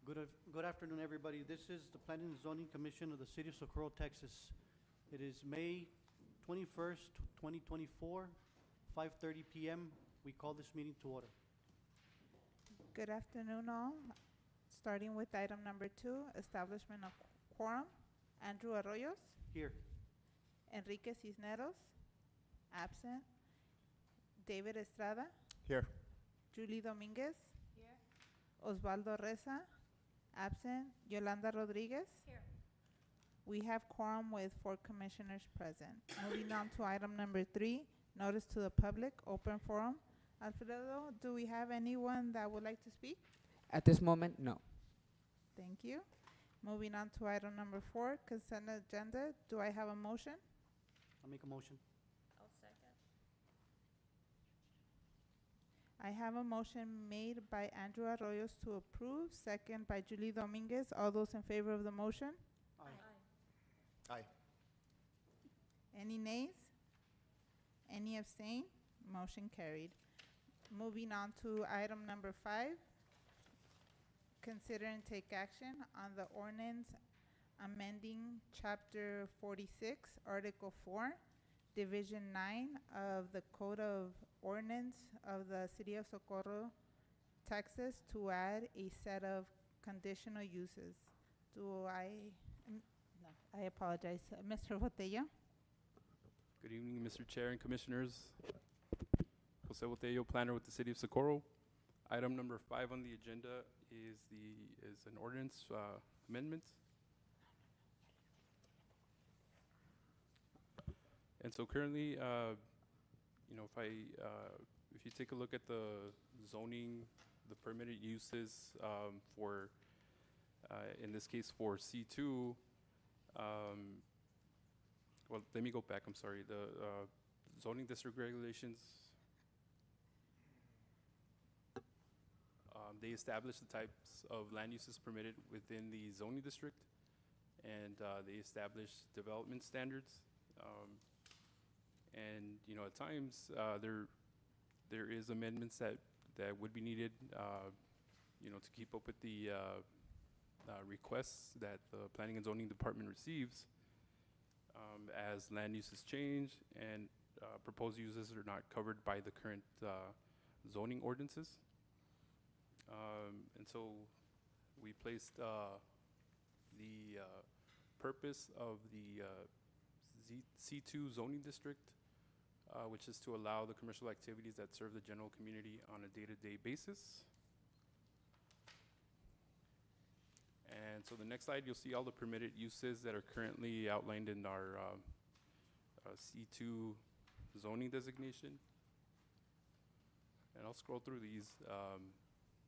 Good afternoon, everybody. This is the Planning and Zoning Commission of the City of Socorro, Texas. It is May 21st, 2024, 5:30 PM. We call this meeting to order. Good afternoon, all. Starting with item number 2, establishment of quorum. Andrew Arroyos, Here. Enrique Cisneros, absent. David Estrada, Here. Julie Dominguez. Here. Osvaldo Reza, absent. Yolanda Rodriguez. Here. We have quorum with 4 commissioners present. Moving on to item number 3, notice to the public, open forum. Alfredo, do we have anyone that would like to speak? At this moment, no. Thank you. Moving on to item number 4, consent agenda. Do I have a motion? I'll make a motion. I'll second. I have a motion made by Andrew Arroyos to approve, second by Julie Dominguez. All those in favor of the motion? Aye. Any nays? Any abstain? Motion carried. Moving on to item number 5, consider and take action on the ordinance amending Chapter 46, Article 4, Division 9 of the Code of Ordinance of the City of Socorro, Texas, to add a set of conditional uses. I apologize. Mr. Botello? Good evening, Mr. Chair and Commissioners. Jose Botello, planner with the City of Socorro. Item number 5 on the agenda is an ordinance amendment. And so currently, if you take a look at the zoning, the permitted uses for, in this case for C2, well, let me go back, I'm sorry. The zoning district regulations, they establish the types of land uses permitted within the zoning district, and they establish development standards. And at times there is amendments that would be needed, to keep up with the requests that the Planning and Zoning Department receives as land uses change and proposed uses are not covered by the current zoning ordinances. And so we placed the purpose of the C2 zoning district, which is to allow the commercial activities that serve the general community on a day-to-day basis. And so the next slide, you'll see all the permitted uses that are currently outlined in our C2 zoning designation. And I'll scroll through these.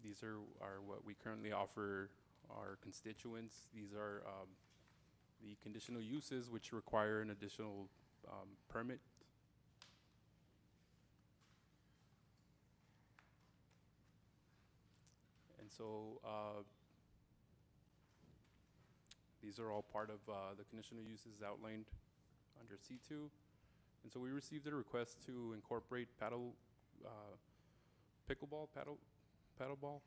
These are what we currently offer our constituents. These are the conditional uses which require an additional permit. And so these are all part of the conditional uses outlined under C2. And so we received a request to incorporate pickleball paddleball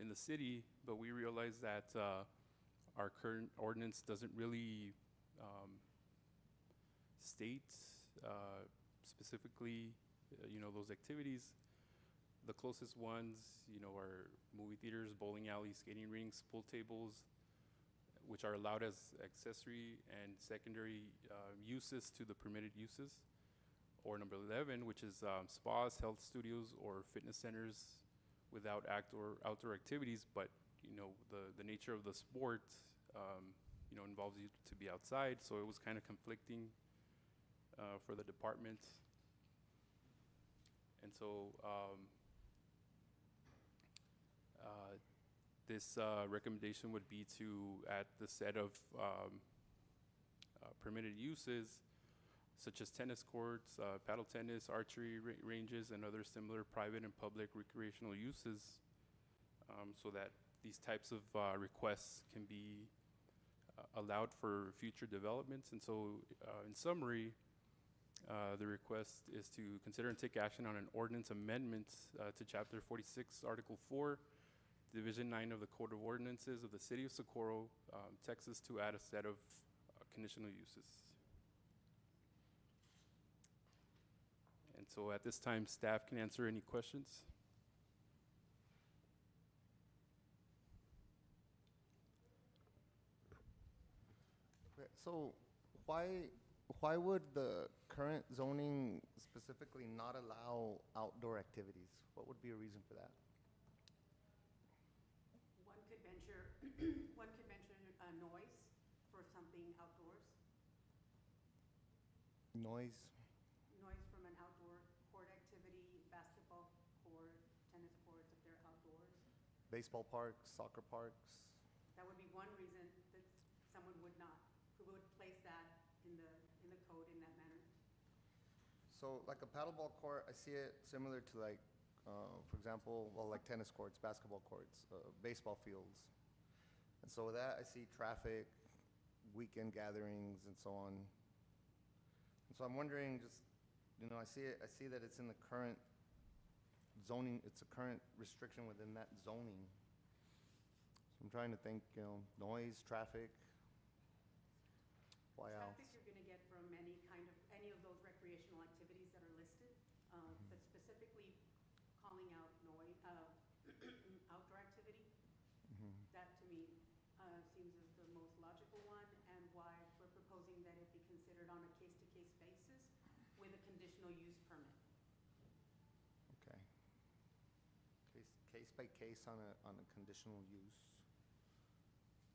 in the city, but we realized that our current ordinance doesn't really state specifically, those activities. The closest ones, are movie theaters, bowling alleys, skating rinks, pool tables, which are allowed as accessory and secondary uses to the permitted uses. Or number 11, which is spas, health studios, or fitness centers without outdoor activities, but the nature of the sport involves you to be outside, so it was kind of conflicting for the department. And so this recommendation would be to add the set of permitted uses such as tennis courts, paddle tennis, archery ranges, and other similar private and public recreational uses, so that these types of requests can be allowed for future developments. And so in summary, the request is to consider and take action on an ordinance amendment to Chapter 46, Article 4, Division 9 of the Code of Ordinances of the City of Socorro, Texas, to add a set of conditional uses. And so at this time, staff can answer any questions. Okay, so why would the current zoning specifically not allow outdoor activities? What would be a reason for that? One could venture, one could venture noise for something outdoors, Noise? noise from an outdoor court activity, basketball court, tennis courts, if they're outdoors. Baseball parks, soccer parks? That would be one reason that someone would not, who would place that in the code in that manner. So like a paddleball court, I see it similar to like, for example, well, like tennis courts, basketball courts, baseball fields. And so with that, I see traffic, weekend gatherings and so on. And so I'm wondering just, I see that it's in the current zoning, it's a current restriction within that zoning. So I'm trying to think, noise, traffic, why else? Traffic you're gonna get from any of those recreational activities that are listed, but specifically calling out noise, outdoor activity. That to me, seems as the most logical one, and why we're proposing that it be considered on a case-to-case basis with a conditional use permit. Okay. Case by case on a conditional use,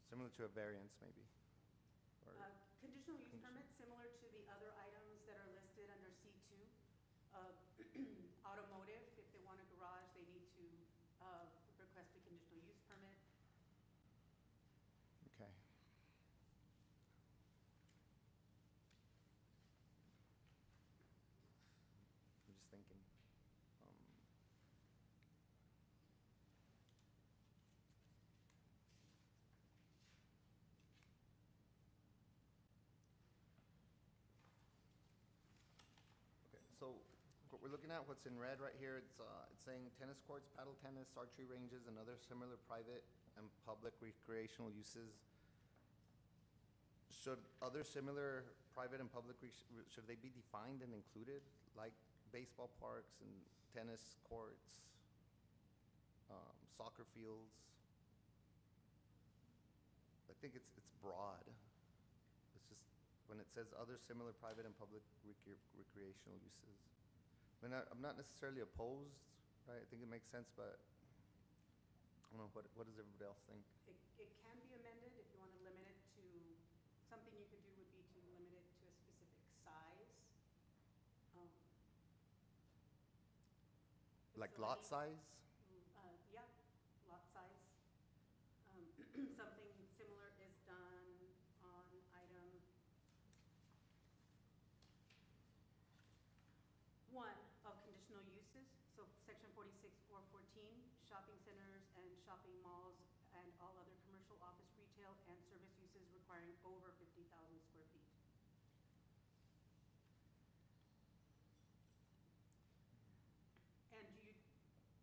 similar to a variance maybe? Or- Conditional use permit, similar to the other items that are listed under C2. Automotive, if they want a garage, they need to request a conditional use permit. Okay. I'm just thinking. Okay, so what we're looking at, what's in red right here, it's saying tennis courts, paddle tennis, archery ranges, and other similar private and public recreational uses. Should other similar private and public, should they be defined and included, like baseball parks and tennis courts, soccer fields? I think it's broad. It's just, when it says other similar private and public recreational uses. I mean, I'm not necessarily opposed, right? I think it makes sense, but I don't know, what does everybody else think? It can be amended if you want to limit it to, something you could do would be to limit it to a specific size. Like lot facility. size? Yeah, lot size. Something similar is done on item 1 of conditional uses. So section 46-414, shopping centers and shopping malls and all other commercial, office, retail, and service uses requiring over 50,000 square feet. And you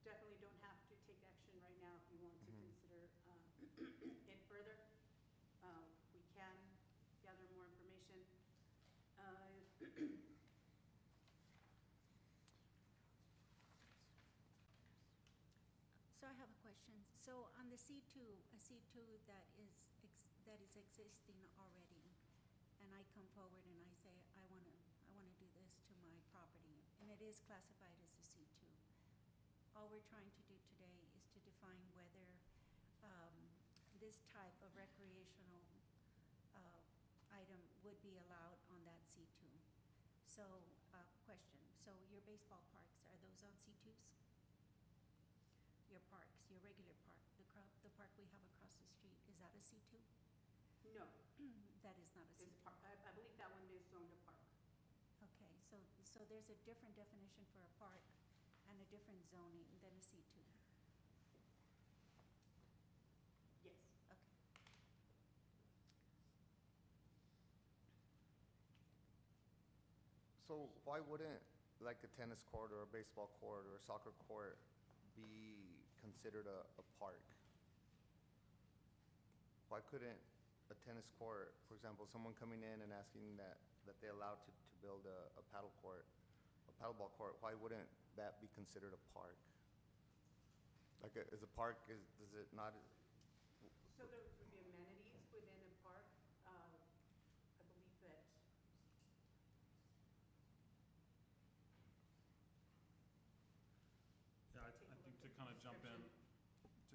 definitely don't have to take action right now if you want to consider it further. We can gather more information. So I have a question. So on the C2, a C2 that is existing already, and I come forward and I say, I want to do this to my property, and it is classified as a C2. All we're trying to do today is to define whether this type of recreational item would be allowed on that C2. So, question, so your baseball parks, are those on C2s? Your parks, your regular park, the park we have across the street, is that a C2? No, That is not a it's C2. I believe that one is zoned a park. Okay, so there's a different definition for a park and a different zoning than a C2. Yes. Okay. So why wouldn't like a tennis court or a baseball court or a soccer court be considered a park? why couldn't a tennis court, for example, someone coming in and asking that they allowed to build a paddle court, a paddleball court, why wouldn't that be considered a park? Like, is a park, does it not, So there would be amenities within a park. I believe that, Yeah, I Take a think look to at kind the of jump in,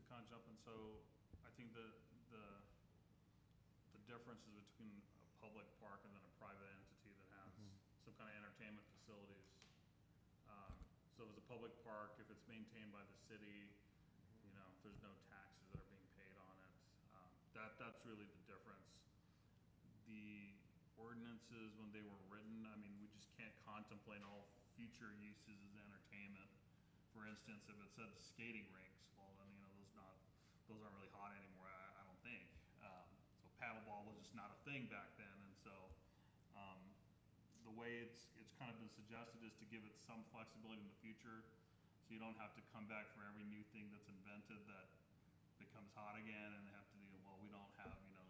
description. so I think the difference is between a public park and then a private entity that has some kind of entertainment facilities. So as a public park, if it's maintained by the city, you know, there's no taxes that are being paid on it. That's really the difference. The ordinances, when they were written, I mean, we just can't contemplate all future uses as entertainment. For instance, if it said skating rinks, well, then, you know, those aren't really hot anymore, I don't think. So paddleball was just not a thing back then, and so, the way it's kind of been suggested is to give it some flexibility in the future, so you don't have to come back for every new thing that's invented that becomes hot again, and they have to do, well, we don't have, you know,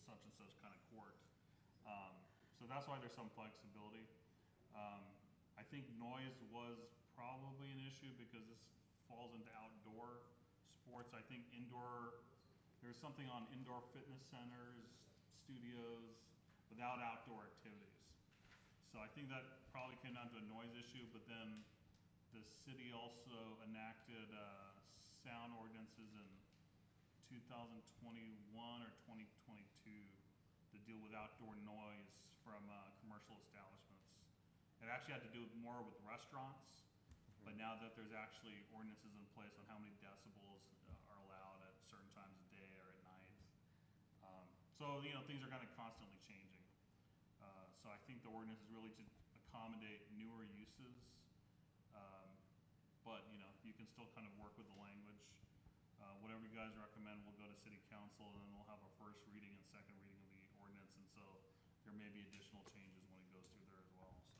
such and such kind of court. So that's why there's some flexibility. I think noise was probably an issue because this falls into outdoor sports. I think indoor, there's something on indoor fitness centers, studios, without outdoor activities. So I think that probably came down to a noise issue, but then the city also enacted sound ordinances in 2021 or 2022 to deal with outdoor noise from commercial establishments. It actually had to do more with restaurants, but now that there's actually ordinances in place on how many decibels are allowed at certain times of day or at night. So, you know, things are kind of constantly changing. So I think the ordinance is really to accommodate newer uses. But, you know, you can still kind of work with the language. Whatever you guys recommend will go to city council, and then we'll have a first reading and second reading of the ordinance, and so there may be additional changes when it goes through there as well, so.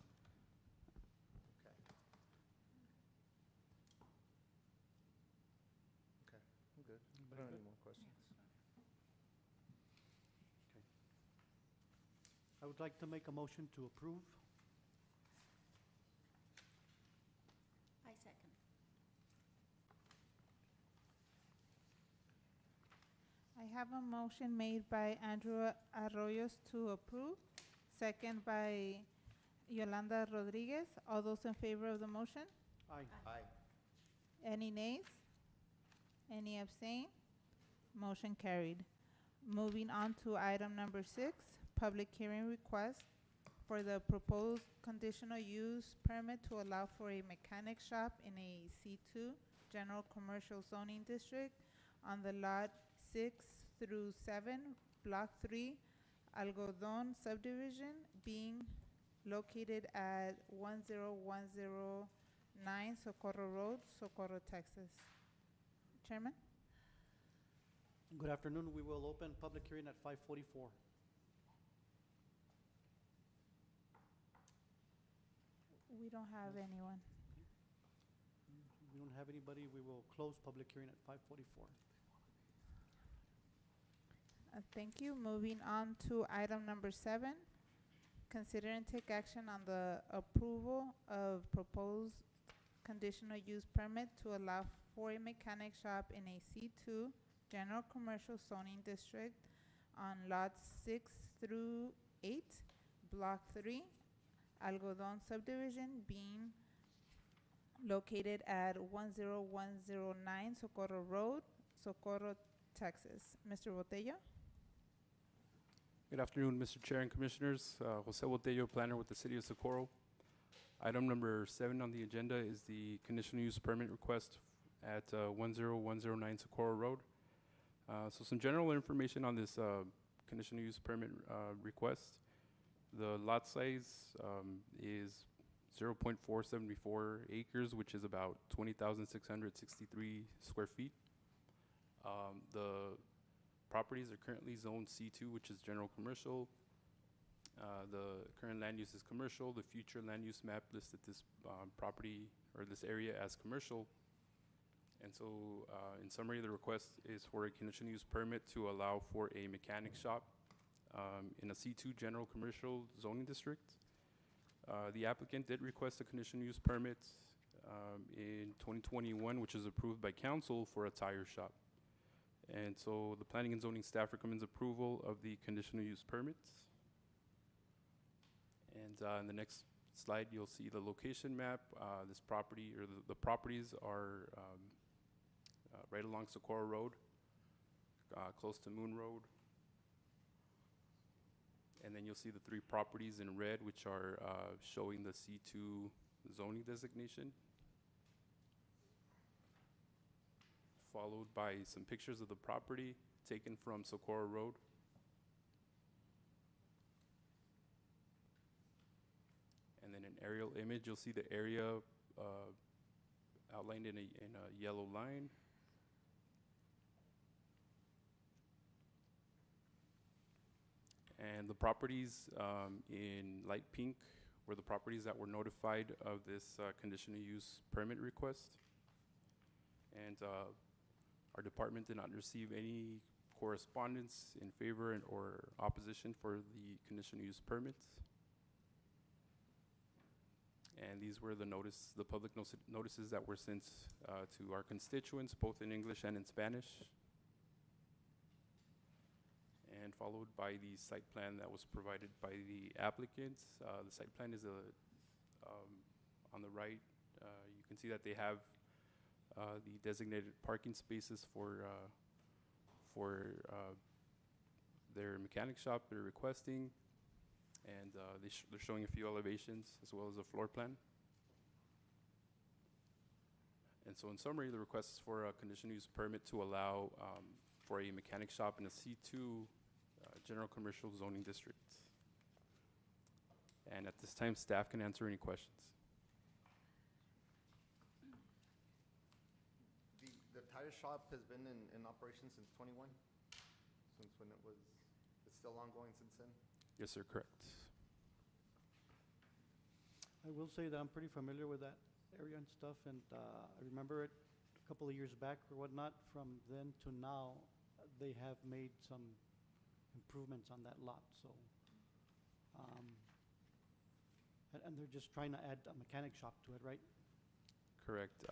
okay. Okay, I'm good. I Anybody don't have good? any more questions. I would like to make a motion to approve. I second. I have a motion made by Andrew Arroyos to approve, second by Yolanda Rodriguez. All those in favor of the motion? Aye. Aye. Any nays? Any abstain? Motion carried. Moving on to item number 6, public hearing request for the proposed conditional use permit to allow for a mechanic shop in a C2 general commercial zoning district on the lot 6 through 7, block 3, Algodon subdivision, being located at 10109 Socorro Road, Socorro, Texas. Chairman? Good afternoon. We will open public hearing at 5:44. We don't have anyone. We don't have anybody. We will close public hearing at 5:44. Thank you. Moving on to item number 7, consider and take action on the approval of proposed conditional use permit to allow for a mechanic shop in a C2 general commercial zoning district on lots 6 through 8, block 3, Algodon subdivision, being located at 10109 Socorro Road, Socorro, Texas. Mr. Botello? Good afternoon, Mr. Chair and Commissioners. Jose Botello, planner with the City of Socorro. Item number 7 on the agenda is the conditional use permit request at 10109 Socorro Road. So some general information on this conditional use permit request. The lot size is 0.474 acres, which is about 20,663 square feet. The properties are currently zoned C2, which is general commercial. The current land use is commercial. The future land use map listed this property or this area as commercial. And so, in summary, the request is for a conditional use permit to allow for a mechanic shop in a C2 general commercial zoning district. The applicant did request a conditional use permit in 2021, which is approved by council for a tire shop. And so the planning and zoning staff recommends approval of the conditional use permits. And in the next slide, you'll see the location map. This property, or the properties are right along Socorro Road, close to Moon Road. And then you'll see the 3 properties in red, which are showing the C2 zoning designation, followed by some pictures of the property taken from Socorro Road. And then an aerial image, you'll see the area outlined in a yellow line. And the properties in light pink were the properties that were notified of this conditional use permit request. And our department did not receive any correspondence in favor or opposition for the conditional use permits. And these were the public notices that were sent to our constituents, both in English and in Spanish. And followed by the site plan that was provided by the applicants. The site plan is on the right. You can see that they have the designated parking spaces for their mechanic shop they're requesting. And they're showing a few elevations as well as a floor plan. And so in summary, the request is for a conditional use permit to allow for a mechanic shop in a C2 general commercial zoning district. And at this time, staff can answer any questions. The tire shop has been in operation since 21? Since when it's still ongoing since then? Yes, sir, correct. I will say that I'm pretty familiar with that area and stuff, and I remember it a couple of years back or whatnot. From then to now, they have made some improvements on that lot, so. And they're just trying to add a mechanic shop to it, right? Correct.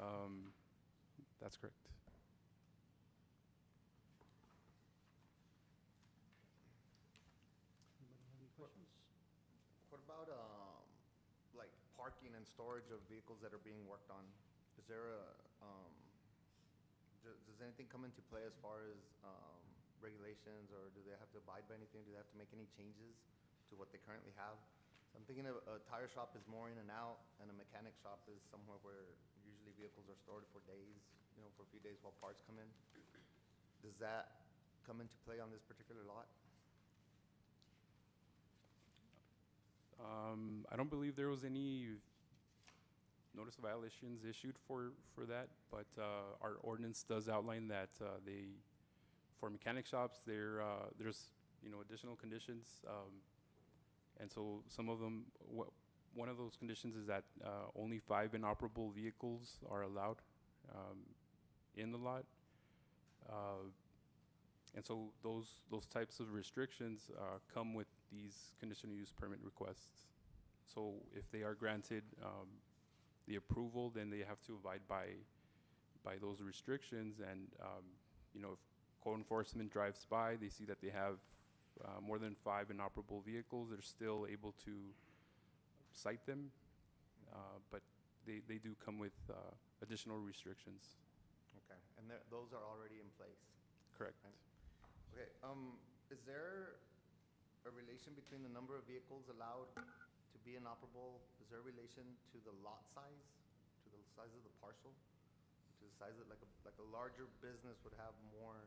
That's correct. Anybody have any questions? What about, like parking and storage of vehicles that are being worked on? Is there does anything come into play as far as, regulations, or do they have to abide by anything? Do they have to make any changes to what they currently have? So I'm thinking of a tire shop is more in and out, and a mechanic shop is somewhere where usually vehicles are stored for days, for a few days while parts come in. Does that come into play on this particular lot? I don't believe there was any notice of violations issued for that, but our ordinance does outline that for mechanic shops, there's additional conditions, and so some of them, one of those conditions is that only 5 inoperable vehicles are allowed in the lot, and so those types of restrictions come with these conditional use permit requests. So if they are granted the approval, then they have to abide by those restrictions, and if code enforcement drives by, they see that they have more than 5 inoperable vehicles, they're still able to cite them, but they do come with additional restrictions. Okay, and those are already in place? Correct. Okay, is there a relation between the number of vehicles allowed to be inoperable? Is there a relation to the lot size, to the size of the parcel? To the size that like a larger business would have more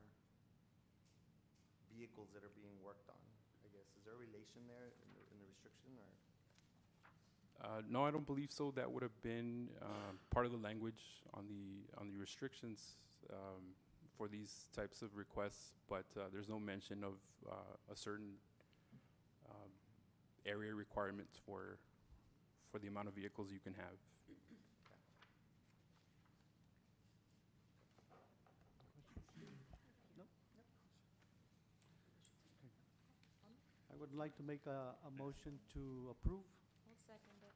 vehicles that are being worked on, I guess. Is there a relation there in the restriction, or? No, I don't believe so. That would have been part of the language on the restrictions for these types of requests, but there's no mention of a certain area requirements for the amount of vehicles you can have. would like to make a motion to approve. I'll second it.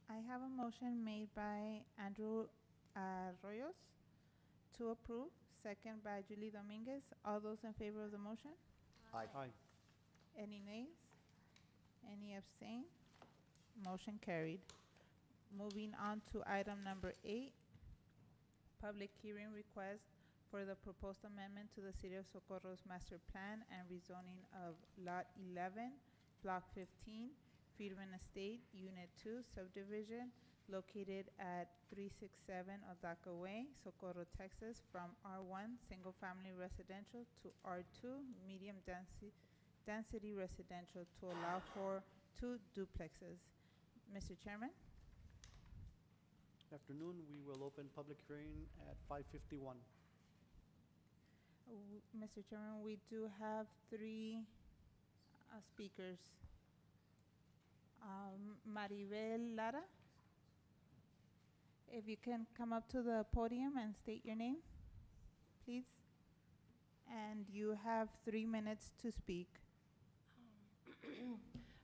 I have a motion made by Andrew Arroyos to approve, second by Julie Dominguez. All those in favor of the motion? Aye. Aye. Any nays? Any abstain? Motion carried. Moving on to item number 8, public hearing request for the proposed amendment to the City of Socorro's master plan and rezoning of Lot 11, Block 15, Friedman Estate, Unit 2 subdivision, located at 367 Odaka Way, Socorro, Texas, from R1 Single Family Residential to R2 Medium Density Residential to allow for 2 duplexes. Mr. Chairman? Afternoon, we will open public hearing at 5:51. Mr. Chairman, we do have 3 speakers. Maribel Lara, if you can come up to the podium and state your name, please. And you have 3 minutes to speak.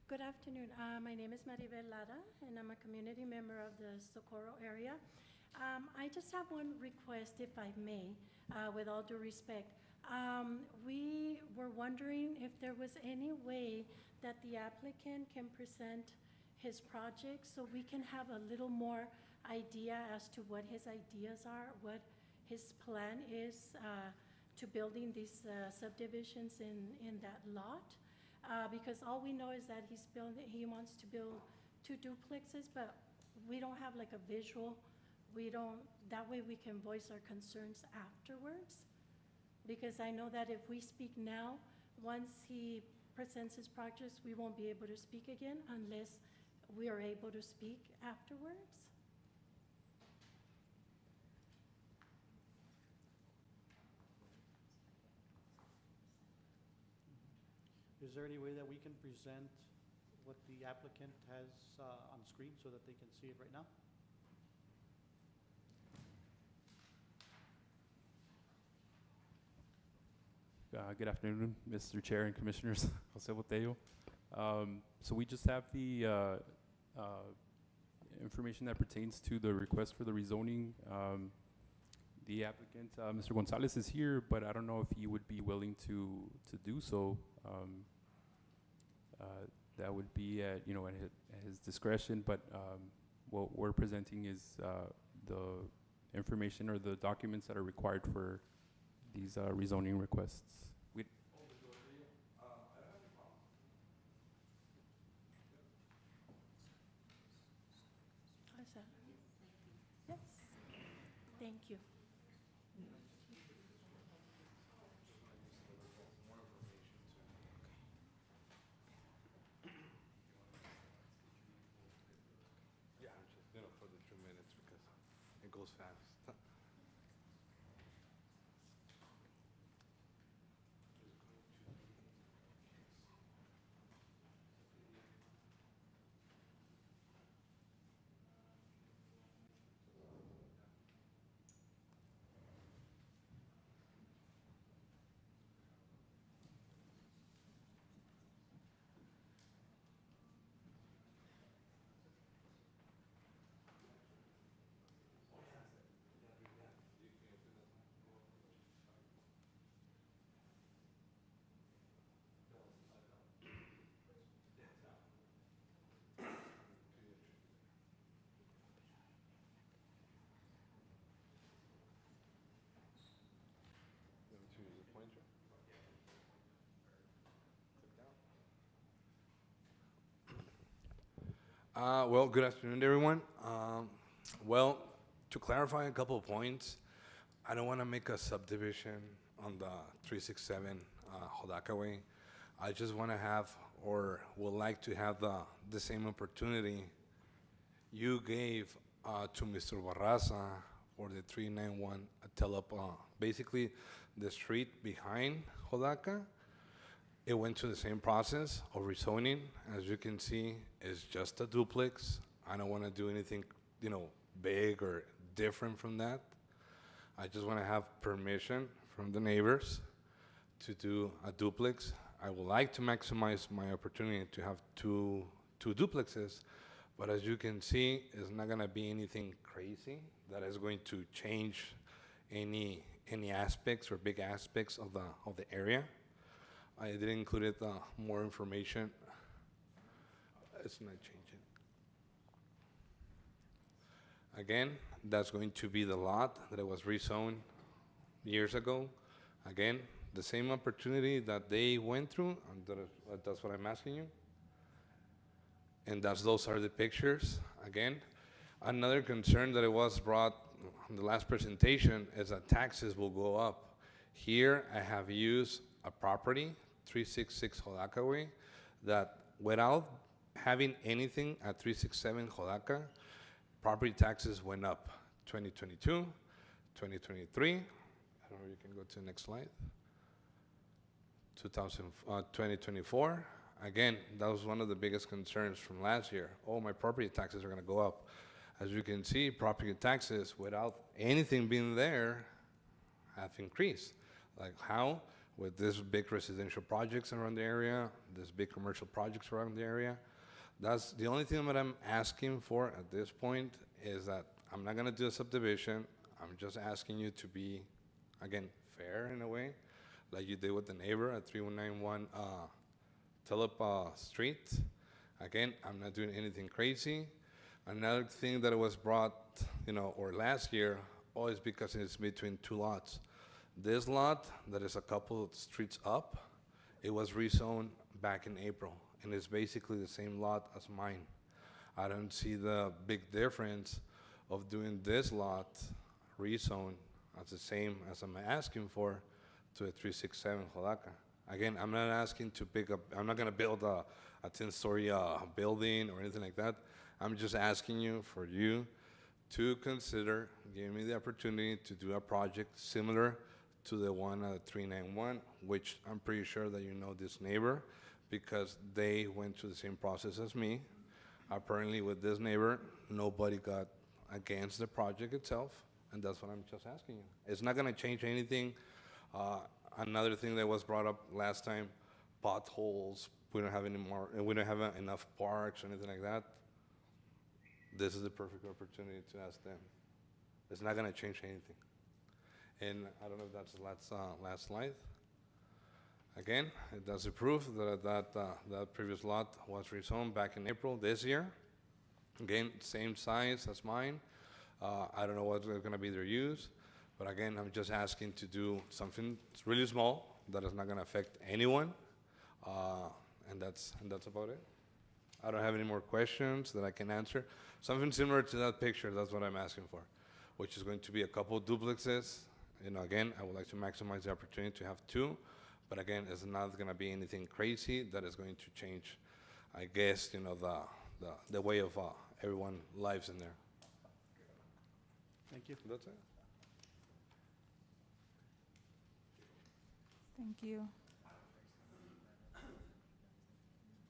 Good afternoon. My name is Maribel Lara, and I'm a community member of the Socorro area. I just have one request, if I may, with all due respect. We were wondering if there was any way that the applicant can present his project so we can have a little more idea as to what his ideas are, what his plan is to building these subdivisions in that lot. Because all we know is that he wants to build 2 duplexes, but we don't have like a visual. That way we can voice our concerns afterwards. Because I know that if we speak now, once he presents his projects, we won't be able to speak again unless we are able to speak afterwards. Is there any way that we can present what the applicant has on screen so that they can see it right now? Good afternoon, Mr. Chair and Commissioners. Jose Botello. So we just have the information that pertains to the request for the rezoning. The applicant, Mr. Gonzalez, is here, but I don't know if he would be willing to do so. That would be at his discretion, but what we're presenting is the information or the documents that are required for these rezoning requests. How's that? Yes. Thank you. Yeah, just, for the 2 minutes because it goes fast. Well, good afternoon, everyone. Well, to clarify a couple of points, I don't want to make a subdivision on the 367 Hodaka Way. I just want to have, or would like to have the same opportunity you gave to Mr. Barraza for the 391 Telapa. Basically, the street behind Hodaka, it went to the same process of rezoning. As you can see, it's just a duplex. I don't want to do anything, big or different from that. I just want to have permission from the neighbors to do a duplex. I would like to maximize my opportunity to have two duplexes, but as you can see, it's not gonna be anything crazy that is going to change any aspects or big aspects of the area. I did include more information. It's not changing. Again, that's going to be the lot that was rezoned years ago. Again, the same opportunity that they went through, and that's what I'm asking you. And those are the pictures. Again, another concern that it was brought in the last presentation is that taxes will go up. Here, I have used a property, 366 Hodaka Way, that without having anything at 367 Hodaka, property taxes went up 2022, 2023. I don't know, you can go to the next slide. 2024. Again, that was one of the biggest concerns from last year. Oh, my property taxes are going to go up. As you can see, property taxes, without anything being there, have increased. Like how? With these big residential projects around the area, these big commercial projects around the area. That's the only thing that I'm asking for at this point, is that I'm not going to do a subdivision. I'm just asking you to be, again, fair in a way, like you did with the neighbor at 3191 Tulip Street. Again, I'm not doing anything crazy. Another thing that was brought, or last year, is because it's between two lots. This lot that is a couple of streets up, it was rezoned back in April, and it's basically the same lot as mine. I don't see the big difference of doing this lot rezone as the same as I'm asking for to a 367 Hodaka. Again, I'm not asking to I'm not gonna build a 10-story building or anything like that. I'm just asking you for you to consider giving me the opportunity to do a project similar to the one at 391, which I'm pretty sure that you know this neighbor because they went through the same process as me. Apparently with this neighbor, nobody got against the project itself, and that's what I'm just asking you. It's not gonna change anything. Another thing that was brought up last time, potholes, we don't have any more, and we don't have enough parks or anything like that. This is the perfect opportunity to ask them. It's not gonna change anything. And I don't know if that's the last slide. Again, it does prove that previous lot was rezoned back in April this year. Again, same size as mine. I don't know what's gonna be their use, but again, I'm just asking to do something really small that is not gonna affect anyone, and that's about it. I don't have any more questions that I can answer. Something similar to that picture, that's what I'm asking for, which is going to be a couple duplexes. Again, I would like to maximize the opportunity to have two, but again, it's not gonna be anything crazy that is going to change, I guess, the way of everyone lives in there. Thank you. That's it. Thank you.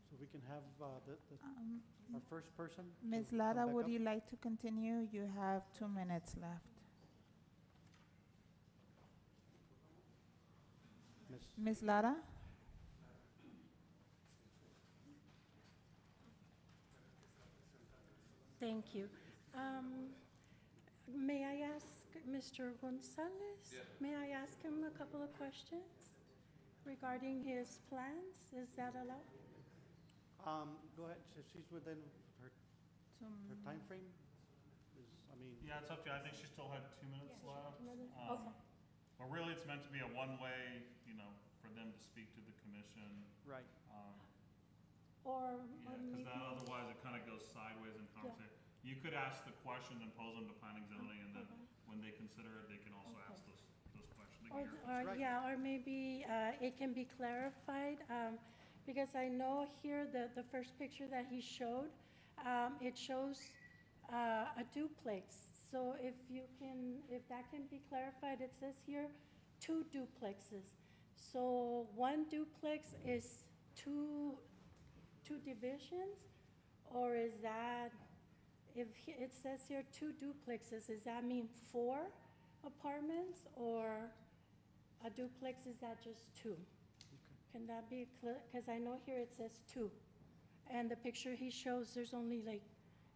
So we can have our first person. Ms. to come Lara, back would up. you like to continue? You have 2 minutes left. Ms. Lara? Thank you. May I ask Mr. Gonzalez? May I ask him a couple of questions regarding his plans? Is that allowed? Go ahead, if she's within her time frame, Yeah, it's up to you. I think she still had 2 minutes left. Okay. But really, it's meant to be a one-way, for them to speak to the commission. right. Or Yeah, because maybe, that otherwise it kind of goes sideways in conversation. You could ask the questions and pose them to planning zoning, and then when they consider it, they can also ask those questions. They can hear Right. yeah, or maybe it can be clarified, because I know here the first picture that he showed, it shows a duplex. So if that can be clarified, it says here 2 duplexes. So 1 duplex is two divisions, or is that, it says here 2 duplexes, does that mean 4 apartments, or a duplex, is that just two? Can that be clear? Because I know here it says two. And the picture he shows, there's only like,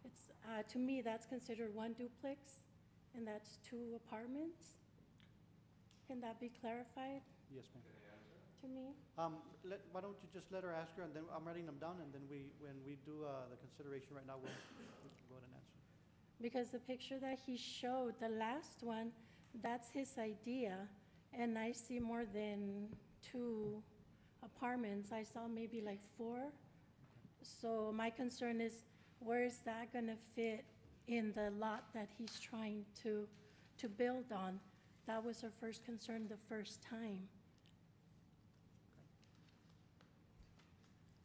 it's, to me, that's considered one duplex, and that's two apartments. Can that be clarified Yes, ma'am. to me? Why don't you just let her ask her, and then I'm writing them down, and then when we do the consideration right now, we'll go ahead and answer. Because the picture that he showed, the last one, that's his idea, and I see more than two apartments. I saw maybe like four. So my concern is, where is that gonna fit in the lot that he's trying to build on? That was our first concern the first time.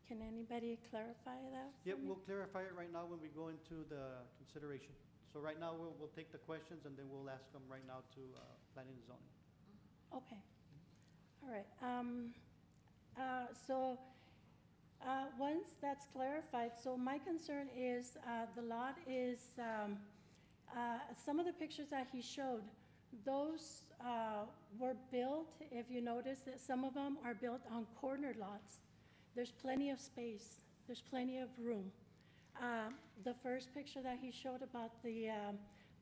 Can anybody clarify that? for Yep, me? we'll clarify it right now when we go into the consideration. So right now, we'll take the questions, and then we'll ask them right now to planning and zoning. Okay, all right. Once that's clarified, so my concern is, the lot is, some of the pictures that he showed, those were built, if you notice, that some of them are built on corner lots. There's plenty of space, there's plenty of room. The first picture that he showed about the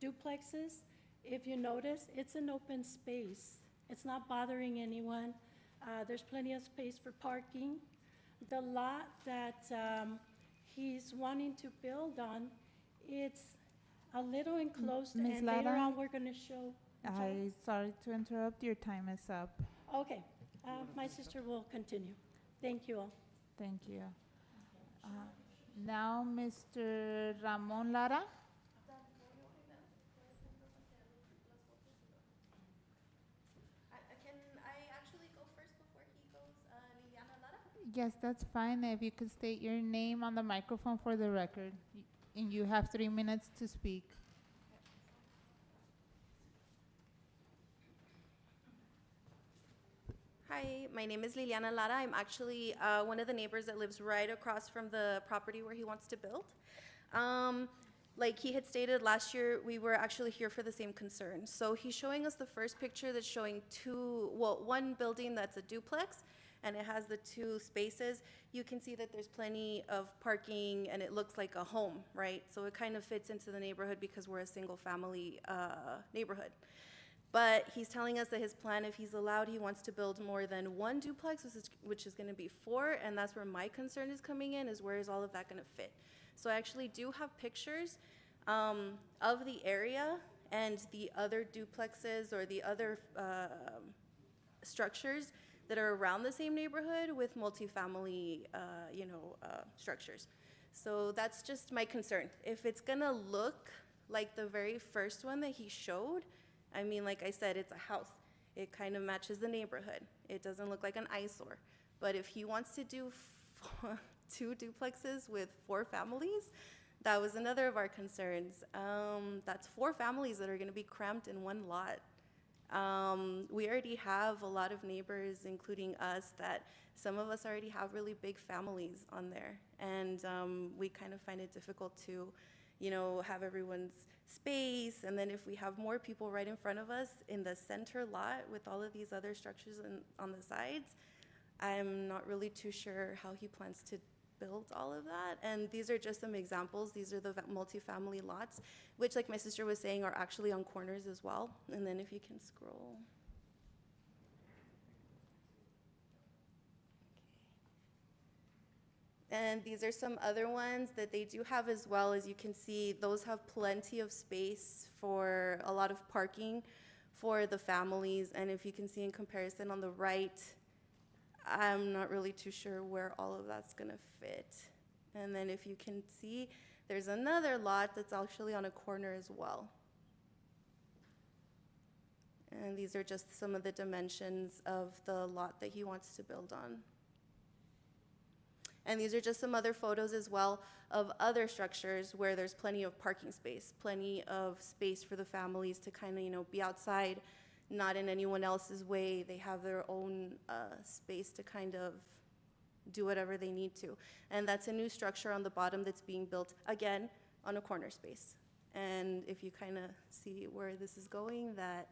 duplexes, if you notice, it's an open space. It's not bothering anyone. There's plenty of space for parking. The lot that he's wanting to build on, it's a little enclosed, Ms. and later Lara? on, we're gonna show. I'm sorry? Sorry to interrupt, your time is up. Okay, my sister will continue. Thank you all. Thank you. Now, Mr. Ramon Lara? Can I actually go first before he goes, Liliana Lara? Yes, that's fine. If you could state your name on the microphone for the record. And you have 3 minutes to speak. Hi, my name is Liliana Lara. I'm actually one of the neighbors that lives right across from the property where he wants to build. Like he had stated last year, we were actually here for the same concern. So he's showing us the first picture that's showing one building that's a duplex, and it has the two spaces. You can see that there's plenty of parking, and it looks like a home, right? So it kind of fits into the neighborhood because we're a single-family neighborhood. But he's telling us that his plan, if he's allowed, he wants to build more than one duplex, which is gonna be 4, and that's where my concern is coming in, is where is all of that gonna fit? So I actually do have pictures of the area and the other duplexes or the other structures that are around the same neighborhood with multifamily, structures. So that's just my concern. If it's gonna look like the very first one that he showed, I mean, like I said, it's a house. It kind of matches the neighborhood. It doesn't look like an eyesore. But if he wants to do 2 duplexes with 4 families, that was another of our concerns. That's 4 families that are gonna be cramped in one lot. We already have a lot of neighbors, including us, that some of us already have really big families on there. And we kind of find it difficult to, have everyone's space. And then if we have more people right in front of us in the center lot with all of these other structures on the sides, I'm not really too sure how he plans to build all of that. And these are just some examples. These are the multifamily lots, which, like my sister was saying, are actually on corners as well. And then if you can scroll. And these are some other ones that they do have as well. As you can see, those have plenty of space for a lot of parking for the families. And if you can see in comparison on the right, I'm not really too sure where all of that's gonna fit. And then if you can see, there's another lot that's actually on a corner as well. And these are just some of the dimensions of the lot that he wants to build on. And these are just some other photos as well of other structures where there's plenty of parking space, plenty of space for the families to kind of, be outside, not in anyone else's way. They have their own space to kind of do whatever they need to. And that's a new structure on the bottom that's being built, again, on a corner space. And if you kind of see where this is going, that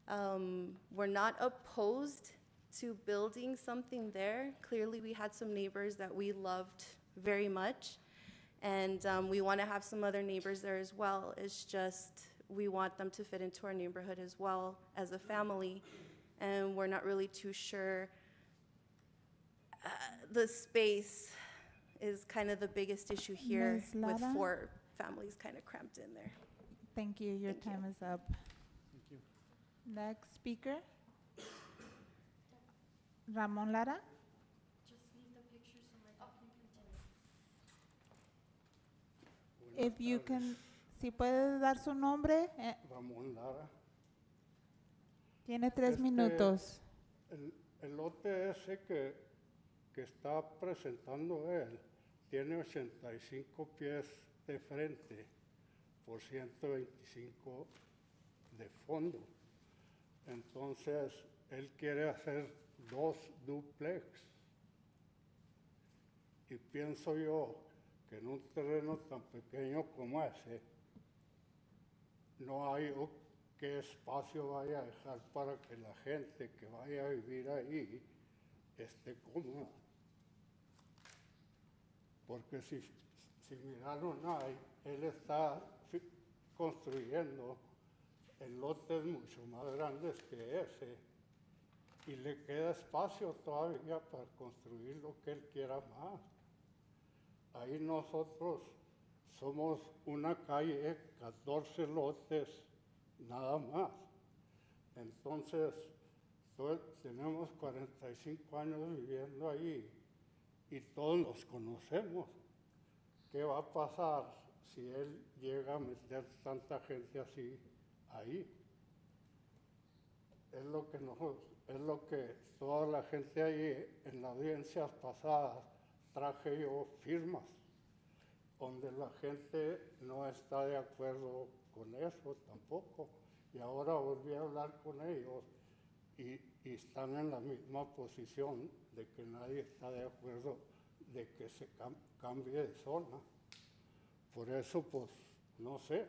We're not opposed to building something there. Clearly, we had some neighbors that we loved very much, and we want to have some other neighbors there as well. It's just we want them to fit into our neighborhood as well as a family, and we're not really too sure. The space is kind of the biggest issue here Ms. with Lara? 4 families kind of cramped in there. Thank you. Your Thank you. time is up. Thank you. Next speaker. Ramon Lara. Just leave the picture so my dad can continue. If you can, si puede dar su nombre, Ramón Lara. tiene 3 Este, minutos. El lote ese que está presentando él tiene 85 pies de frente por 125 de fondo. Entonces, él quiere hacer 2 dúplex. Y pienso yo que en un terreno tan pequeño como ese, no hay qué espacio vaya a dejar para que la gente que vaya a vivir ahí esté cómoda. Porque si miraron ahí, él está construyendo en lotes mucho más grandes que ese y le queda espacio todavía para construir lo que él quiera más. Ahí nosotros somos una calle, 14 lotes, nada más. Entonces, tenemos 45 años viviendo ahí y todos nos conocemos. ¿Qué va a pasar si él llega a meter tanta gente así ahí? Es lo que toda la gente ahí en las audiencias pasadas traje yo firmas, donde la gente no está de acuerdo con eso tampoco. Y ahora volví a hablar con ellos y están en la misma posición de que nadie está de acuerdo de que se cambie de zona. Por eso, pues, no sé,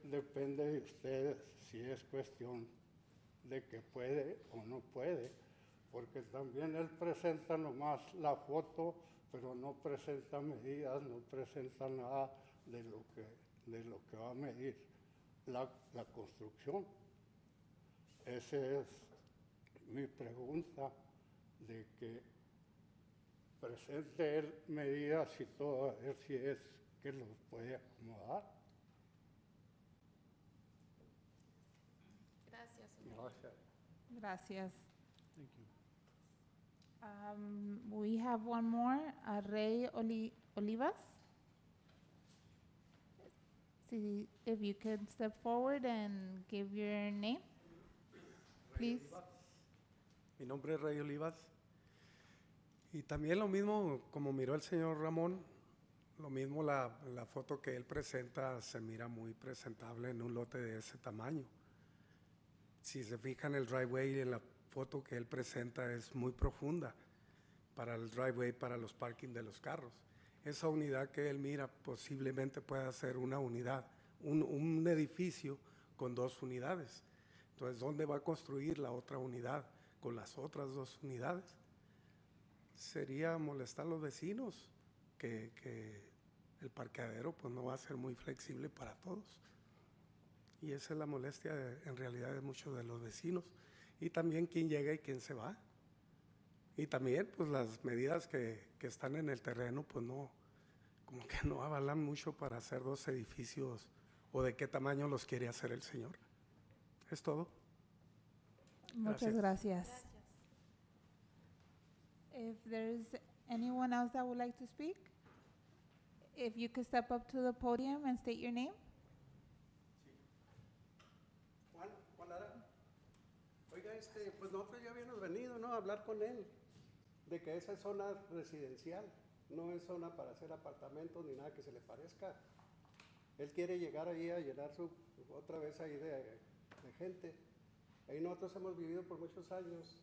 depende de ustedes si es cuestión de que puede o no puede, porque también él presenta nomás la foto, pero no presenta medidas, no presenta nada de lo que va a medir la construcción. Esa es mi pregunta, de que presente él medidas y todo, a ver si es que los puede acomodar. Gracias. Gracias. Gracias. Thank you. We have one more, Rey Olivas. See if you could step forward and give your name, please. Mi nombre es Rey Olivas. Y también lo mismo, como miró el señor Ramón, lo mismo la foto que él presenta se mira muy presentable en un lote de ese tamaño. Si se fijan, el driveway en la foto que él presenta es muy profunda para el driveway, para los parking de los carros. Esa unidad que él mira posiblemente pueda ser una unidad, un edificio con 2 unidades. Entonces, ¿dónde va a construir la otra unidad con las otras 2 unidades? Sería molestar a los vecinos, que el parqueadero pues no va a ser muy flexible para todos. Y esa es la molestia en realidad de muchos de los vecinos. Y también quién llega y quién se va. Y también pues las medidas que están en el terreno pues no, como que no avalan mucho para hacer 2 edificios o de qué tamaño los quiere hacer el señor. Es todo. Muchas gracias. If there's anyone else that would like to speak, if you could step up to the podium and state your name. Juan Lara. Oiga, pues nosotros ya habíamos venido, ¿no?, a hablar con él de que esa es zona residencial, no es zona para hacer apartamentos ni nada que se le parezca. Él quiere llegar ahí a llenar otra vez ahí de gente. Ahí nosotros hemos vivido por muchos años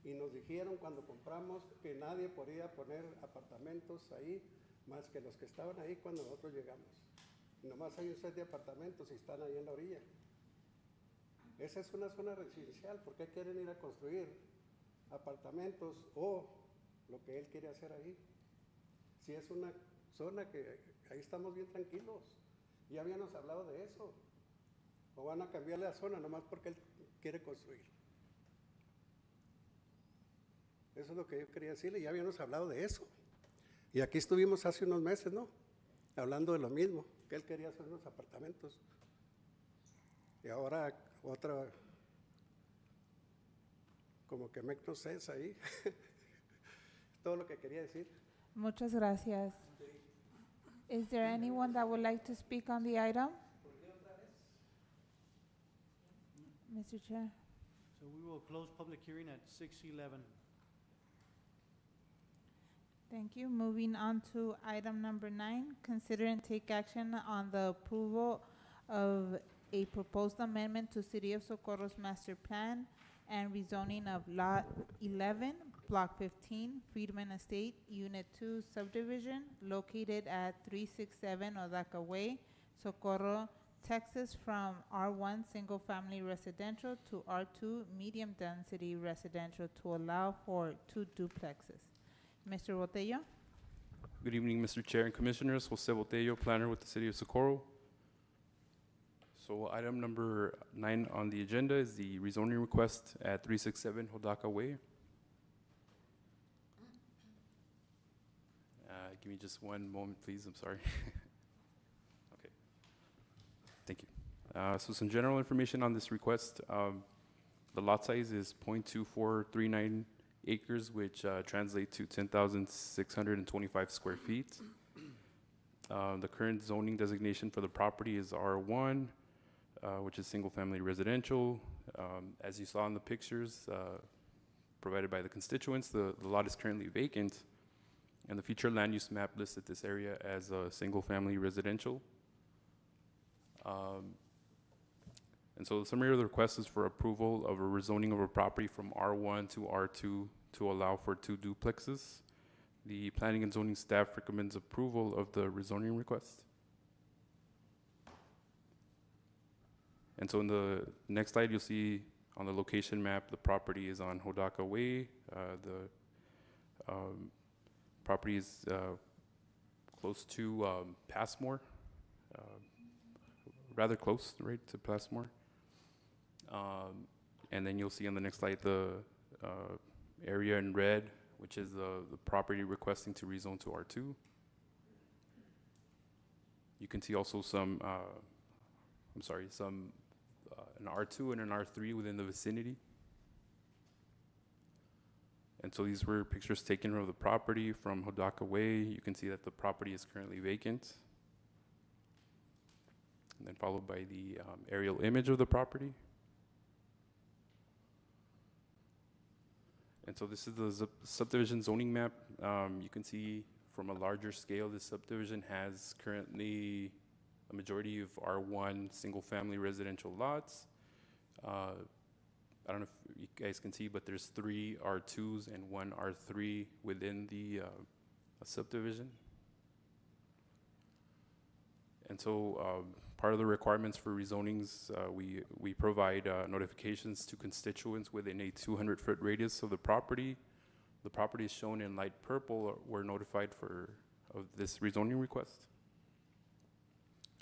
y nos dijeron cuando compramos que nadie podía poner apartamentos ahí más que los que estaban ahí cuando nosotros llegamos. Y nomás hay un set de apartamentos y están ahí en la orilla. Esa es una zona residencial. ¿Por qué quieren ir a construir apartamentos o lo que él quiere hacer ahí? Si es una zona que ahí estamos bien tranquilos. Ya habíamos hablado de eso. O van a cambiar la zona nomás porque él quiere construir. Eso es lo que yo quería decirle. Ya habíamos hablado de eso. Y aquí estuvimos hace unos meses, ¿no? Hablando de lo mismo, que él quería hacer unos apartamentos. Y ahora otra, como que make no sense ahí. Todo lo que quería decir. Muchas gracias. Is there anyone that would like to speak on the item? Mr. Chair. So we will close public hearing at 6:11. Thank you. Moving on to item number 9, consider and take action on the approval of a proposed amendment to City of Socorro's master plan and rezoning of Lot 11, Block 15, Friedman Estate, Unit 2 subdivision, located at 367 Odaka Way, Socorro, Texas, from R1 Single Family Residential to R2 Medium Density Residential to allow for 2 duplexes. Mr. Botello? Good evening, Mr. Chair and Commissioners. Jose Botello, planner with the City of Socorro. So item number 9 on the agenda is the rezoning request at 367 Hodaka Way. Give me just one moment, please. I'm sorry. Okay. Thank you. So some general information on this request. The lot size is 0.2439 acres, which translate to 10,625 square feet. The current zoning designation for the property is R1, which is single-family residential. As you saw in the pictures provided by the constituents, the lot is currently vacant, and the future land use map listed this area as a single-family residential. And so the summary of the request is for approval of a rezoning of a property from R1 to R2 to allow for 2 duplexes. The planning and zoning staff recommends approval of the rezoning request. And so in the next slide, you'll see on the location map, the property is on Hodaka Way. The property is close to Passmore, rather close, right, to Passmore. And then you'll see on the next slide the area in red, which is the property requesting to rezone to R2. You can see also some, an R2 and an R3 within the vicinity. And so these were pictures taken of the property from Hodaka Way. You can see that the property is currently vacant. And then followed by the aerial image of the property. And so this is the subdivision zoning map. You can see from a larger scale, this subdivision has currently a majority of R1 single-family residential lots. I don't know if you guys can see, but there's 3 R2s and 1 R3 within the subdivision. And so part of the requirements for rezonings, we provide notifications to constituents within a 200-foot radius of the property. The property is shown in light purple. We're notified of this rezoning request,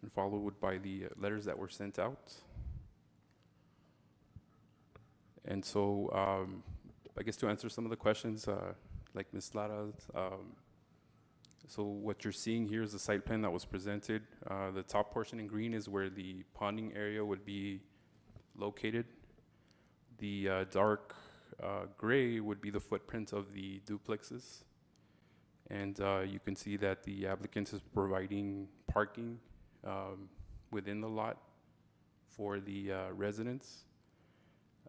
and followed by the letters that were sent out. And so I guess to answer some of the questions, like Ms. Lara, so what you're seeing here is the site plan that was presented. The top portion in green is where the ponding area would be located. The dark gray would be the footprint of the duplexes. And you can see that the applicant is providing parking within the lot for the residents.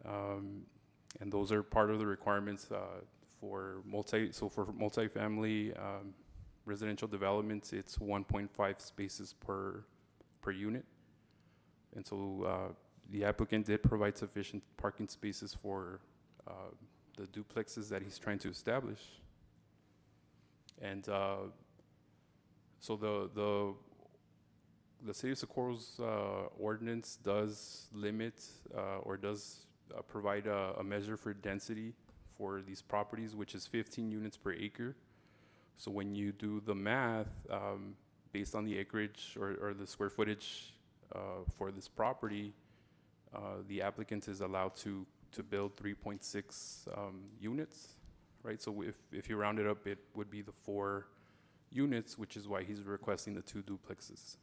And those are part of the requirements for multifamily residential developments. It's 1.5 spaces per unit. And so the applicant did provide sufficient parking spaces for the duplexes that he's trying to establish. And so the city of Socorro's ordinance does limit or does provide a measure for density for these properties, which is 15 units per acre. So when you do the math, based on the acreage or the square footage for this property, the applicant is allowed to build 3.6 units, right? So if you round it up, it would be the 4 units, which is why he's requesting the 2 duplexes.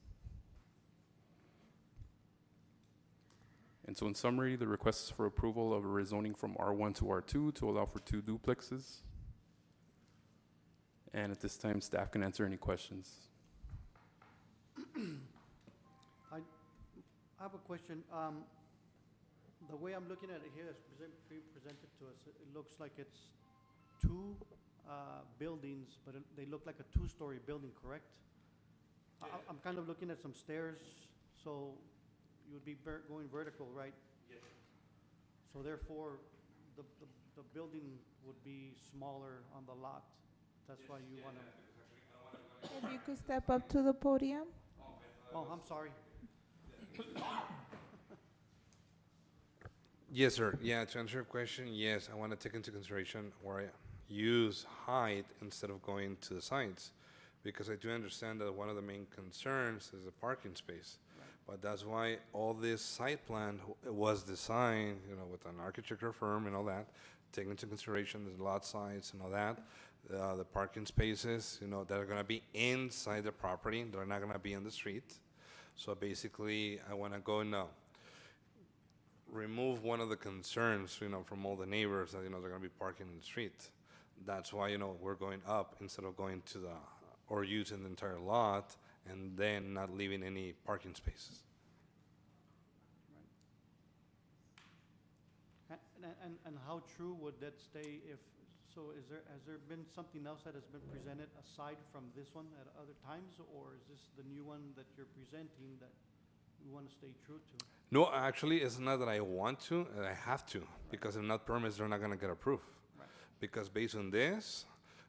And so in summary, the request is for approval of a rezoning from R1 to R2 to allow for 2 duplexes. And at this time, staff can answer any questions. I have a question. The way I'm looking at it here, it's being presented to us, it looks like it's 2 buildings, but they look like a 2-story building, correct? I'm kind of looking at some stairs, so you would be going vertical, right? Yes. So therefore, the building would be smaller on the lot. That's why you want to... If you could step up to the podium. Oh, I'm sorry. Yes, sir. Yeah, to answer your question, yes, I want to take into consideration where I use height instead of going to the sides, because I do understand that one of the main concerns is the parking space. But that's why all this site plan was designed, you know, with an architecture firm and all that, taking into consideration the lot size and all that, the parking spaces, you know, that are going to be inside the property. They're not going to be in the street. So basically, I want to go and remove one of the concerns, you know, from all the neighbors that, you know, they're going to be parking in the street. That's why, you know, we're going up instead of going to or using the entire lot and then not leaving any parking spaces. And how true would that stay if, so has there been something else that has been presented aside from this one at other times, or is this the new one that you're presenting that you want to stay true to? No, actually, it's not that I want to, I have to, because if not permits, they're not going to get approved. Right. Because based on this,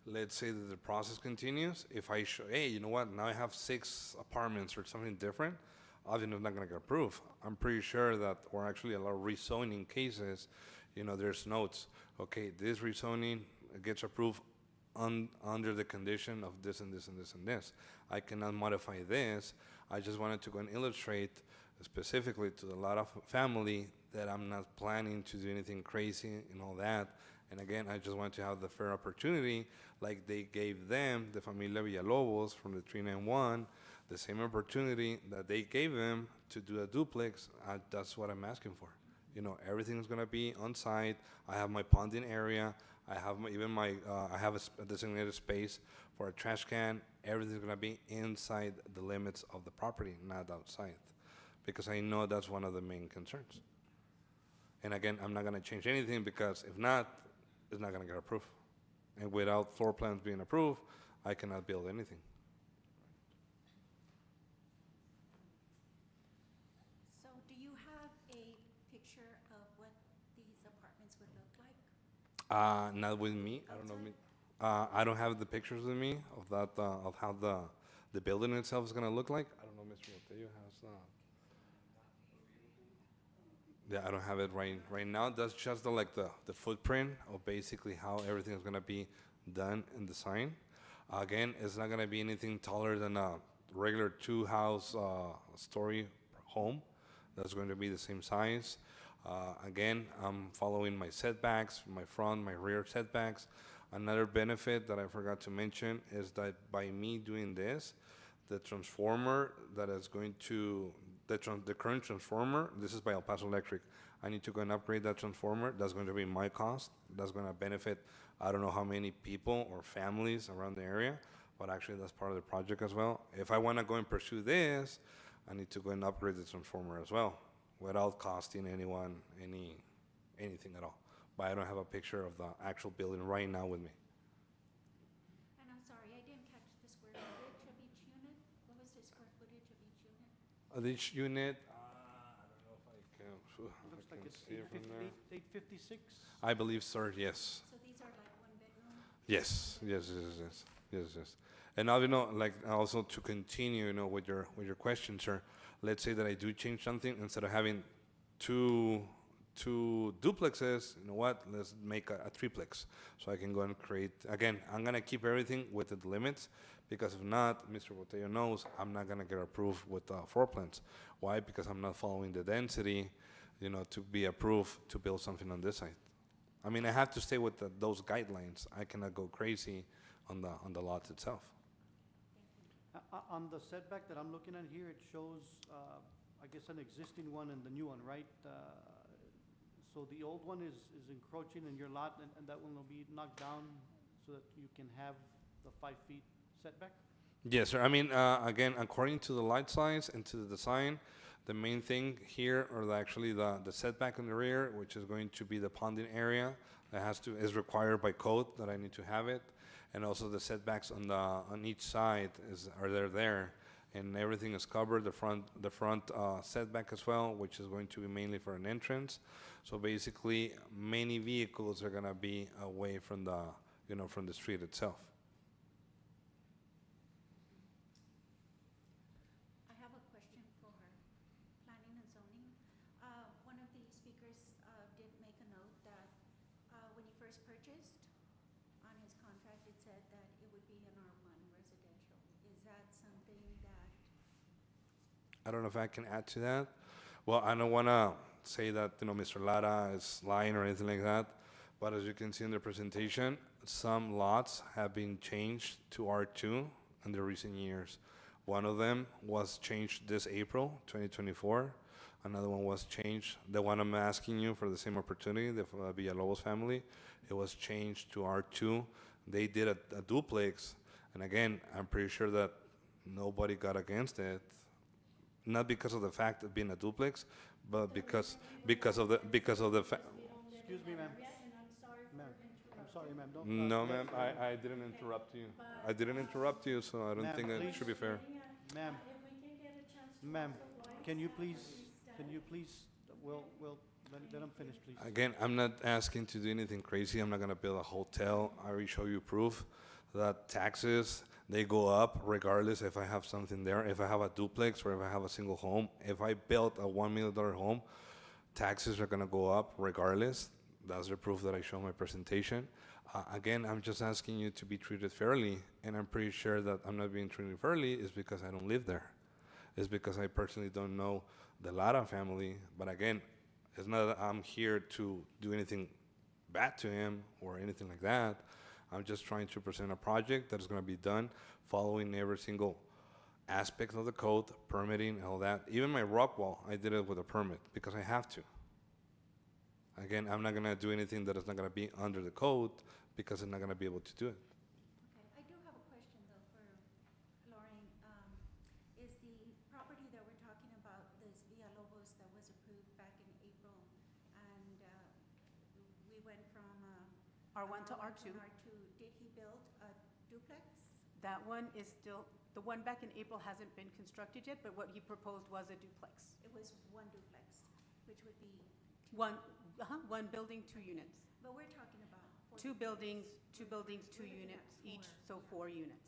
let's say that the process continues, if I show, hey, you know what, now I have 6 apartments or something different, obviously I'm not going to get approved. I'm pretty sure that, or actually a lot of rezoning cases, you know, there's notes, okay, this rezoning gets approved under the condition of this and this and this and this. I cannot modify this. I just wanted to go and illustrate specifically to the lot of family that I'm not planning to do anything crazy and all that. And again, I just want to have the fair opportunity, like they gave them, the Familia Villalobos from the 391, the same opportunity that they gave them to do a duplex. That's what I'm asking for. You know, everything's gonna be on site. I have my ponding area. I have I have a designated space for a trash can. Everything's gonna be inside the limits of the property, not outside, because I know that's one of the main concerns. And again, I'm not gonna change anything, because if not, it's not gonna get approved. And without floor plans being approved, I cannot build anything. So do you have a picture of what these apartments would look like? Not with me. I don't know. I don't have the pictures with me of that of how the building itself is gonna look like. I don't know, Mr. Montello has. Yeah, I don't have it right now. That's just the footprint of basically how everything is gonna be done in the sign. Again, it's not gonna be anything taller than a regular 2-house story home. That's going to be the same size. Again, I'm following my setbacks, my front, my rear setbacks. Another benefit that I forgot to mention is that by me doing this, the transformer that is going to, the current transformer, this is by El Paso Electric. I need to go and upgrade that transformer. That's going to be my cost. That's going to benefit, I don't know how many people or families around the area, but actually that's part of the project as well. If I want to go and pursue this, I need to go and upgrade the transformer as well, without costing anyone anything at all. But I don't have a picture of the actual building right now with me. And I'm sorry, I didn't catch the square footage of each unit. What was the square footage of each unit? Each unit, I don't know if I can. Looks I like can it's see it from there. 856? I believe, sir, yes. So these are like 1 bedroom? Yes. And now, like also to continue, with your question, sir. Let's say that I do change something instead of having two duplexes. You know what? Let's make a triplex, so I can go and create. Again, I'm gonna keep everything within the limits, because if not, Mr. Botello knows I'm not gonna get approved with floor plans. Why? Because I'm not following the density, to be approved to build something on this site. I mean, I have to stay with those guidelines. I cannot go crazy on the lot itself. On the setback that I'm looking at here, it shows, I guess, an existing one and the new one, right? So the old one is encroaching in your lot, and that one will be knocked down so that you can have the 5 feet setback? Yes, sir. I mean, again, according to the light size and to the design, the main thing here, or actually the setback in the rear, which is going to be the ponding area, that is required by code that I need to have it, and also the setbacks on each side are there, and everything is covered. The front setback as well, which is going to be mainly for an entrance. So basically, many vehicles are gonna be away from the street itself. I have a question for planning and zoning. One of the speakers did make a note that when you first purchased, on his contract, it said that it would be an R1 residential. Is that something that, I don't know if I can add to that. Well, I don't want to say that Mr. Lara is lying or anything like that, but as you can see in the presentation, some lots have been changed to R2 in the recent years. One of them was changed this April 2024. Another one was changed, the one I'm asking you for the same opportunity, the Villalobos family, it was changed to R2. They did a duplex, and again, I'm pretty sure that nobody got against it. Not because of the fact of being a duplex, but because of the fact. Excuse me, ma'am. Ma'am, I'm sorry, ma'am. Don't. No, ma'am, I didn't interrupt you. I didn't interrupt you, so I don't Ma'am, think it please. should be fair. Ma'am, ma'am, can you please, we'll, let him finish, please. Again, I'm not asking to do anything crazy. I'm not gonna build a hotel. I already show you proof that taxes, they go up regardless if I have something there. If I have a duplex or if I have a single home. If I built a $1 million home, taxes are gonna go up regardless. That's the proof that I show in my presentation. Again, I'm just asking you to be treated fairly, and I'm pretty sure that I'm not being treated fairly is because I don't live there. It's because I personally don't know the Lara family, but again, it's not that I'm here to do anything bad to him or anything like that. I'm just trying to present a project that is going to be done following every single aspect of the code, permitting, all that. Even my rock wall, I did it with a permit because I have to. Again, I'm not going to do anything that is not going to be under the code because I'm not going to be able to do it. okay, I do have a question though for Lorraine. Is the property that we're talking about, this Villalobos that was approved back in April, and we went from R1 to R2. R2, did he build a duplex? That one is still, the one back in April hasn't been constructed yet, but what he proposed was a duplex. It was one duplex, which would be One building, 2 units. But we're talking about Two buildings, 2 units each, so 4 units.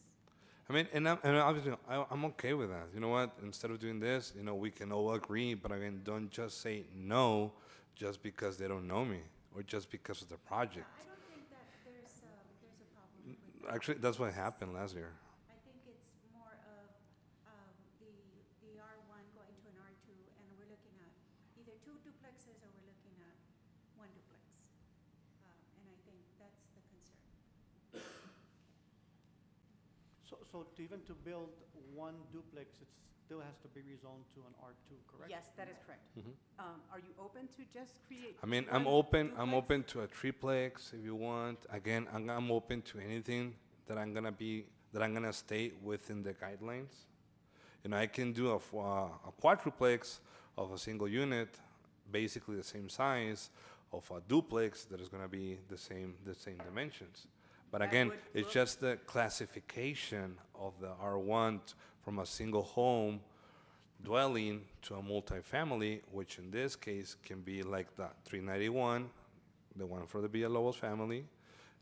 I mean, and obviously, I'm okay with that. You know what? Instead of doing this, we can all agree, but again, don't just say no just because they don't know me or just because of the project. I don't think that there's a problem with that. Actually, that's what happened last year. I think it's more of the R1 going to an R2, and we're looking at either 2 duplexes or we're looking at 1 duplex. And I think that's the concern. So even to build one duplex, it still has to be rezoned to an R2, correct? Yes, that is correct. Are you open to just create? I mean, I'm one open duplex? to a triplex if you want. Again, I'm open to anything that I'm gonna stay within the guidelines. I can do a quadruplex of a single unit, basically the same size of a duplex that is gonna be the same dimensions. But That again, would it's look- just the classification of the R1 from a single home dwelling to a multifamily, which in this case can be like the 391, the one for the Villalobos family,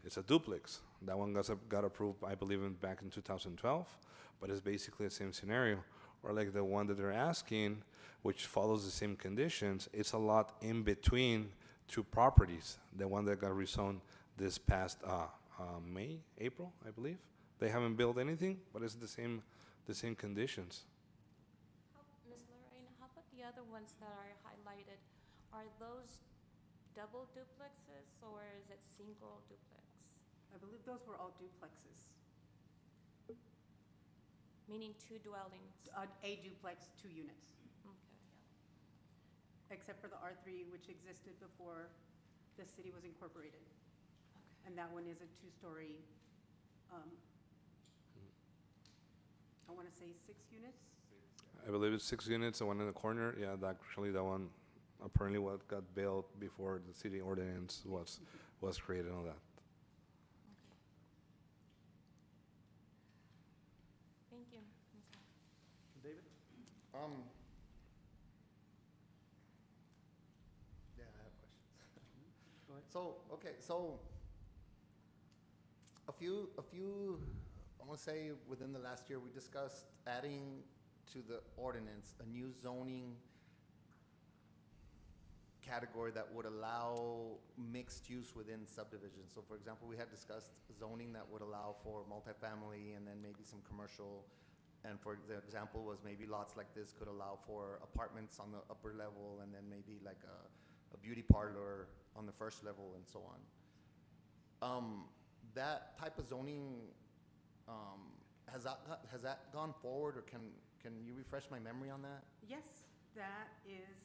It's a duplex. That one got approved, I believe, back in 2012, but it's basically the same scenario. Or like the one that they're asking, which follows the same conditions, it's a lot in between two properties. The one that got rezoned this past April, I believe. They haven't built anything, but it's the same conditions. Ms. Lorraine, how about the other ones that are highlighted? Are those double duplexes or is it single duplex? I believe those were all duplexes. Meaning two dwellings? A duplex, 2 units, Okay. except for the R3, which existed before the city was incorporated. And that one is a 2-story, I want to say 6 units? I believe it's 6 units, the one in the corner. Yeah, actually that one apparently what got built before the city ordinance was created on that. Thank you. David? Yeah, I have questions. Go ahead. So, okay, so a few, I want to say within the last year, we discussed adding to the ordinance a new zoning category that would allow mixed use within subdivisions. So for example, we had discussed zoning that would allow for multifamily and then maybe some commercial. And for the example was maybe lots like this could allow for apartments on the upper level and then maybe like a beauty parlor on the first level and so on. That type of zoning, has that gone forward, or can you refresh my memory on that? Yes, that is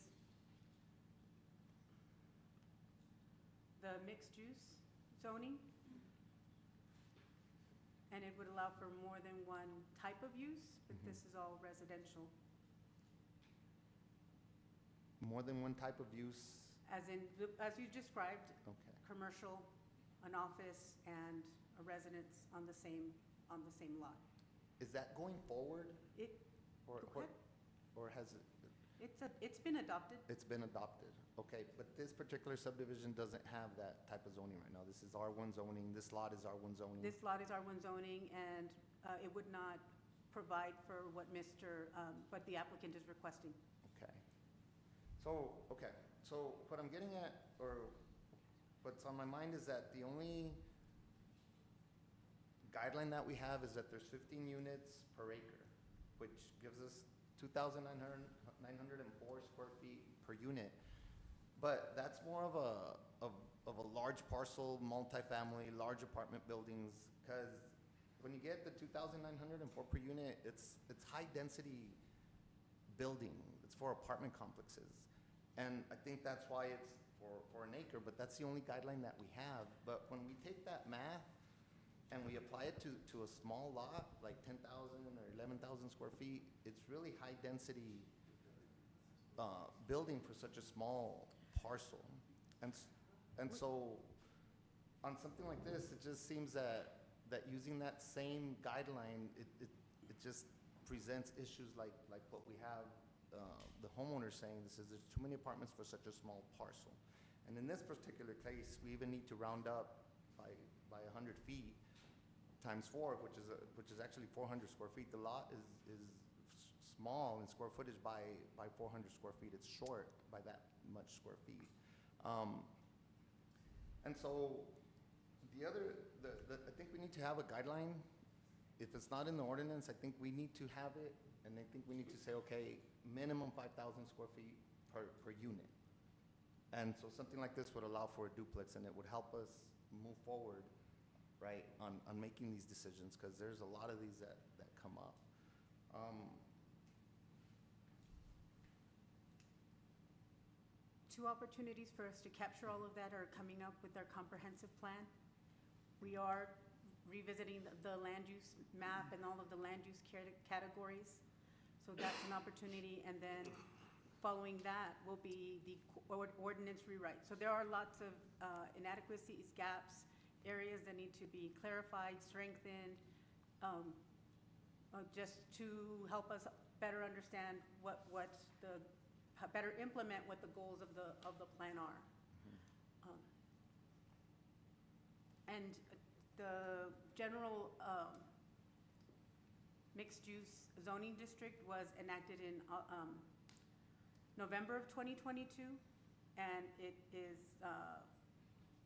the mixed-use zoning. And it would allow for more than one type of use, but this is all residential. More than one type of use? As in, as you described, Okay. commercial, an office, and a residence on the same lot. Is that going forward? It, Or, Go or, ahead. or has it, it's been adopted. it's been adopted? Okay, but this particular subdivision doesn't have that type of zoning right now. This is R1 zoning, this lot is R1 zoning. This lot is R1 zoning, and it would not provide for what what the applicant is requesting. Okay. So what I'm getting at, or what's on my mind is that the only guideline that we have is that there's 15 units per acre, which gives us 2,904 square feet per unit. But that's more of a large parcel, multifamily, large apartment buildings, because when you get the 2,904 per unit, it's high density building. It's for apartment complexes. And I think that's why it's for an acre, but that's the only guideline that we have. But when we take that math and we apply it to a small lot, like 10,000 or 11,000 square feet, it's really high density building for such a small parcel. And so on something like this, it just seems that using that same guideline, it just presents issues like what we have the homeowner saying, there's too many apartments for such a small parcel. And in this particular case, we even need to round up by 100 feet times 4, which is actually 400 square feet. The lot is small in square footage by 400 square feet. It's short by that much square feet. And so I think we need to have a guideline. If it's not in the ordinance, I think we need to have it, and I think we need to say, okay, minimum 5,000 square feet per unit. And so something like this would allow for a duplex, and it would help us move forward, right, on making these decisions, because there's a lot of these that come up. Two opportunities for us to capture all of that are coming up with our comprehensive plan. We are revisiting the land use map and all of the land use categories. So that's an opportunity. And then following that will be the ordinance rewrite. So there are lots of inadequacies, gaps, areas that need to be clarified, strengthened, just to help us better understand better implement what the goals of the plan are. And the general mixed-use zoning district was enacted in November of 2022, and it is,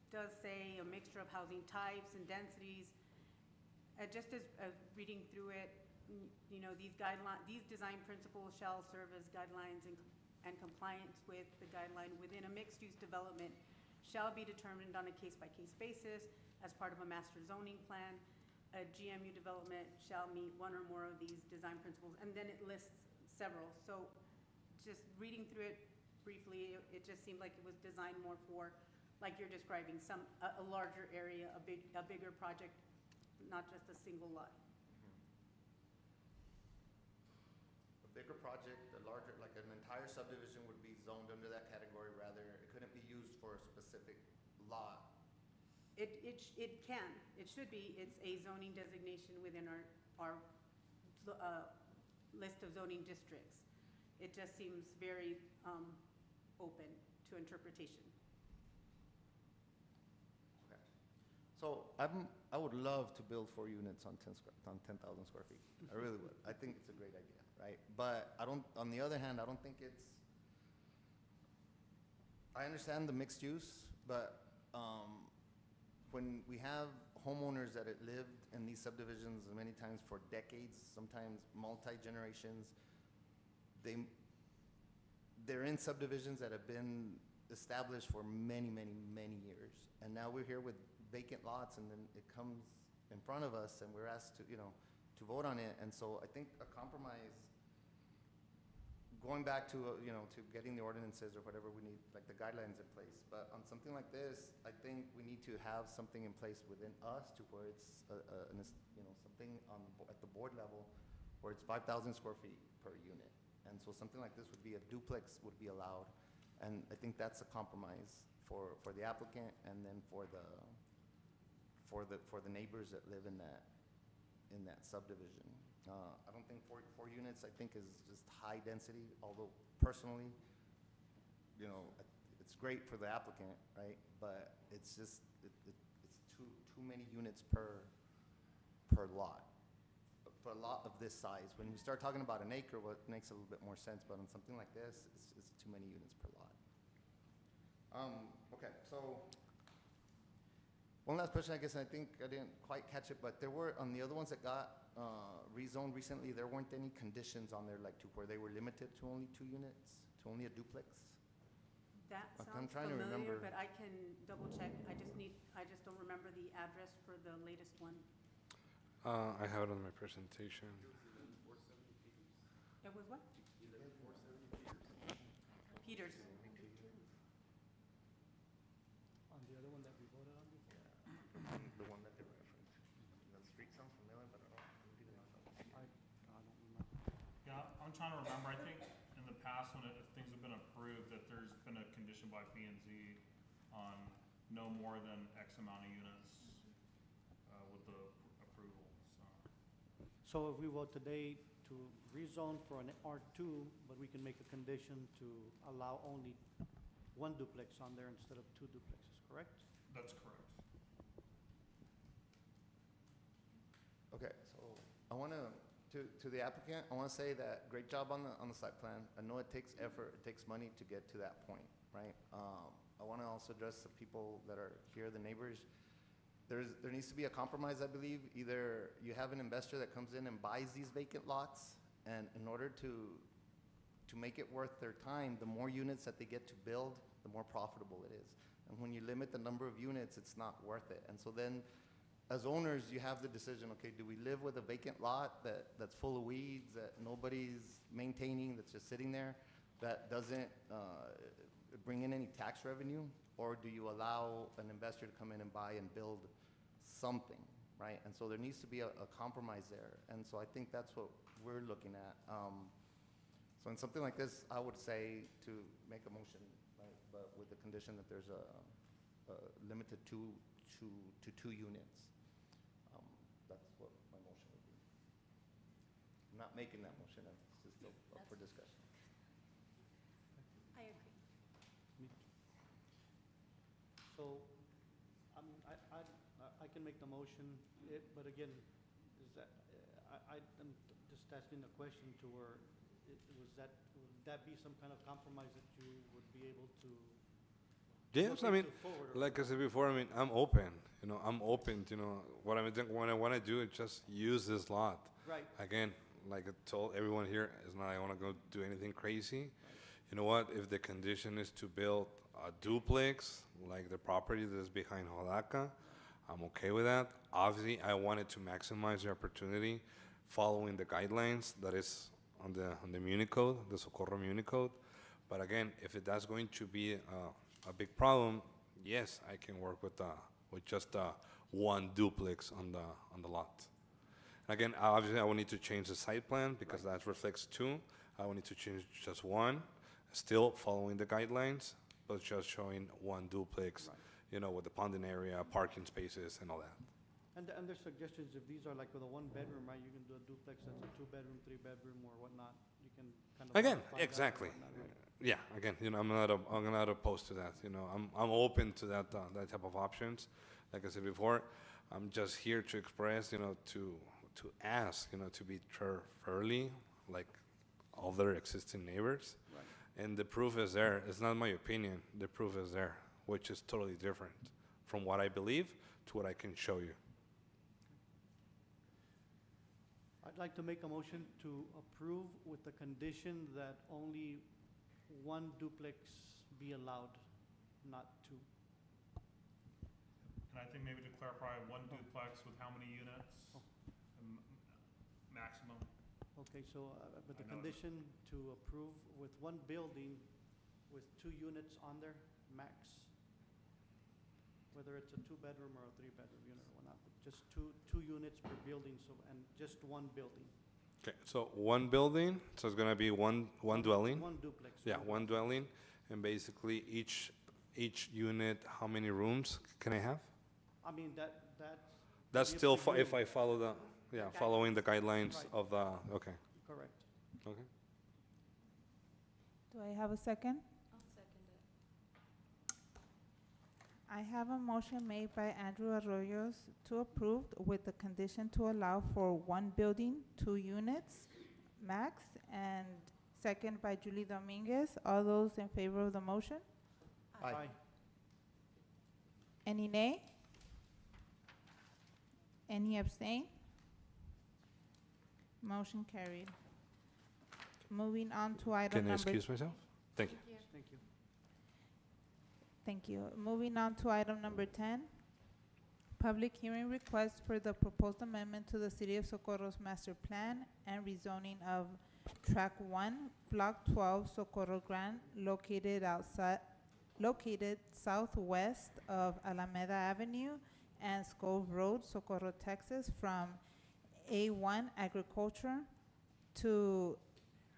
does say a mixture of housing types and densities. Just as reading through it, you know, these design principles shall serve as guidelines and compliance with the guideline within a mixed-use development shall be determined on a case-by-case basis as part of a master zoning plan. A GMU development shall meet one or more of these design principles, and then it lists several. So just reading through it briefly, it just seemed like it was designed more for, like you're describing, a larger area, a bigger project, not just a single lot. A bigger project, a larger, like an entire subdivision would be zoned under that category, rather, it couldn't be used for a specific lot. It can, it should be, it's a zoning designation within our list of zoning districts. It just seems very open to interpretation. Okay. So I would love to build 4 units on 10,000 square feet. I really would. I think it's a great idea, right? But I don't, on the other hand, I don't think it's, I understand the mixed use, but when we have homeowners that have lived in these subdivisions many times for decades, sometimes multi-generations, they're in subdivisions that have been established for many, many, many years. And now we're here with vacant lots, and then it comes in front of us, and we're asked to, you know, to vote on it. And so I think a compromise, going back to, you know, to getting the ordinances or whatever we need, like the guidelines in place. But on something like this, I think we need to have something in place within us to where it's, you know, something at the board level where it's 5,000 square feet per unit. And so something like this would be a duplex would be allowed. And I think that's a compromise for the applicant and then for the neighbors that live in that subdivision. I don't think 4 units, I think, is just high density, although personally, you know, it's great for the applicant, right? But it's just, it's too many units per lot, for a lot of this size. When you start talking about an acre, well, it makes a little bit more sense, but on something like this, it's too many units per lot. Okay, so one last question, I guess, and I think I didn't quite catch it, but there were, on the other ones that got rezoned recently, there weren't any conditions on there, like to where they were limited to only 2 units, to only a duplex? That I'm sounds trying to familiar, remember. but I can double check. I just don't remember the address for the latest one. I have it on my presentation. It was what? Peters. On the other one that we voted on before? The one that they referenced. The street sounds familiar, but I don't even know. I don't remember. Yeah, I'm trying to remember, I think in the past when if things have been approved, that there's been a condition by P and Z on no more than X amount of units with the approval, so. So if we vote today to rezone for an R2, but we can make a condition to allow only 1 duplex on there instead of 2 duplexes, correct? That's correct. Okay, so I want to the applicant, I want to say that great job on the site plan. I know it takes effort, it takes money to get to that point, right? I want to also address the people that are here, the neighbors. There needs to be a compromise, I believe. Either you have an investor that comes in and buys these vacant lots, and in order to make it worth their time, the more units that they get to build, the more profitable it is. And when you limit the number of units, it's not worth it. And so then, as owners, you have the decision, okay, do we live with a vacant lot that's full of weeds, that nobody's maintaining, that's just sitting there, that doesn't bring in any tax revenue? Or do you allow an investor to come in and buy and build something, right? And so there needs to be a compromise there. And so I think that's what we're looking at. So in something like this, I would say to make a motion, right? But with the condition that there's a limited to 2 units. That's what my motion would be. I'm not making that motion, it's just up for discussion. I agree. So, I I can make the motion, but again, is that, I'm just asking the question to where, would that be some kind of compromise that you would be able to? Yes, look I mean, into forward or- like I said before, I mean, I'm open. I'm open. What I want to do is just use this lot. Right. Again, like I told everyone here, it's not I want to go do anything crazy. You know what? If the condition is to build a duplex, like the property that is behind Hodaka, I'm okay with that. Obviously, I wanted to maximize the opportunity following the guidelines that is on the Muni Code, the Socorro Muni Code. But again, if that's going to be a big problem, yes, I can work with just one duplex on the lot. Again, obviously, I will need to change the site plan because that reflects two. I will need to change just one, still following the guidelines, but just showing one duplex, with the ponding area, parking spaces, and all that. And there's suggestions, if these are like with a one bedroom, right, you can do a duplex that's a 2-bedroom, 3-bedroom, or whatnot. You can kind of. Again, modify that or exactly. whatnot, right? Yeah, again, I'm not opposed to that. I'm open to that type of options. Like I said before, I'm just here to express, to ask, to be treated fairly, like other existing neighbors. Right. And the proof is there. It's not my opinion. The proof is there, which is totally different from what I believe to what I can show you. I'd like to make a motion to approve with the condition that only one duplex be allowed, not two. And I think maybe to clarify, one duplex with how many units? Maximum? Okay, so with the I know. condition to approve with one building with 2 units on there, max. Whether it's a 2-bedroom or a 3-bedroom unit or not, but just two units per building, and just one building. Okay, so one building, so it's gonna be one dwelling. One duplex. Yeah, one dwelling, and basically each unit, how many rooms can I have? I mean, That's if still, you- if I follow following the guidelines Right. of the, okay, Correct. okay. Do I have a second? I'll second it. I have a motion made by Andrew Arroyos to approve with the condition to allow for one building, 2 units, max, and second by Julie Dominguez. All those in favor of the motion? Aye. Any nay? Any abstain? Motion carried. Moving on to item Can I number. excuse myself? Thank you. Thank you. Thank you. Moving on to item number 10, public hearing request for the proposed amendment to the City of Socorro's master plan and rezoning of Track 1, Block 12, Socorro Grant, located southwest of Alameda Avenue and Scove Road, Socorro, Texas, from A1 Agriculture to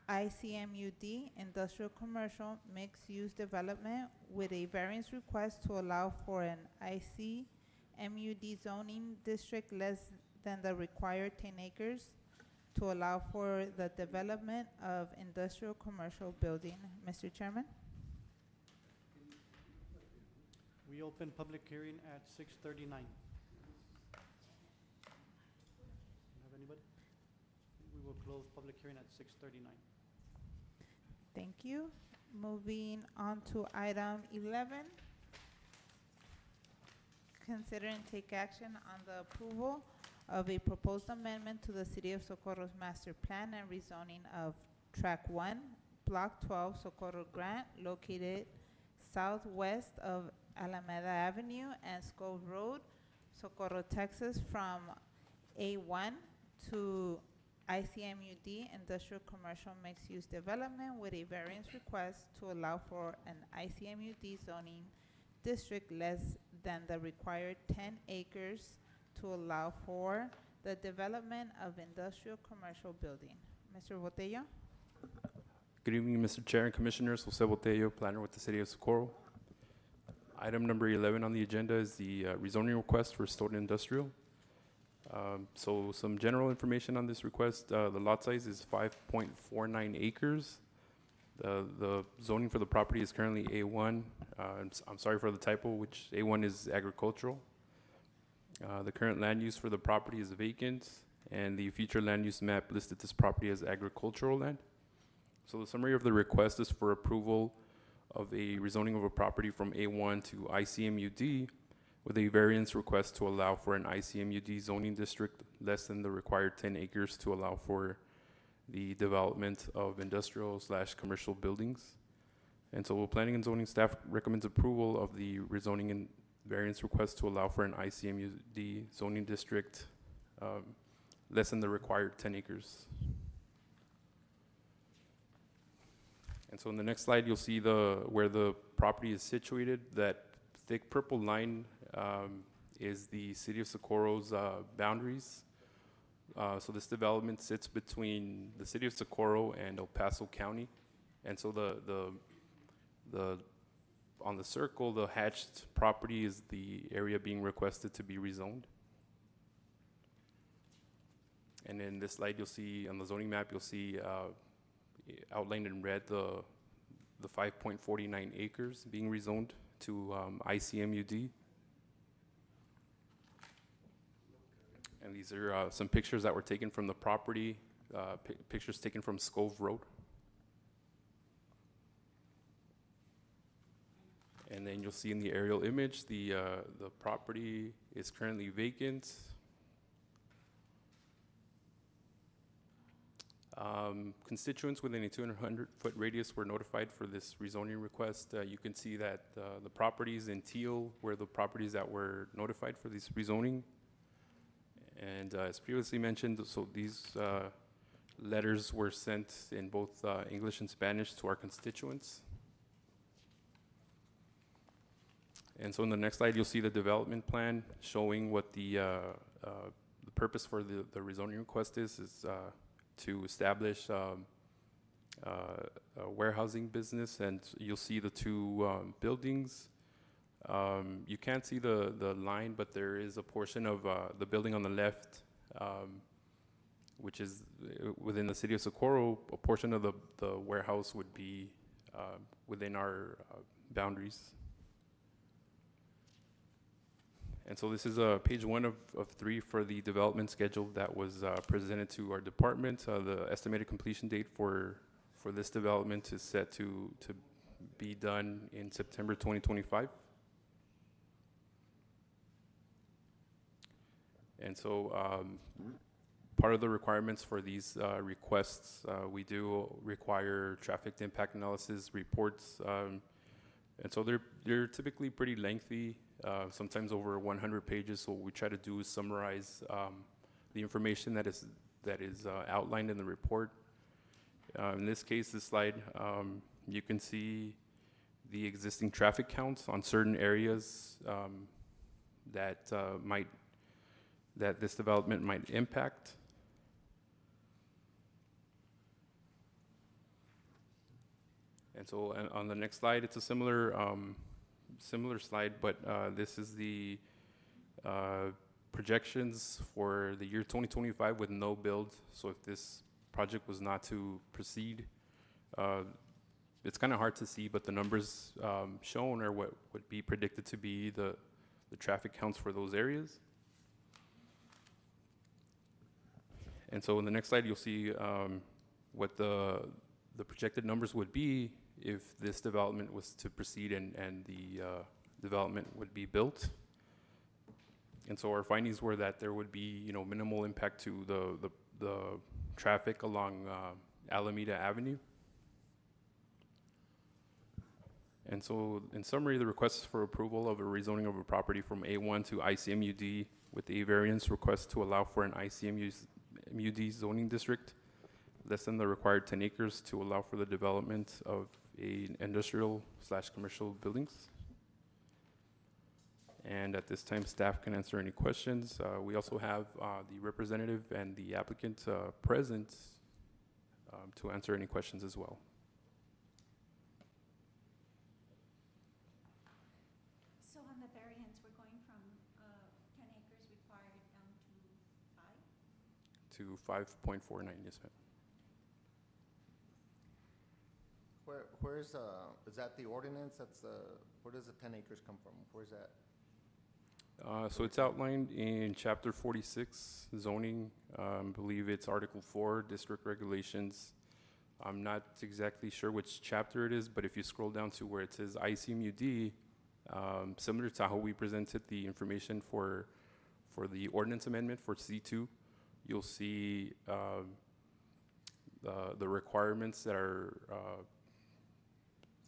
ICMUD, Industrial Commercial Mixed Use Development, with a variance request to allow for an ICMUD zoning district less than the required 10 acres to allow for the development of industrial commercial building. Mr. Chairman? We open public hearing at 6:39. Have anybody? We will close public hearing at 6:39. Thank you. Moving on to item 11. Consider and take action on the approval of a proposed amendment to the City of Socorro's master plan and rezoning of Track 1, Block 12, Socorro Grant, located southwest of Alameda Avenue and Scove Road, Socorro, Texas, from A1 to ICMUD, Industrial Commercial Mixed Use Development, with a variance request to allow for an ICMUD zoning district less than the required 10 acres to allow for the development of industrial commercial building. Mr. Botello? Good evening, Mr. Chair and Commissioners. Jose Botello, planner with the City of Socorro. Item number 11 on the agenda is the rezoning request for Stoughton Industrial. So some general information on this request. The lot size is 5.49 acres. The zoning for the property is currently A1. I'm sorry for the typo, which A1 is agricultural. The current land use for the property is vacant, and the future land use map listed this property as agricultural land. So the summary of the request is for approval of a rezoning of a property from A1 to ICMUD with a variance request to allow for an ICMUD zoning district less than the required 10 acres to allow for the development of industrial/commercial buildings. And so planning and zoning staff recommends approval of the rezoning and variance request to allow for an ICMUD zoning district less than the required 10 acres. And so in the next slide, you'll see where the property is situated. That thick purple line is the city of Socorro's boundaries. So this development sits between the city of Socorro and El Paso County. And so on the circle, the hatched property is the area being requested to be rezoned. And in this slide, you'll see on the zoning map, you'll see outlined in red the 5.49 acres being rezoned to ICMUD. And these are some pictures that were taken from the property, pictures taken from Scove Road. And then you'll see in the aerial image, the property is currently vacant. Constituents within a 200-foot radius were notified for this rezoning request. You can see that the properties in teal were the properties that were notified for this rezoning. And as previously mentioned, so these letters were sent in both English and Spanish to our constituents. And so in the next slide, you'll see the development plan showing what the purpose for the rezoning request is to establish a warehousing business, and you'll see the two buildings. You can't see the line, but there is a portion of the building on the left, which is within the city of Socorro. A portion of the warehouse would be within our boundaries. And so this is page 1 of 3 for the development schedule that was presented to our department. The estimated completion date for this development is set to be done in September 2025. And so part of the requirements for these requests, we do require traffic impact analysis reports. And so they're typically pretty lengthy, sometimes over 100 pages. So what we try to do is summarize the information that is outlined in the report. In this case, this slide, you can see the existing traffic counts on certain areas that this development might impact. And so on the next slide, it's a similar slide, but this is the projections for the year 2025 with no build. So if this project was not to proceed, it's kind of hard to see, but the numbers shown are what would be predicted to be the traffic counts for those areas. And so in the next slide, you'll see what the projected numbers would be if this development was to proceed and the development would be built. And so our findings were that there would be, minimal impact to the traffic along Alameda Avenue. And so in summary, the request for approval of a rezoning of a property from A1 to ICMUD with a variance request to allow for an ICMUD zoning district less than the required 10 acres to allow for the development of industrial/commercial buildings. And at this time, staff can answer any questions. We also have the representative and the applicant present to answer any questions as well. So on the variance, we're going from 10 acres required down to 5? To 5.49, yes, ma'am. Is that the ordinance? Where does the 10 acres come from? Where's that? So it's outlined in Chapter 46, zoning. I believe it's Article 4, district regulations. I'm not exactly sure which chapter it is, but if you scroll down to where it says ICMUD, similar to how we presented the information for the ordinance amendment for C2, you'll see the requirements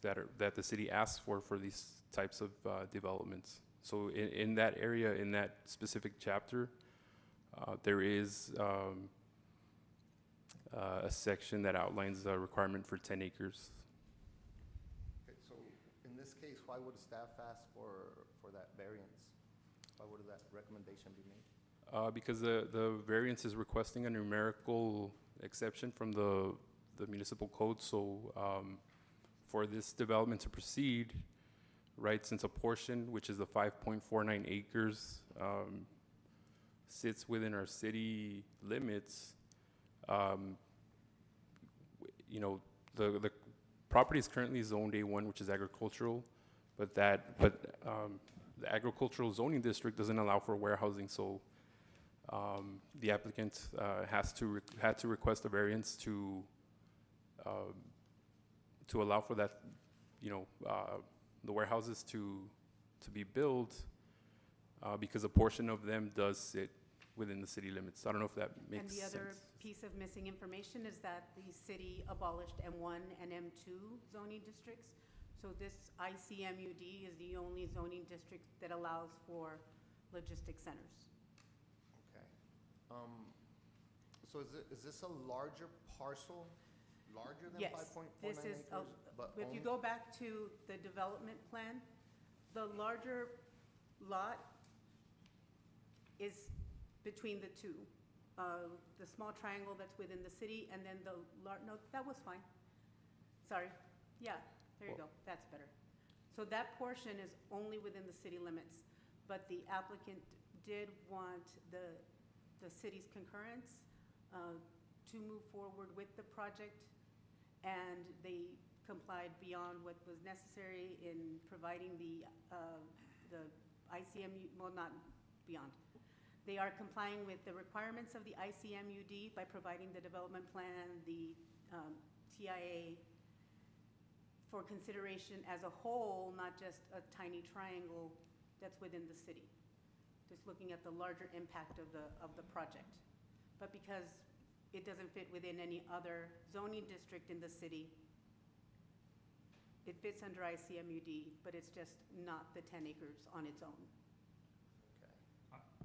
that the city asks for these types of developments. So in that area, in that specific chapter, there is a section that outlines a requirement for 10 acres. Okay, so in this case, why would staff ask for that variance? Why would that recommendation be made? Because the variance is requesting a numerical exception from the municipal code. So for this development to proceed, right, since a portion, which is the 5.49 acres, sits within our city limits, you know, the property is currently zoned A1, which is agricultural, but the agricultural zoning district doesn't allow for warehousing, so the applicant had to request a variance to allow for that, you know, the warehouses to be built, because a portion of them does sit within the city limits. I don't know if that makes sense. And the other piece of missing information is that the city abolished M1 and M2 zoning districts. So this ICMUD is the only zoning district that allows for logistic centers. Okay. So is this a larger parcel, larger than 5.49 Yes, this is, acres? But if you go back to the development plan, the larger lot is between the two. The small triangle that's within the city, and then no, that was fine. Sorry. Yeah, there you go. That's better. So that portion is only within the city limits, but the applicant did want the city's concurrence to move forward with the project, and they complied beyond what was necessary in providing the ICMU, well, not beyond. They are complying with the requirements of the ICMUD by providing the development plan, the TIA, for consideration as a whole, not just a tiny triangle that's within the city. Just looking at the larger impact of the project. But because it doesn't fit within any other zoning district in the city, it fits under ICMUD, but it's just not the 10 acres on its own.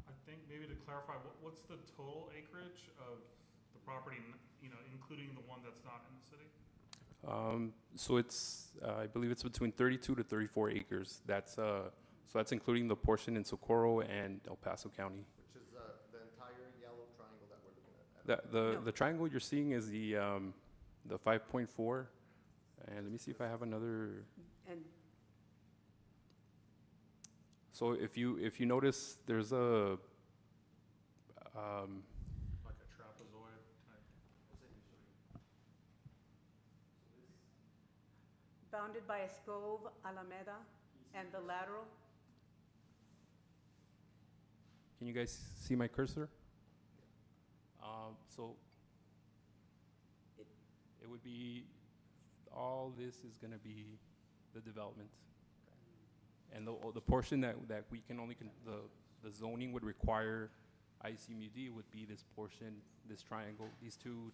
I think maybe to clarify, what's the total acreage of the property, you know, including the one that's not in the city? So it's, I believe it's between 32 to 34 acres. So that's including the portion in Socorro and El Paso County. which is the entire yellow triangle that we're looking at? The triangle you're seeing is the 5.4, and let me see if I have another. And So if you notice, there's a Like a trapezoid type? bounded by Escove, Alameda, and the lateral. Can you guys see my cursor? So it would be, all this is going to be the development. And the portion that we can only, the zoning would require ICMUD would be this portion, this triangle, these two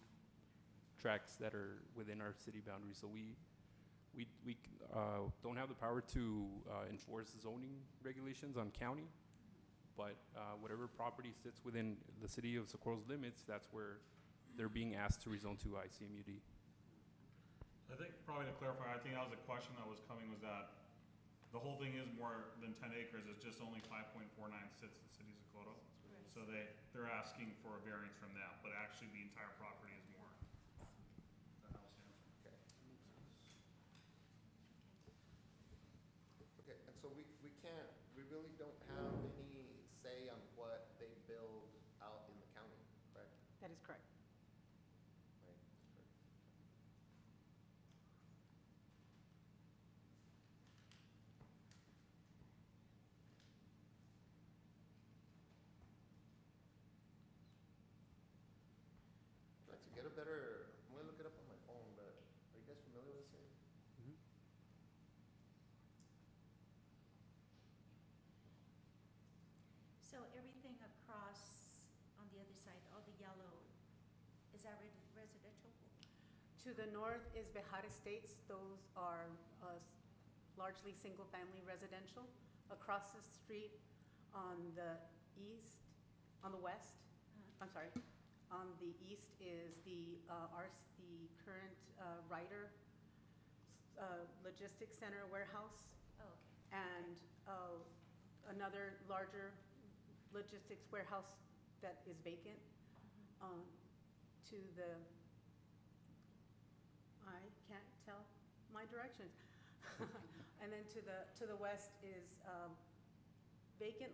tracks that are within our city boundaries. So we don't have the power to enforce zoning regulations on county, but whatever property sits within the city of Socorro's limits, that's where they're being asked to rezone to ICMUD. I think, probably to clarify, I think that was a question that was coming, was that the whole thing is more than 10 acres, it's just only 5.49 sits in the city of Socorro. So they're asking for a variance from that, but actually the entire property is more. That helps answer. Okay, and so we really don't have any say on what they build out in the county, correct? That is correct. Right. the other side, all the yellow, is that residential? To the north is Bejar Estates. Those are largely single-family residential. Across the street on the east, on the west, I'm sorry, on the east is the current Ryder Logistics Center warehouse. Oh, okay. And another larger logistics warehouse that is vacant. To the, I can't tell my directions. And then to the west is vacant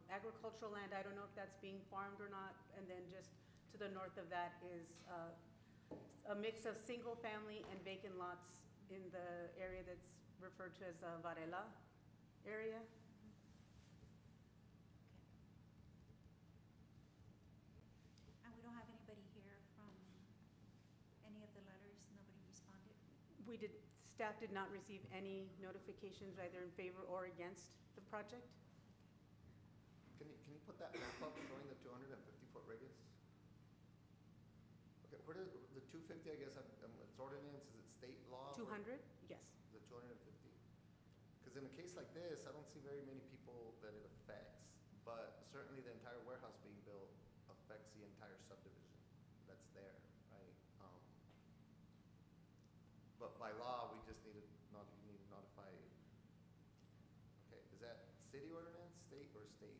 agricultural land. I don't know if that's being farmed or not. And then just to the north of that is a mix of single-family and vacant lots in the area that's referred to as the Varela area. And we don't have anybody here from any of the letters, nobody responded? Staff did not receive any notifications either in favor or against the project. Can you put that map up showing the 250-foot radius? Okay, where does, the 250, I guess, it's ordinance, is it state law? 200? Yes. The 250? Because in a case like this, I don't see very many people that it affects, but certainly the entire warehouse being built affects the entire subdivision that's there, right? But by law, we just need to notify. Okay, is that city ordinance, state, or state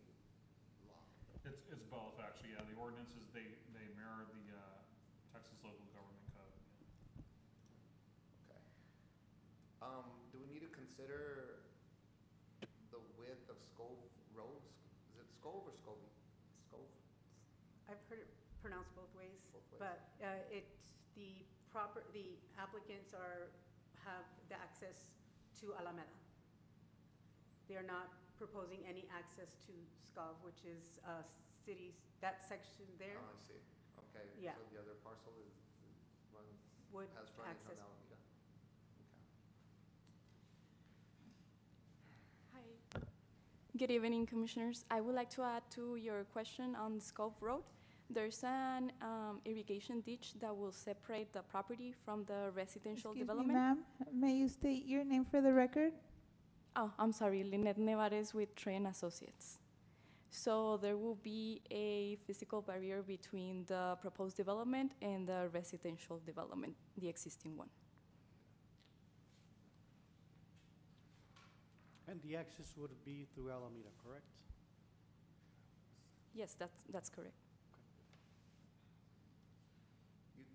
law? It's both, actually, yeah. The ordinances, they mirror the Texas local government code. Okay. Do we need to consider the width of Scove Road? Is it Scove or Scovey? Scove? I've heard it pronounced both ways. Both ways. But the applicants have the access to Alameda. They are not proposing any access to SCOV, which is cities, that section there. Oh, I see. Okay. Yeah. So the other parcel Would has frontage access. on Alameda. Okay. Hi. Good evening, Commissioners. I would like to add to your question on Scove Road. There's an irrigation ditch that will separate the property from the residential development. Excuse me, ma'am, may you state your name for the record? Oh, I'm sorry, Lynette Nevares with Tren Associates. So there will be a physical barrier between the proposed development and the residential development, the existing one. And the access would be through Alameda, correct? Yes, that's correct.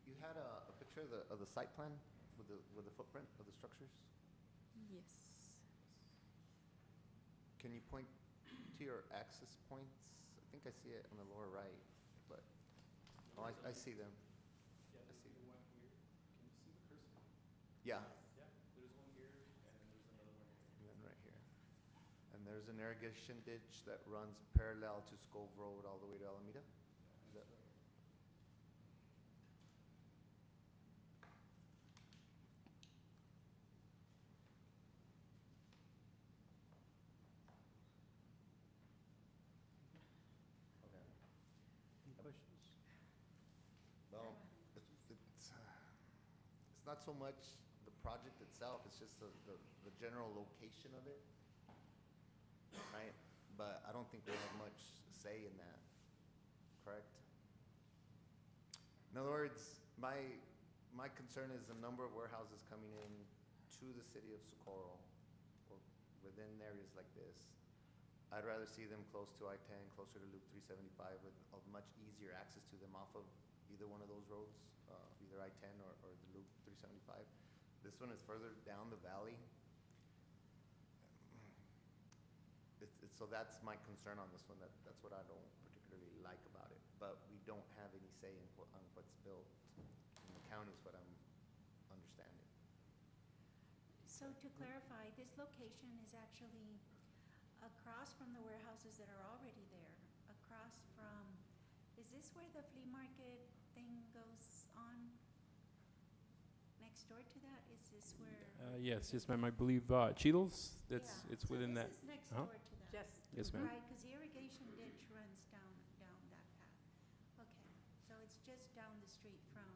You had a picture of the site plan with the footprint of the structures? Yes. Can you point to your access points? I think I see it on the lower right, but, oh, I see them. Yeah, there's one here. Can you see the cursor? Yeah. Yeah, there's one here, and then there's another one here. And right here. And there's an irrigation ditch that runs parallel to Scove Road all the way to Alameda? Is that- Okay. Any questions? Well, it's not so much the project itself, it's just the general location of it, right? But I don't think we have much say in that, correct? In other words, my concern is the number of warehouses coming in to the city of Socorro or within areas like this. I'd rather see them close to I-10, closer to Loop 375 with a much easier access to them off of either one of those roads, either I-10 or the Loop 375. This one is further down the valley. So that's my concern on this one. That's what I don't particularly like about it. But we don't have any say on what's built in the county is what I'm understanding. So to clarify, this location is actually across from the warehouses that are already there, across from, is this where the flea market thing goes on? Next door to that, is this where? Yes, ma'am. I believe Cheetos. It's within that. This is next Uh-huh. door to that. Yes. Yes, ma'am. Right, because the irrigation ditch runs down that path. So it's just down the street from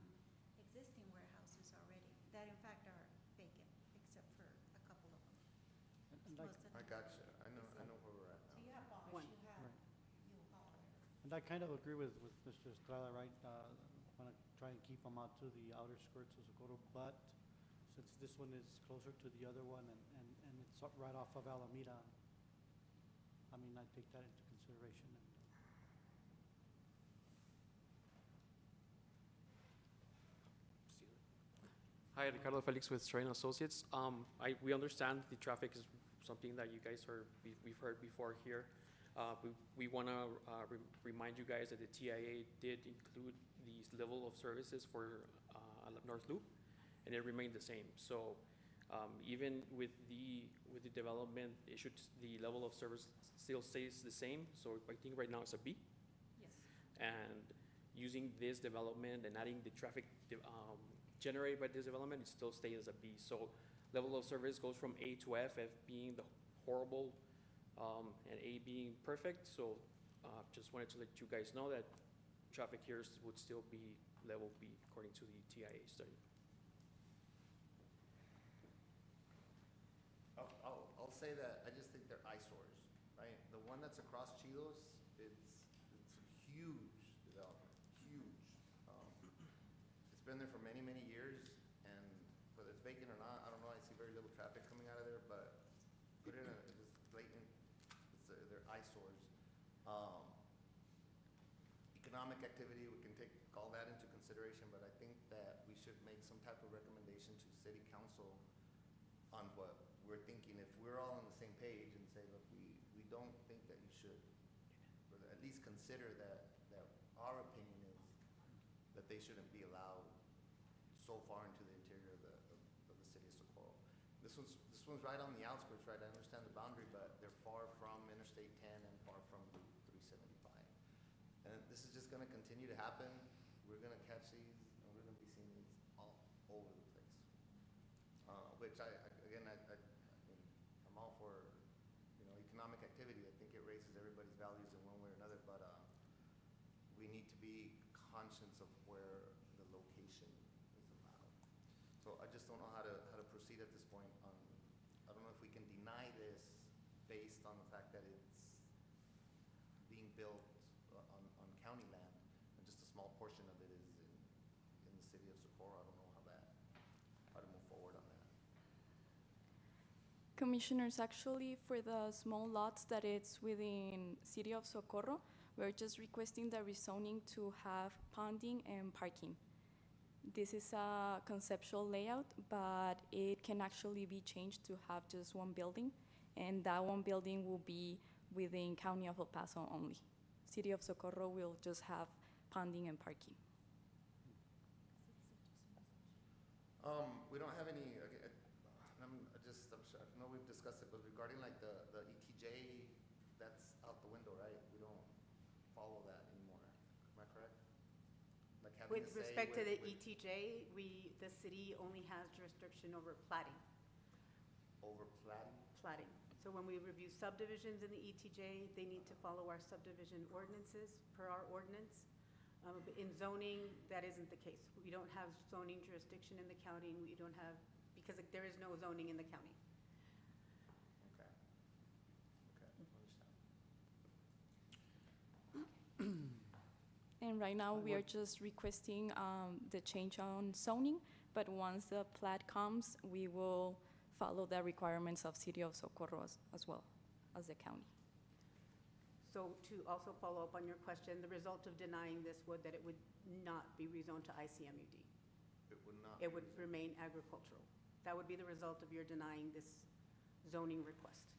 existing warehouses already, that in fact are vacant, except for a couple of them. And like, Most of I them. gotcha. I know where we're at So now. you have Bosch, One. you have Right. U-Haul. and I kind of agree with Mr. Estrada, right? Want to try and keep them out to the outer skirts of Socorro, but since this one is closer to the other one and it's right off of Alameda, I mean, I take that into consideration. Hi, Ricardo Felix with Strain Associates. We understand the traffic is something that you guys we've heard before here. We want to remind you guys that the TIA did include these level of services for North Loop, and it remained the same. So even with the development, the level of service still stays the same. So I think right now it's a B. Yes. And using this development and adding the traffic generated by this development, it still stays as a B. So level of service goes from A to F being the horrible and A being perfect. So just wanted to let you guys know that traffic here would still be level B according to the TIA study. I'll say that I just think they're eyesores, right? The one that's across Chilos, it's a huge development, huge. It's been there for many, many years, and whether it's vacant or not, I don't know, I see very little traffic coming out of there, but put it in just blatant, they're eyesores. Economic activity, we can take all that into consideration, but I think that we should make some type of recommendation to city council on what we're thinking. If we're all on the same page and say, look, we don't think that you should, or at least consider that our opinion is that they shouldn't be allowed so far into the interior of the city of Socorro. This one's right on the outskirts, right? I understand the boundary, but they're far from Interstate 10 and far from Route 375. And this is just gonna continue to happen. We're gonna catch these, and we're gonna be seeing these all over the place. Which again, I'm all for, economic activity. I think it raises everybody's values in one way or another, but we need to be conscious of where the location is allowed. So I just don't know how to proceed at this point on, I don't know if we can deny this based on the fact that it's being built on county land, and just a small portion of it is in the city of Socorro. I don't know how to move forward on that. Commissioners, actually, for the small lots that it's within City of Socorro, we're just requesting the rezoning to have ponding and parking. This is a conceptual layout, but it can actually be changed to have just one building, and that one building will be within County of El Paso only. City of Socorro will just have ponding and parking. We don't have any, I'm sure, I know we've discussed it, but regarding like the ETJ, that's out the window, right? We don't follow that anymore. Am I correct? Like having With a say respect to the with- ETJ, the city only has jurisdiction over plating. Over plating? Plating. So when we review subdivisions in the ETJ, they need to follow our subdivision ordinances per our ordinance. But in zoning, that isn't the case. We don't have zoning jurisdiction in the county, and we don't have, because there is no zoning in the county. Okay. And right now, we are just requesting the change on zoning, but once the plat comes, we will follow the requirements of City of Socorro as well as the county. So to also follow up on your question, the result of denying this would that it would not be rezoned to ICMUD. It would not. It would remain agricultural. That would be the result of your denying this zoning request.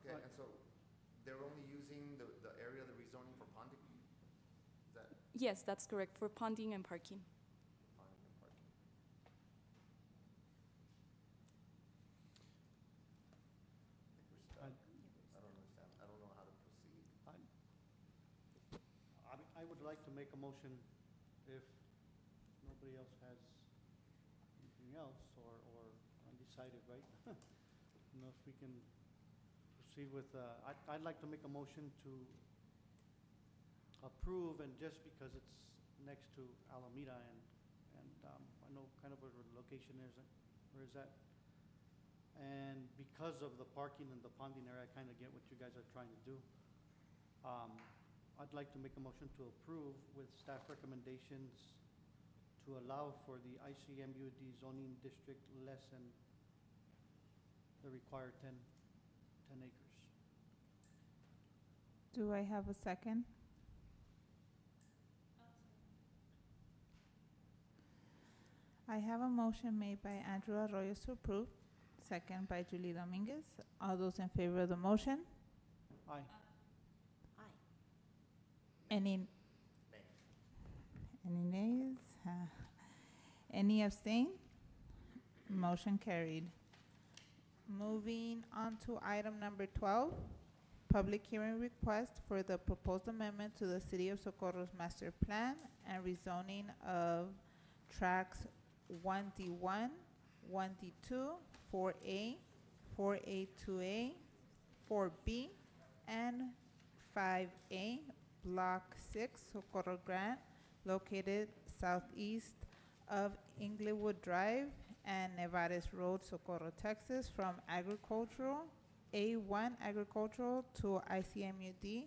Okay, and so they're only using the area of the rezoning for ponding? Is that Yes, that's correct, for ponding and parking. ponding and parking? I think we're stuck. I don't understand. I don't know how to proceed. I would like to make a motion if nobody else has anything else or undecided, right? If we can proceed with, I'd like to make a motion to approve, and just because it's next to Alameda and I know kind of where the location is, where is that? And because of the parking and the ponding area, I kind of get what you guys are trying to do. I'd like to make a motion to approve with staff recommendations to allow for the ICMUD zoning district less than the required 10 acres. Do I have a second? I have a motion made by Andrew Arroyo to approve, second by Julie Dominguez. All those in favor of the motion? Aye. Any nays? Any abstain? Motion carried. Moving on to item number 12, public hearing request for the proposed amendment to the City of Socorro's master plan and rezoning of tracks 1D1, 1D2, 4A, 4A2A, 4B, and 5A, Block 6, Socorro Grant, located southeast of Inglewood Drive and Nevares Road, Socorro, Texas, from agricultural, A1 agricultural to ICMUD,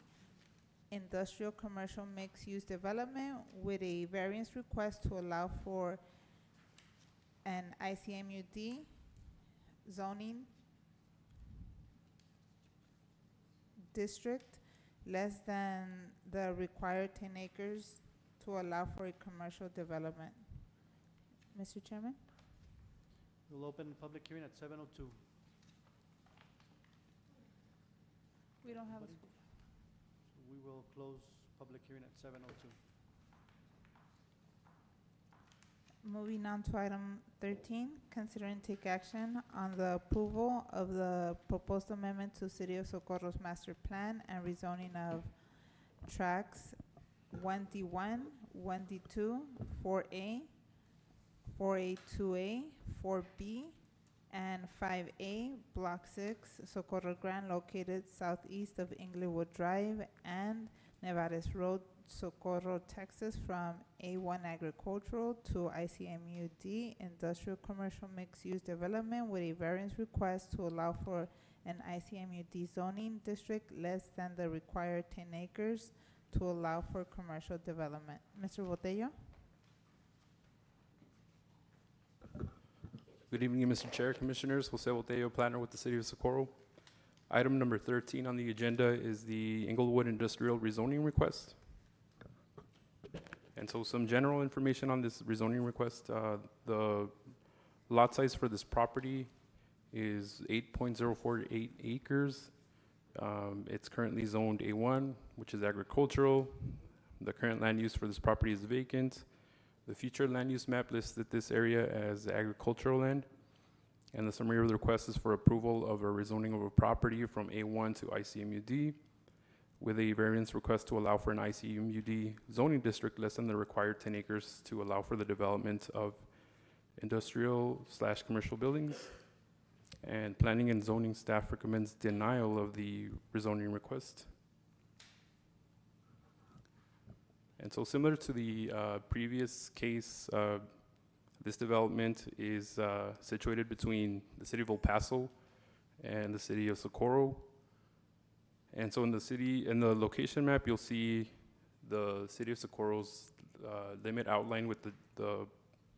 industrial commercial mixed-use development with a variance request to allow for an ICMUD zoning district less than the required 10 acres to allow for a commercial development. Mr. Chairman? We'll open the public hearing at 7:02. We don't have a We will close public hearing at 7:02. Moving on to item 13, consider and take action on the approval of the proposed amendment to City of Socorro's master plan and rezoning of tracks 1D1, 1D2, 4A, 4A2A, 4B, and 5A, Block 6, Socorro Grant, located southeast of Inglewood Drive and Nevares Road, Socorro, Texas, from A1 agricultural to ICMUD industrial commercial mixed-use development with a variance request to allow for an ICMUD zoning district less than the required 10 acres to allow for commercial development. Mr. Botello? Good evening, Mr. Chair, Commissioners. Jose Botello, planner with the City of Socorro. Item number 13 on the agenda is the Inglewood Industrial rezoning request. And so some general information on this rezoning request. The lot size for this property is 8.048 acres. It's currently zoned A1, which is agricultural. The current land use for this property is vacant. The future land use map listed this area as agricultural land. And the summary of the request is for approval of a rezoning of a property from A1 to ICMUD with a variance request to allow for an ICMUD zoning district less than the required 10 acres to allow for the development of industrial/commercial buildings. And planning and zoning staff recommends denial of the rezoning request. And so similar to the previous case, this development is situated between the city of El Paso and the city of Socorro. And so in the location map, you'll see the city of Socorro's limit outlined with the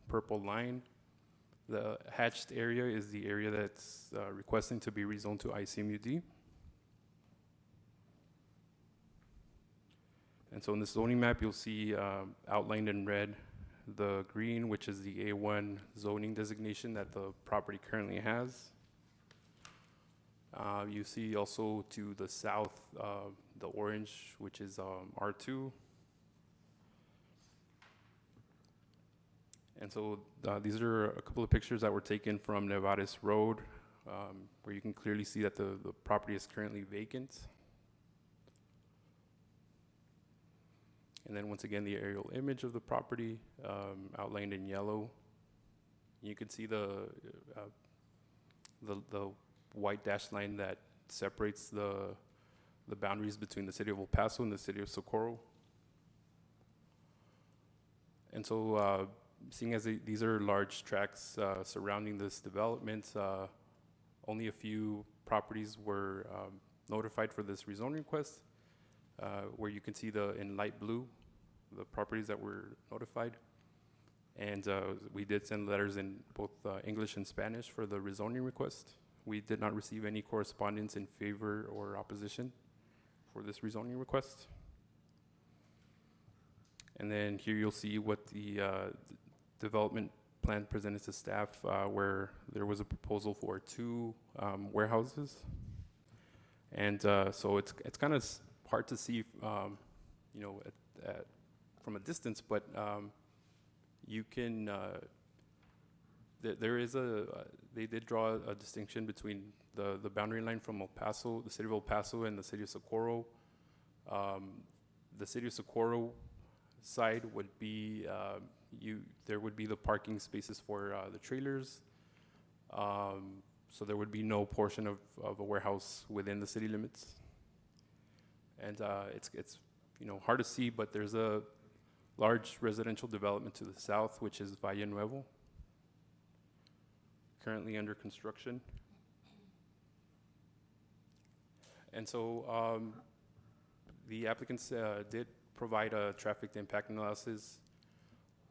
purple line. The hatched area is the area that's requesting to be rezoned to ICMUD. And so in this zoning map, you'll see outlined in red the green, which is the A1 zoning designation that the property currently has. You see also to the south the orange, which is R2. And so these are a couple of pictures that were taken from Nevares Road, where you can clearly see that the property is currently vacant. And then once again, the aerial image of the property outlined in yellow. You can see the white dashed line that separates the boundaries between the city of El Paso and the city of Socorro. And so, seeing as these are large tracts surrounding this development, only a few properties were notified for this rezoning request, where you can see in light blue, the properties that were notified. And we did send letters in both English and Spanish for the rezoning request. We did not receive any correspondence in favor or opposition for this rezoning request. And then here you'll see what the development plan presented to staff, where there was a proposal for 2 warehouses. And so it's kind of hard to see, you know, from a distance, but you can, there is they did draw a distinction between the boundary line from El Paso, the city of El Paso, and the city of Socorro. The city of Socorro side would be, there would be the parking spaces for the trailers. So there would be no portion of a warehouse within the city limits. And it's you know, hard to see, but there's a large residential development to the south, which is Valle Nuevo, currently under construction. And so the applicants did provide a traffic impact analysis.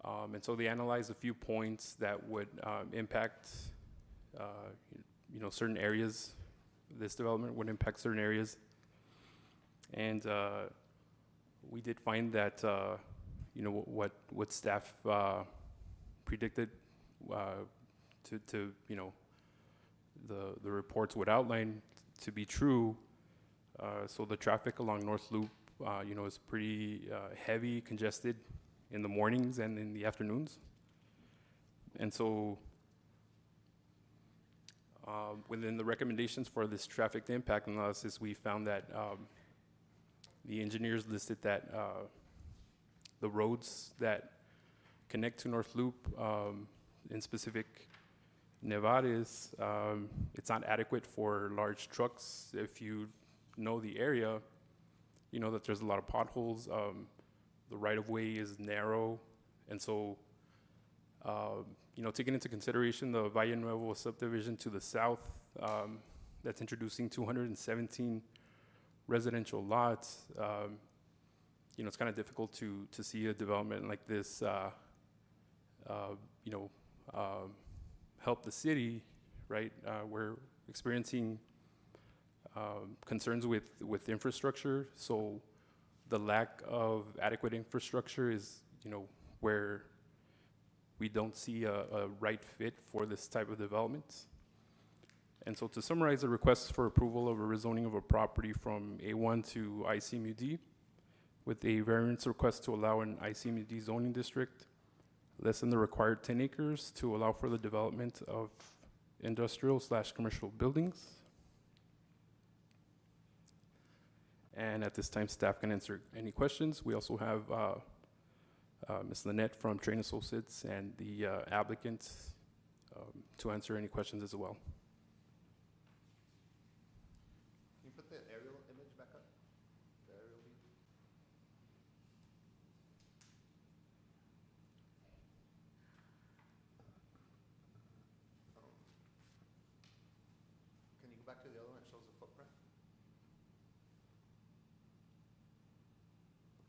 And so they analyzed a few points that would impact, you know, certain areas. This development would impact certain areas. And we did find that, you know, what staff predicted to you know, the reports would outline to be true. So the traffic along North Loop, you know, is pretty heavy, congested in the mornings and in the afternoons. And so within the recommendations for this traffic impact analysis, we found that the engineers listed that the roads that connect to North Loop, in specific Nevares, it's not adequate for large trucks. If you know the area, you know that there's a lot of potholes. The right-of-way is narrow, and so you know, taking into consideration the Valle Nuevo subdivision to the south, that's introducing 217 residential lots, you know, it's kind of difficult to see a development like this, you know, help the city, right? We're experiencing concerns with infrastructure, so the lack of adequate infrastructure is, you know, where we don't see a right fit for this type of development. And so to summarize, the request for approval of a rezoning of a property from A1 to ICMUD with a variance request to allow an ICMUD zoning district less than the required 10 acres to allow for the development of industrial/commercial buildings. And at this time, staff can answer any questions. We also have Ms. Lynette from Train Associates and the applicant to answer any questions as well. Can you put the aerial image back up? The aerial view? Can you go back to the other one that shows the footprint? Okay,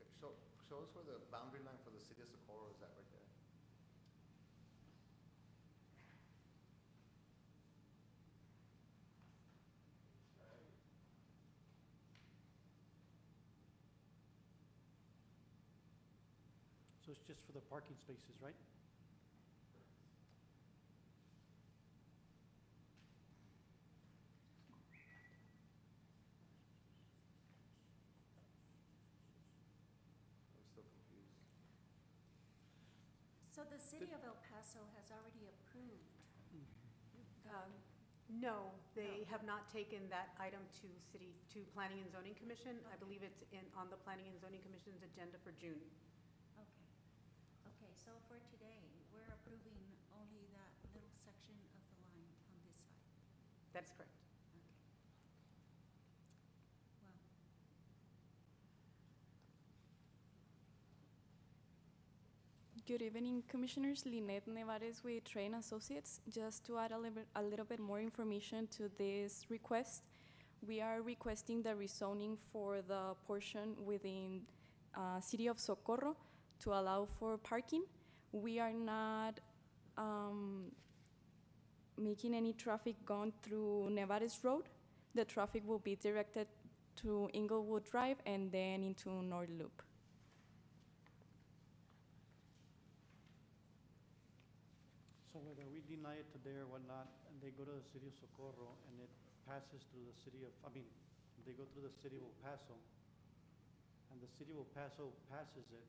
show us where the boundary line for the city of Socorro is at right there. So it's just for the parking spaces, right? I'm still confused. So the city of El Paso has already approved. No, they have not taken that item to Planning and Zoning Commission. I believe it's on the Planning and Zoning Commission's agenda for June. Okay. Okay, so for today, we're approving only that little section of the line on this side. That's correct. Okay. Good evening, Commissioners. Lynette Nevares with Train Associates. Just to add a little bit more information to this request, we are requesting the rezoning for the portion within City of Socorro to allow for parking. We are not making any traffic going through Nevares Road. The traffic will be directed to Inglewood Drive and then into North Loop. So whether we deny it today or whatnot, and they go to the city of Socorro, and it passes through the city of, they go through the city of El Paso, and the city of El Paso passes it,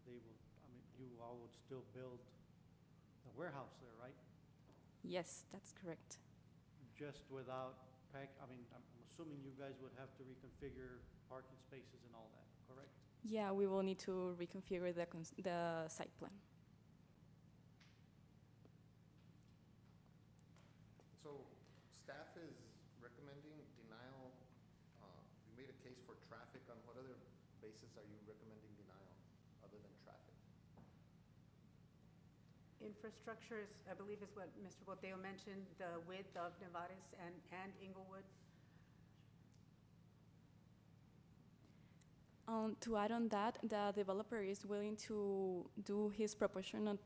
they will, you all would still build the warehouse there, right? Yes, that's correct. Just without, I'm assuming you guys would have to reconfigure parking spaces and all that, correct? Yeah, we will need to reconfigure the site plan. So staff is recommending denial. You made a case for traffic. On what other basis are you recommending denial other than traffic? Infrastructure is, I believe is what Mr. Boteo mentioned, the width of Nevares and Inglewood. To add on that, the developer is willing to do his proportionate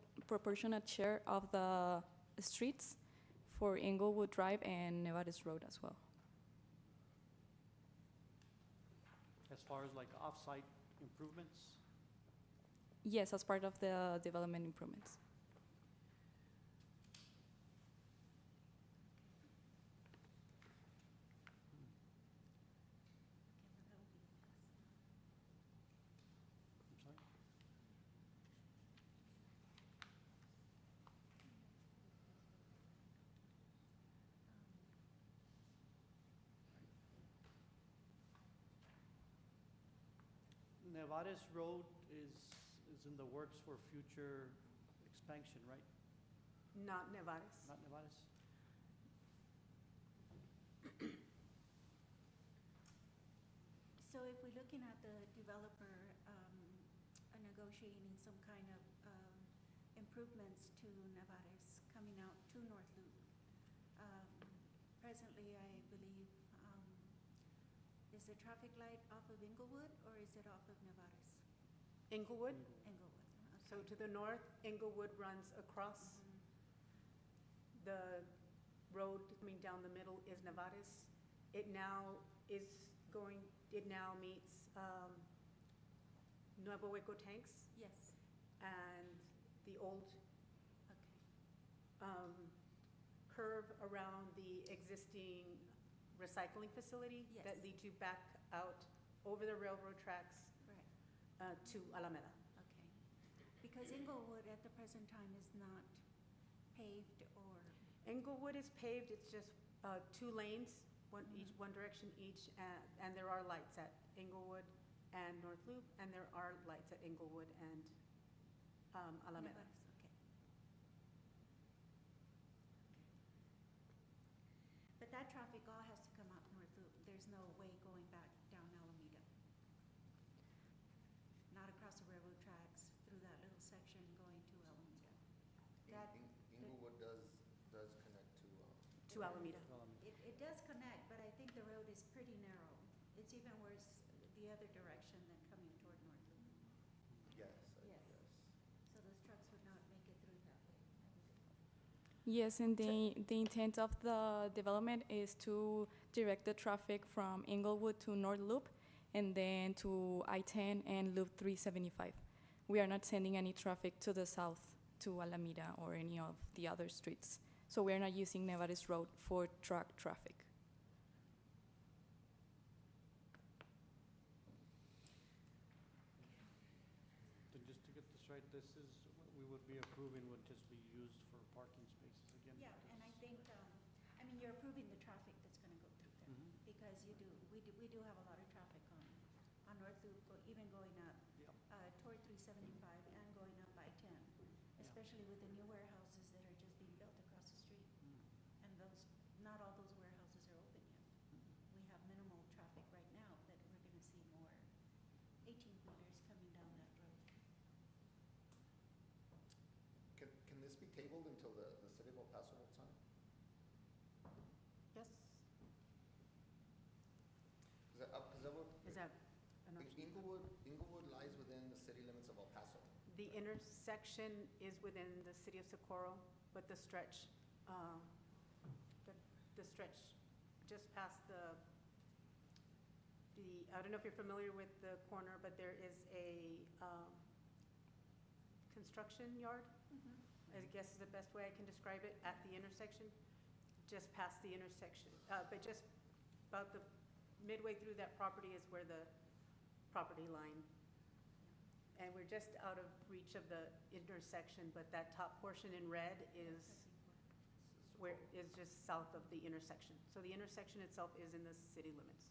share of the streets for Inglewood Drive and Nevares Road as well. As far as like off-site improvements? Yes, as part of the development improvements. I'm sorry? Nevares Road is in the works for future expansion, right? Not Nevares. Not Nevares? So if we're looking at the developer negotiating some kind of improvements to Nevares coming out to North Loop, presently I believe, is the traffic light off of Inglewood or is it off of Nevares? Inglewood. Inglewood. So to the north, Inglewood runs across. The road coming down the middle is Nevares. It now meets Nuevo Hueco Tanks Yes. and the old Okay. Curve around the existing recycling facility Yes. that leads you back out over the railroad tracks Right. to Alameda. Okay. Because Inglewood at the present time is not paved or, Inglewood is paved, it's just 2 lanes, one direction each, and there are lights at Inglewood and North Loop, and there are lights at Inglewood and Alameda. Nevares, okay. But that traffic all has to come up North Loop. There's no way going back down Alameda. Not across the railroad tracks, through that little section going to Alameda. That, Inglewood does connect to. To Alameda. it does connect, but I think the road is pretty narrow. It's even worse the other direction than coming toward North Loop. Yes. Yes. So those trucks would not make it through that way, I would think. Yes, and the intent of the development is to direct the traffic from Inglewood to North Loop and then to I-10 and Loop 375. We are not sending any traffic to the south to Alameda or any of the other streets. So we are not using Nevares Road for truck traffic. So just to get this right, this is, what we would be approving would just be used for parking spaces again? Yeah, and I think, you're approving the traffic that's gonna go through there. Mhm. Because we do have a lot of traffic on North Loop, even going up Yep. toward 375 and going up I-10, especially with the new warehouses that are just being built across the street. And not all those warehouses are open yet. We have minimal traffic right now, but we're gonna see more 18-wheelers coming down that road. can this be tabled until the city of El Paso votes on it? Yes? Cause that would, Is that an option? Inglewood lies within the city limits of El Paso. The intersection is within the city of Socorro, but the stretch, the stretch just past I don't know if you're familiar with the corner, but there is a construction yard, I guess is the best way I can describe it, at the intersection, just past the intersection. But just about the midway through that property is where the property line. And we're just out of reach of the intersection, but that top portion in red is just south of the intersection. So the intersection itself is in the city limits.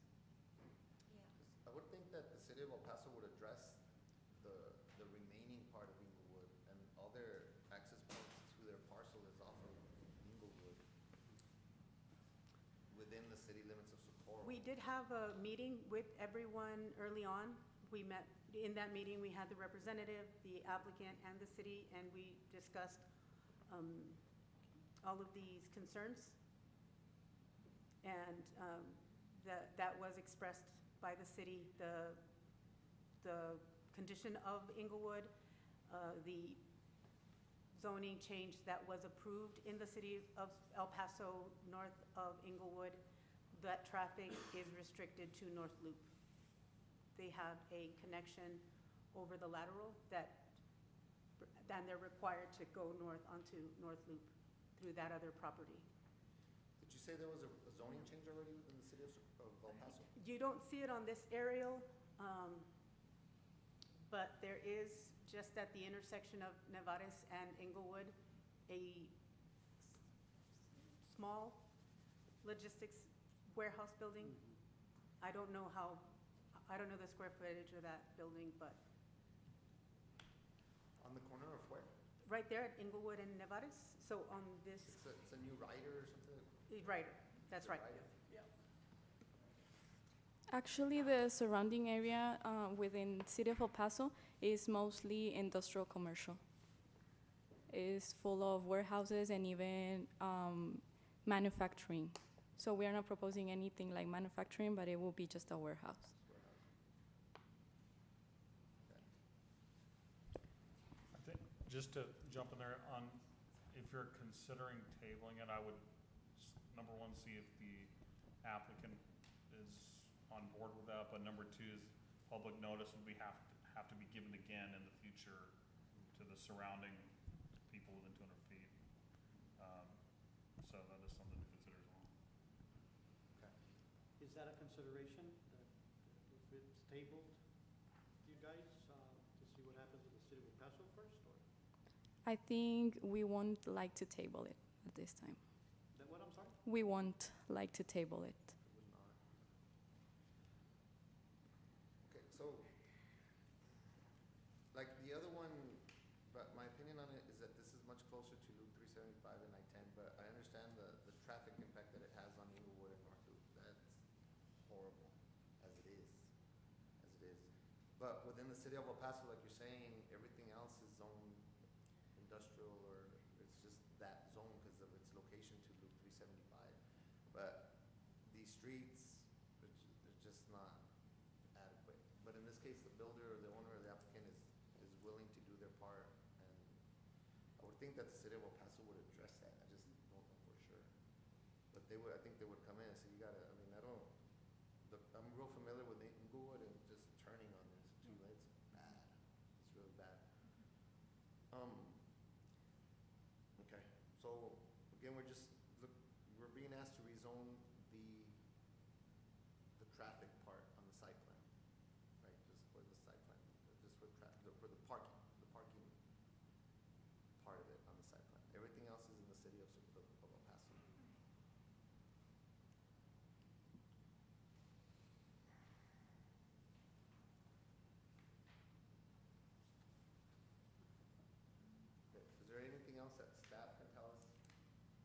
I would think that the city of El Paso would address the remaining part of Inglewood, and all their access points to their parcel is off of Inglewood, within the city limits of Socorro. We did have a meeting with everyone early on. We met, in that meeting, we had the representative, the applicant, and the city, and we discussed all of these concerns. And that was expressed by the city, the condition of Inglewood, the zoning change that was approved in the city of El Paso, north of Inglewood, that traffic is restricted to North Loop. They have a connection over the lateral then they're required to go north onto North Loop through that other property. Did you say there was a zoning change already within the city of El Paso? You don't see it on this aerial, but there is, just at the intersection of Nevares and Inglewood, a small logistics warehouse building. I don't know the square footage of that building, but On the corner of where? right there at Inglewood and Nevares, so on this, It's a new Ryder or something? Ryder, that's right. Ryder. Actually, the surrounding area within City of El Paso is mostly industrial commercial. It's full of warehouses and even manufacturing. So we are not proposing anything like manufacturing, but it will be just a warehouse. I think, just to jump in there, if you're considering tabling it, I would, number one, see if the applicant is on board with that, but number two is public notice would have to be given again in the future to the surrounding people within 200 feet. So that is something to consider as well. Is that a consideration, that if it's tabled, you guys, to see what happens with the city of El Paso first, or? I think we won't like to table it at this time. That what, I'm sorry? We won't like to table it. Would not. Okay, so, like the other one, but my opinion on it is that this is much closer to Loop 375 and I-10, but I understand the traffic impact that it has on Inglewood and North Loop. That's horrible, as it is. But within the city of El Paso, like you're saying, everything else is zoned industrial, or it's just that zone because of its location to Loop 375. But these streets, they're just not adequate. But in this case, the builder or the owner or the applicant is willing to do their part, and I would think that the city of El Paso would address that. I just don't know for sure. But I think they would come in and say, you gotta, I mean, I'm real familiar with Inglewood and just turning on this too. It's bad. It's really bad. Okay, so again, we're being asked to rezone the traffic part on the site plan, right? Just for the site plan, just for for the parking part of it on the site plan. Everything else is in the city of El Paso. Okay, is there anything else that staff can tell us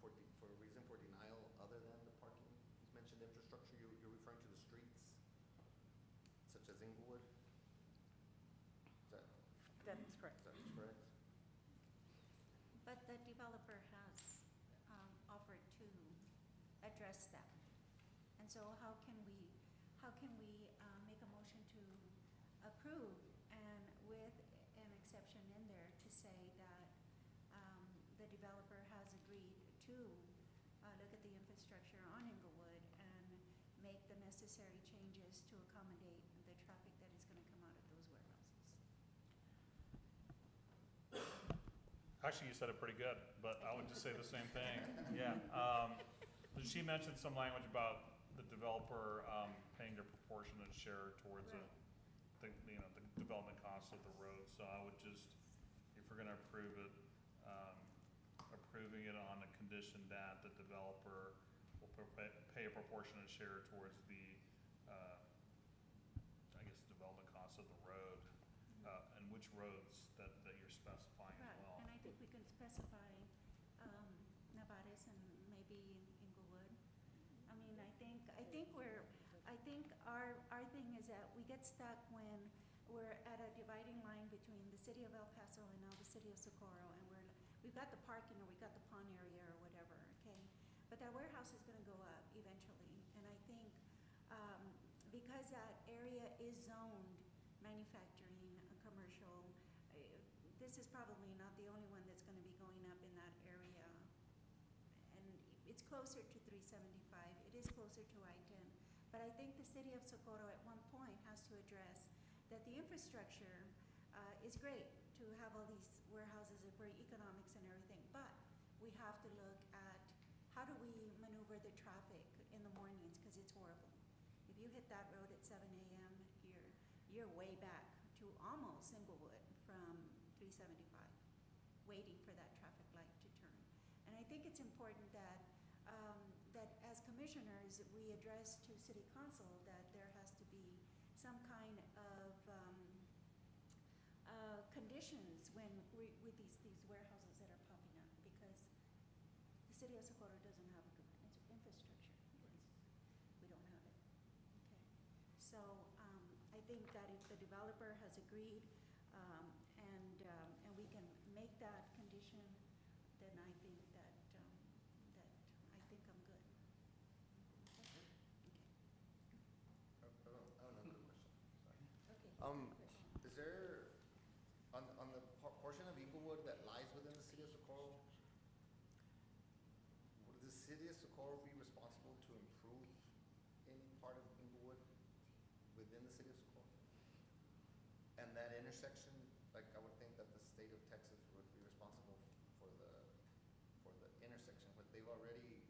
for a reason for denial other than the parking? He's mentioned infrastructure, you're referring to the streets, such as Inglewood? That's correct. Is that correct? address that. And so how can we make a motion to approve and with an exception in there to say that the developer has agreed to look at the infrastructure on Inglewood and make the necessary changes to accommodate the traffic that is going to come out of those warehouses? Actually, you said it pretty good, but I would just say the same thing. Yeah. She mentioned some language about the developer paying their proportionate share towards Right. the development costs of the road. So I would just, if we're gonna approve it, approving it on the condition that the developer will pay a proportionate share towards the, I guess, development costs of the road, and which roads that you're specifying as Right, well. and I think we can specify Nevares and maybe Inglewood. I mean, I think our thing is that we get stuck when we're at a dividing line between the city of El Paso and now the city of Socorro, and we've got the parking or we've got the pond area or whatever, okay? But that warehouse is gonna go up eventually, and I think, because that area is zoned manufacturing, commercial, this is probably not the only one that's gonna be going up in that area. And it's closer to 375, it is closer to I-10. But I think the city of Socorro at one point has to address that the infrastructure is great to have all these warehouses and for economics and everything, but we have to look at how do we maneuver the traffic in the mornings, because it's horrible. If you hit that road at 7 a.m., you're way back to almost Inglewood from 375, waiting for that traffic light to turn. And I think it's important that as commissioners, we address to city council that there has to be some kind of conditions with these warehouses that are popping up, because the city of Socorro doesn't have a good infrastructure. We don't have it. Okay. So I think that if the developer has agreed and we can make that condition, then I think that I'm good. Okay. I have another question. Sorry. Okay. Is there, on the portion of Inglewood that lies within the city of Socorro, would the city of Socorro be responsible to improve any part of Inglewood within the city of Socorro? And that intersection, like, I would think that the state of Texas would be responsible for the intersection, but they've already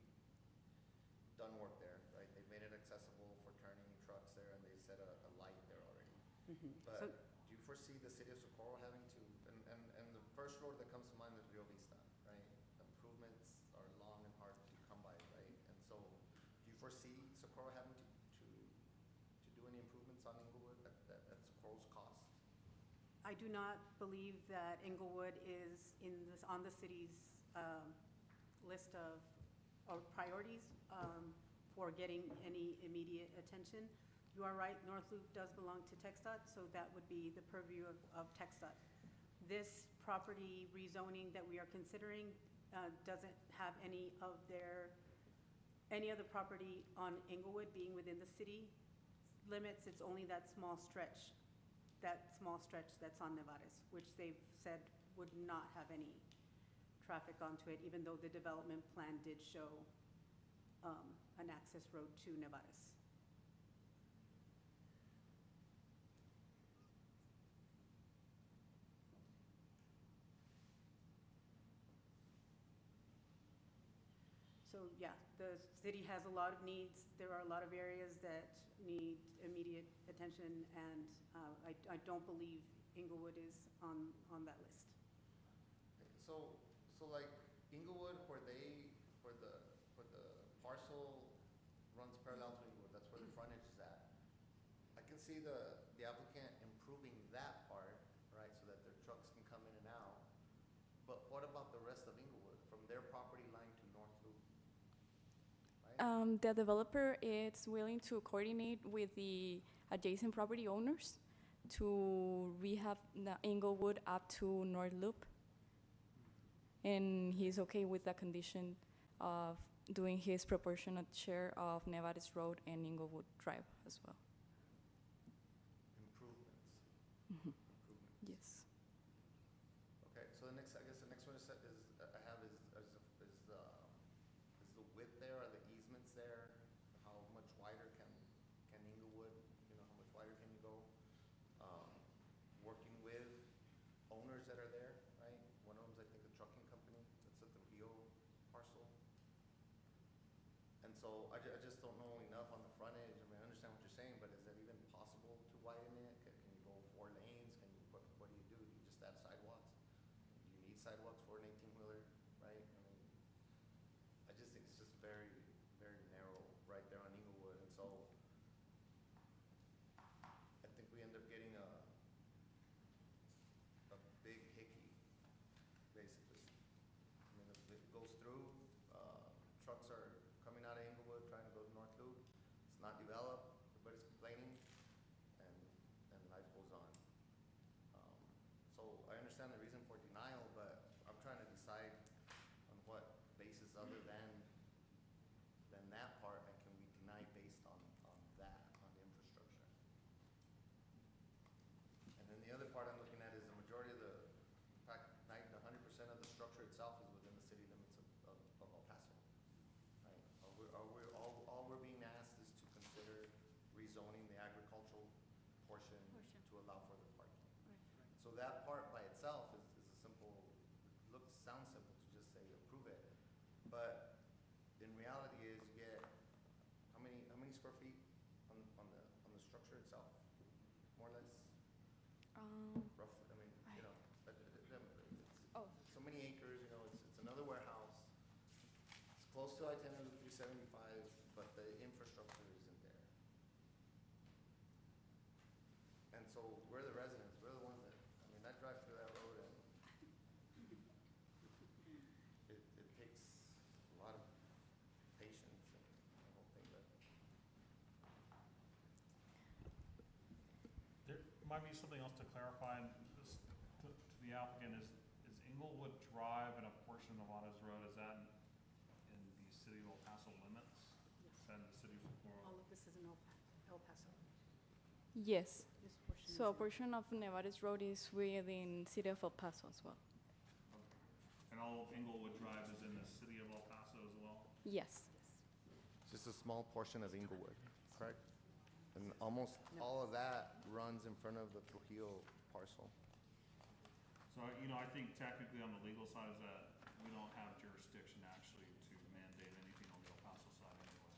done work there, right? They've made it accessible for turning trucks there, and they set a light there already. But So- do you foresee the city of Socorro having to, and the first road that comes to mind is Rio Vista, right? Improvements are long and hard to come by, right? And so, do you foresee Socorro having to do any improvements on Inglewood at Socorro's cost? I do not believe that Inglewood is on the city's list of priorities for getting any immediate attention. You are right, North Loop does belong to TxDOT, so that would be the purview of TxDOT. This property rezoning that we are considering doesn't have any of the property on Inglewood being within the city limits. It's only that small stretch that's on Nevares, which they've said would not have any traffic onto it, even though the development plan did show an access road to Nevares. So, yeah, the city has a lot of needs. There are a lot of areas that need immediate attention, and I don't believe Inglewood is on that list. So like Inglewood, where the parcel runs parallel to Inglewood, that's where the frontage is at. I can see the applicant improving that part, right, so that their trucks can come in and out. But what about the rest of Inglewood, from their property line to North Loop? Right? The developer is willing to coordinate with the adjacent property owners to rehab the Inglewood up to North Loop. And he's okay with the condition of doing his proportionate share of Nevares Road and Inglewood Drive as well. Improvements. Mhm. Improvements. Yes. Okay, so the next, I guess the next one is, I have is the width there, are the easements there? How much wider can Inglewood, you know, how much wider can you go? Working with owners that are there, right? One of them's, I think, a trucking company, that's at the Rio parcel. And so I just don't know enough on the frontage. I mean, I understand what you're saying, but is that even possible to widen it? Can you go 4 lanes? Can you, what do? You just add sidewalks? Do you need sidewalks for an 18-wheeler, right? I mean, I just think it's just very, very narrow right there on Inglewood. And so I think we end up getting a big hickey, basically. I mean, if it goes through, trucks are coming out of Inglewood trying to go to North Loop. It's not developed, everybody's complaining, and life goes on. So I understand the reason for denial, but I'm trying to decide on what basis other than that part, and can we deny based on that, on the infrastructure? And then the other part I'm looking at is the majority of in fact, 100% of the structure itself is within the city limits of El Paso. Right? All we're being asked is to consider rezoning the agricultural portion to allow for the parking. So that part by itself is a simple, sounds simple to just say approve it, but in reality is you get how many square feet on the structure itself, more or less, roughly. I mean, you know, it's so many acres. You know, it's another warehouse. It's close to I-10 and 375, but the infrastructure isn't there. And so we're the residents. We're the ones that, I mean, I drive through that road and it takes a lot of patience and the whole thing, but There might be something else to clarify this, to the applicant. Is Inglewood Drive and a portion of Otto's Road, is that in the city of El Paso limits? Yes. Is that in the city of Socorro? All of this is in El Paso. Yes. This portion is So a in- portion of Nevares Road is within City of El Paso as well. And all of Inglewood Drive is in the city of El Paso as well? Yes. it's just a small portion of Inglewood, correct? And almost all of that runs in front of the Trujillo parcel. So, you know, I think technically on the legal side is that we don't have jurisdiction actually to mandate anything on the El Paso side anyway.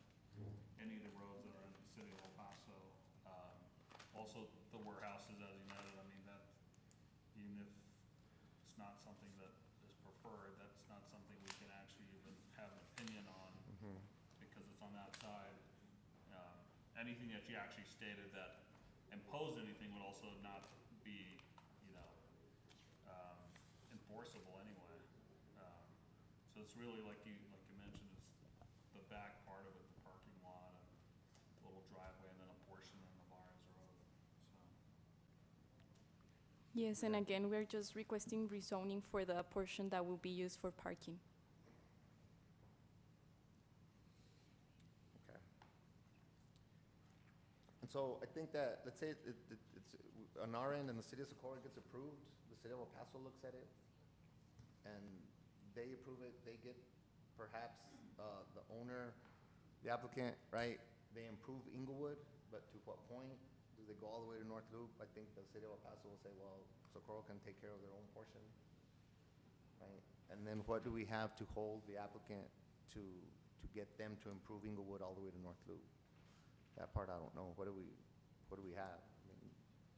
Any of the roads that are in the city of El Paso, also the warehouses, as you noted, I mean, that, even if it's not something that is preferred, that's not something we can actually even have an opinion on because it's on that side. Anything that you actually stated that imposed anything would also not be, you know, enforceable anyway. So it's really like you mentioned, it's the back part of it, the parking lot and a little driveway and then a portion in Navarez Road, so. Yes, and again, we're just requesting rezoning for the portion that will be used for parking. Okay. And so I think that, let's say it's on our end and the city of Socorro gets approved, the city of El Paso looks at it, and they approve it, they get perhaps the owner, the applicant, right? They improve Inglewood, but to what point? Do they go all the way to North Loop? I think the city of El Paso will say, well, Socorro can take care of their own portion, right? And then what do we have to hold the applicant to get them to improve Inglewood all the way to North Loop? That part I don't know. What do we have? I mean,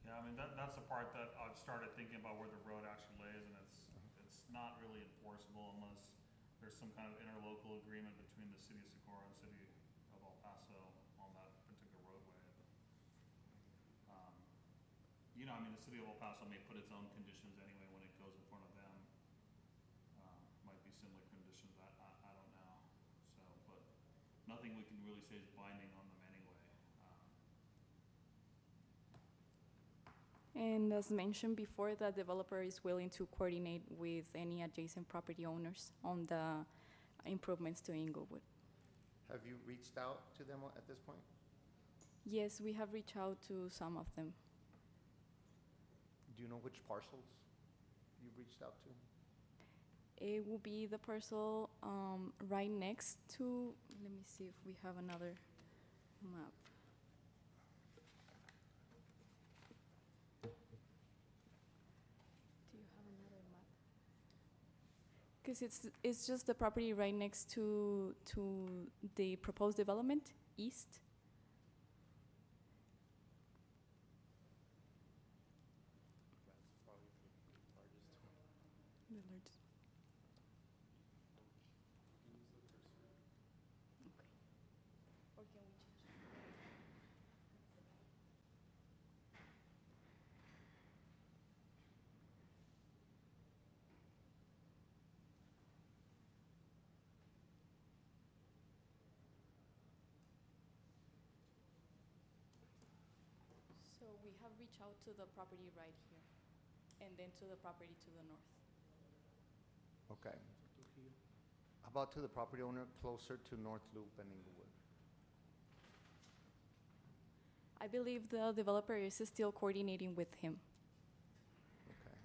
Yeah, I mean, that's the part that I've started thinking about where the road actually lays, and it's not really enforceable unless there's some kind of interlocal agreement between the city of Socorro and city of El Paso on that particular roadway. You know, I mean, the city of El Paso may put its own conditions anyway when it goes in front of them. Might be similar conditions, I don't know. So, but nothing we can really say is binding on them anyway. And as mentioned before, the developer is willing to coordinate with any adjacent property owners on the improvements to Inglewood. Have you reached out to them at this point? Yes, we have reached out to some of them. Do you know which parcels you've reached out to? It will be the parcel right next to, let me see if we have another map. Do you have another map? Because it's just the property right next to the proposed development, east. The largest. Okay. Or can we change? So we have reached out to the property right here, and then to the property to the north. Okay. How about to the property owner closer to North Loop and Inglewood? I believe the developer is still coordinating with him. Okay.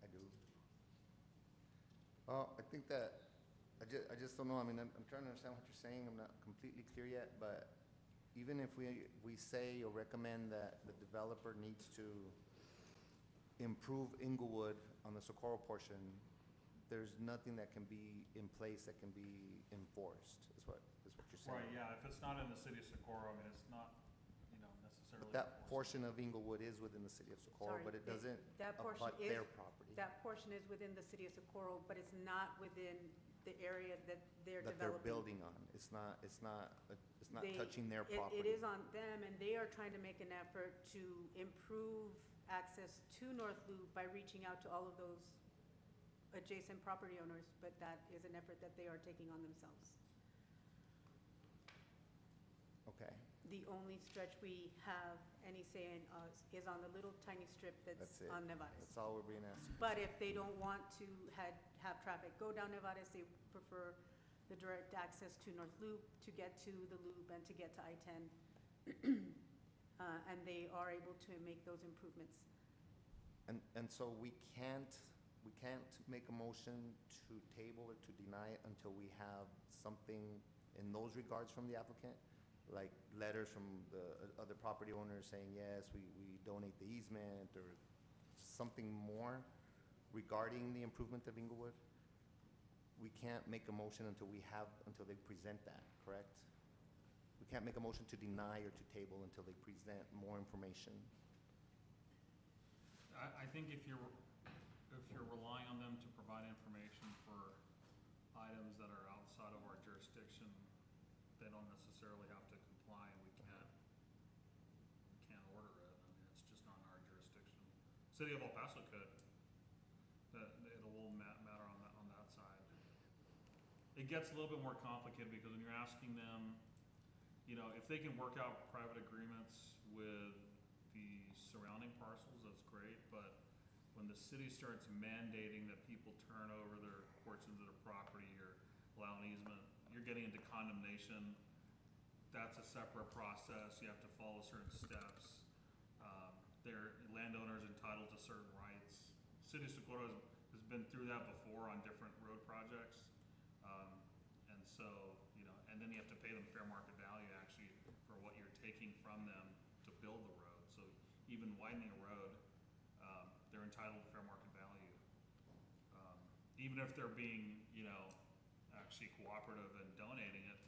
I do. Well, I think that, I just don't know, I mean, I'm trying to understand what you're saying, I'm not completely clear yet, but even if we say or recommend that the developer needs to improve Inglewood on the Socorro portion, there's nothing that can be in place that can be enforced, is what you're saying? Right, yeah, if it's not in the city of Socorro, I mean, it's not, necessarily. That portion of Inglewood is within the city of Socorro, Sorry, but it doesn't that portion abut is- their property. That portion is within the city of Socorro, but it's not within the area that they're That they're developing. building on. It's not They- touching their it- property. It is on them, and they are trying to make an effort to improve access to North Loop by reaching out to all of those adjacent property owners, but that is an effort that they are taking on themselves. Okay, The only stretch we have any say in is on the little tiny strip that's that's it. on Nevares. That's all we're being asked. But if they don't want to have traffic go down Nevares, they prefer the direct access to North Loop to get to the loop and to get to I-10. And they are able to make those improvements. And so we can't make a motion to table or to deny it until we have something in those regards from the applicant? Like letters from the other property owners saying, yes, we donate the easement, or something more regarding the improvement of Inglewood? We can't make a motion until they present that, correct? We can't make a motion to deny or to table until they present more information. I think if you're relying on them to provide information for items that are outside of our jurisdiction, they don't necessarily have to comply, and we can't order it. I mean, it's just not in our jurisdiction. City of El Paso could, it will matter on that side. It gets a little bit more complicated because when you're asking them, if they can work out private agreements with the surrounding parcels, that's great, but when the city starts mandating that people turn over their portions of their property or allow an easement, you're getting into condemnation. That's a separate process. You have to follow certain steps. Their landowners entitled to certain rights. City of Socorro has been through that before on different road projects. And so, and then you have to pay them fair market value actually for what you're taking from them to build the road. So even widening a road, they're entitled to fair market value. Even if they're being, actually cooperative and donating it.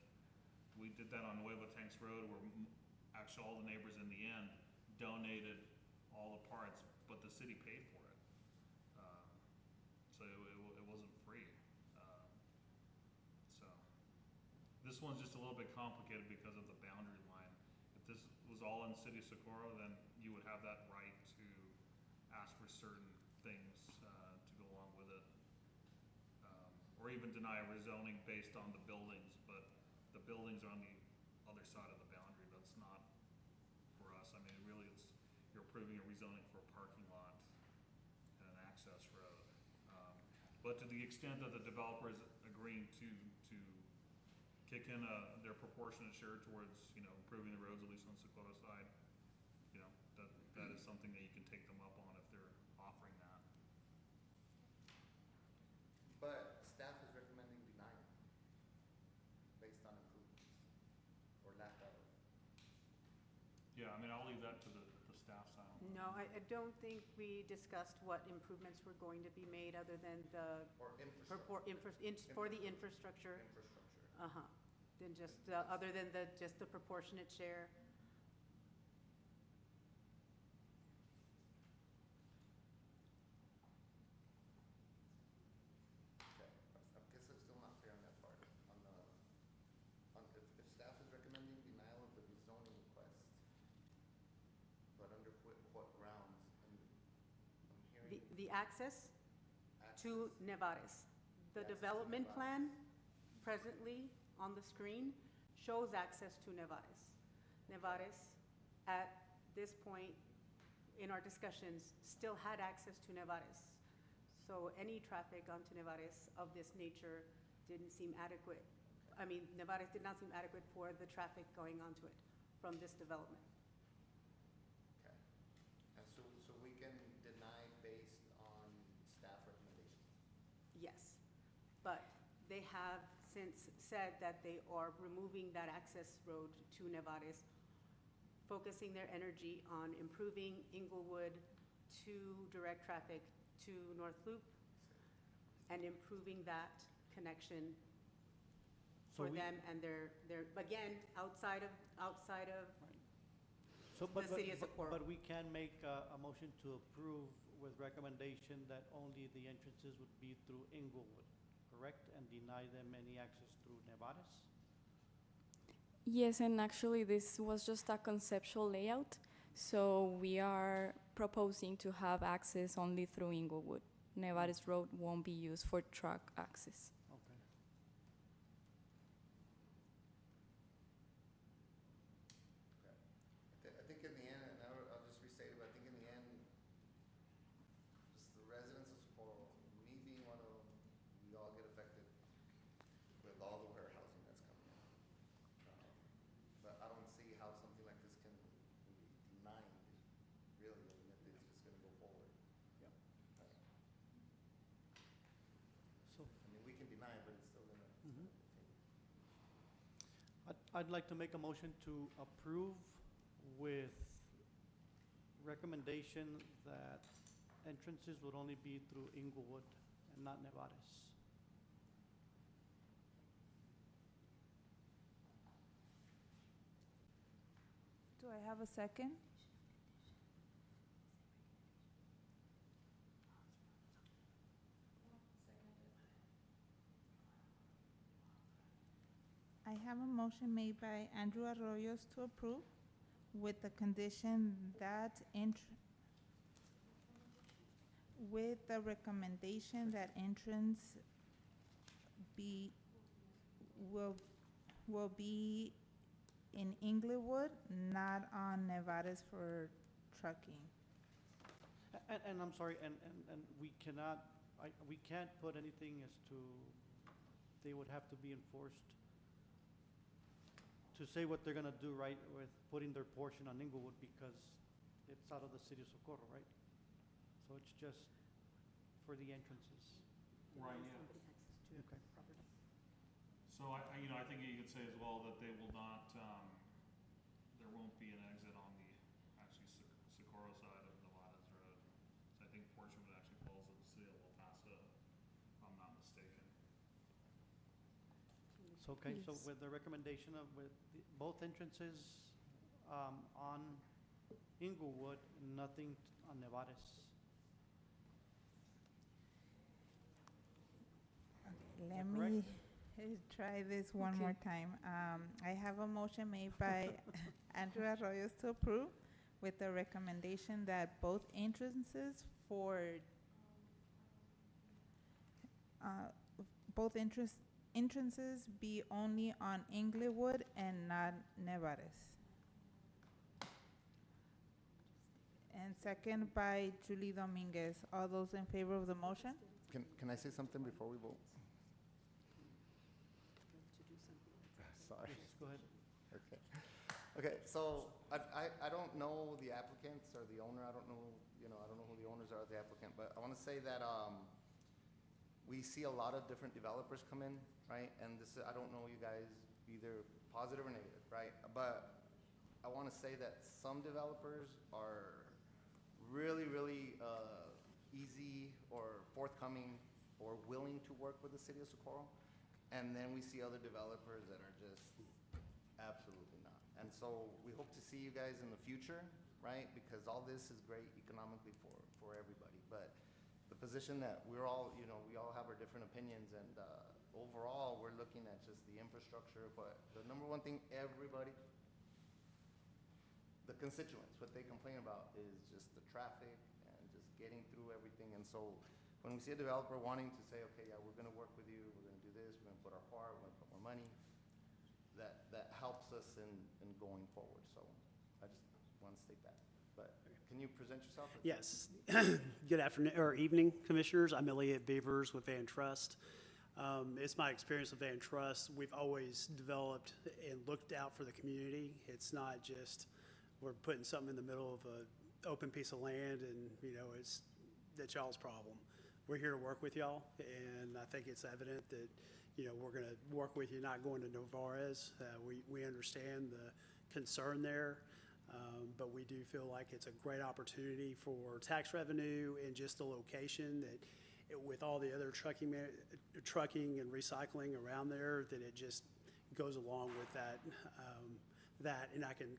We did that on Nueva Tanks Road where actually all the neighbors in the end donated all the parts, but the city paid for it. So it wasn't free. So this one's just a little bit complicated because of the boundary line. If this was all in City of Socorro, then you would have that right to ask for certain things to go along with it. Or even deny a rezoning based on the buildings, but the buildings are on the other side of the boundary. That's not for approving a rezoning for a parking lot and an access road. But to the extent that the developer is agreeing to kick in their proportionate share towards, improving the roads, at least on the Socorro side, that is something that you can take them up on if they're offering that. But staff is recommending denial based on improvements or lack of. Yeah, I'll leave that to the staff side. No, I don't think we discussed what improvements were going to be made other than the, Or infrastructure. for the infrastructure. Infrastructure. Uh-huh. Then just, other than just the proportionate share. Okay, I guess I'm still not clear on that part. If staff is recommending denial of the rezoning request, but under what grounds? I'm hearing. The access to access. Nevares. The Access to development Nevares. plan presently on the screen shows access to Nevares. Nevares, at this point in our discussions, still had access to Nevares. So any traffic onto Nevares of this nature didn't seem adequate. Nevares did not seem adequate for the traffic going onto it from this development. Okay. And so we can deny based on staff recommendations? Yes, but they have since said that they are removing that access road to Nevares, focusing their energy on improving Inglewood to direct traffic to North Loop and improving that connection So for we- them and their, again, outside of So, but, the city of Socorro. but we can make a motion to approve with recommendation that only the entrances would be through Inglewood, correct? And deny them any access through Nevares? Yes, and actually this was just a conceptual layout. So we are proposing to have access only through Inglewood. Nevares Road won't be used for truck access. Okay. Okay. I think in the end, and I'll just restate it, but I think in the end, just the residents of Socorro, me being one of them, we all get affected with all the warehousing that's coming in. But I don't see how something like this can be denied, really. It's just gonna go forward. Yeah. Right. So, We can deny it, but it's still gonna. Mhm. I'd like to make a motion to approve with recommendation that entrances would only be through Inglewood and not Nevares. Do I have a second? I have a motion made by Andrew Arroyos to approve with the condition that with the recommendation that entrance will be in Inglewood, not on Nevares for trucking. And I'm sorry, and we cannot, we can't put anything as to, they would have to be enforced to say what they're gonna do, right, with putting their portion on Inglewood, because it's out of the city of Socorro, right? So it's just for the entrances. Right, yeah. Somebody access to Okay. property. So I think you could say as well that they will not, there won't be an exit on the, actually Socorro side of Nevares Road. So I think portion of it actually falls in the city of El Paso, if I'm not mistaken. So, okay, so Yes. with the recommendation of, both entrances, on Inglewood, nothing on Nevares. Okay, that let me try this one Okay. more time. I have a motion made by Andrew Arroyos to approve with the recommendation that both entrances entrances be only on Inglewood and not Nevares. and second by Julie Dominguez. All those in favor of the motion? Can I say something before we vote? Sorry. Go ahead. Okay. Okay, so I don't know the applicants or the owner. I don't know, I don't know who the owners are of the applicant, but I want to say that we see a lot of different developers come in, right? And this, I don't know you guys either positive or negative, right? But I want to say that some developers are really, really easy or forthcoming or willing to work with the city of Socorro. And then we see other developers that are just absolutely not. And so we hope to see you guys in the future, right? Because all this is great economically for everybody. But the position that we're all, we all have our different opinions, and overall, we're looking at just the infrastructure. But the number one thing everybody, the constituents, what they complain about is just the traffic and just getting through everything. And so when we see a developer wanting to say, okay, yeah, we're gonna work with you, we're gonna do this, we're gonna put our part, we're gonna put more money, that helps us in going forward. So I just want to state that. But can you present yourself? Yes. Good afternoon, or evening, Commissioners. I'm Elliot Beavers with Van Trust. It's my experience with Van Trust. We've always developed and looked out for the community. It's not just we're putting something in the middle of an open piece of land and, that's y'all's problem. We're here to work with y'all, and I think it's evident that, we're going to work with you, not going to Novarez. We understand the concern there, but we do feel like it's a great opportunity for tax revenue and just the location that with all the other trucking and recycling around there, that it just goes along with that. And I can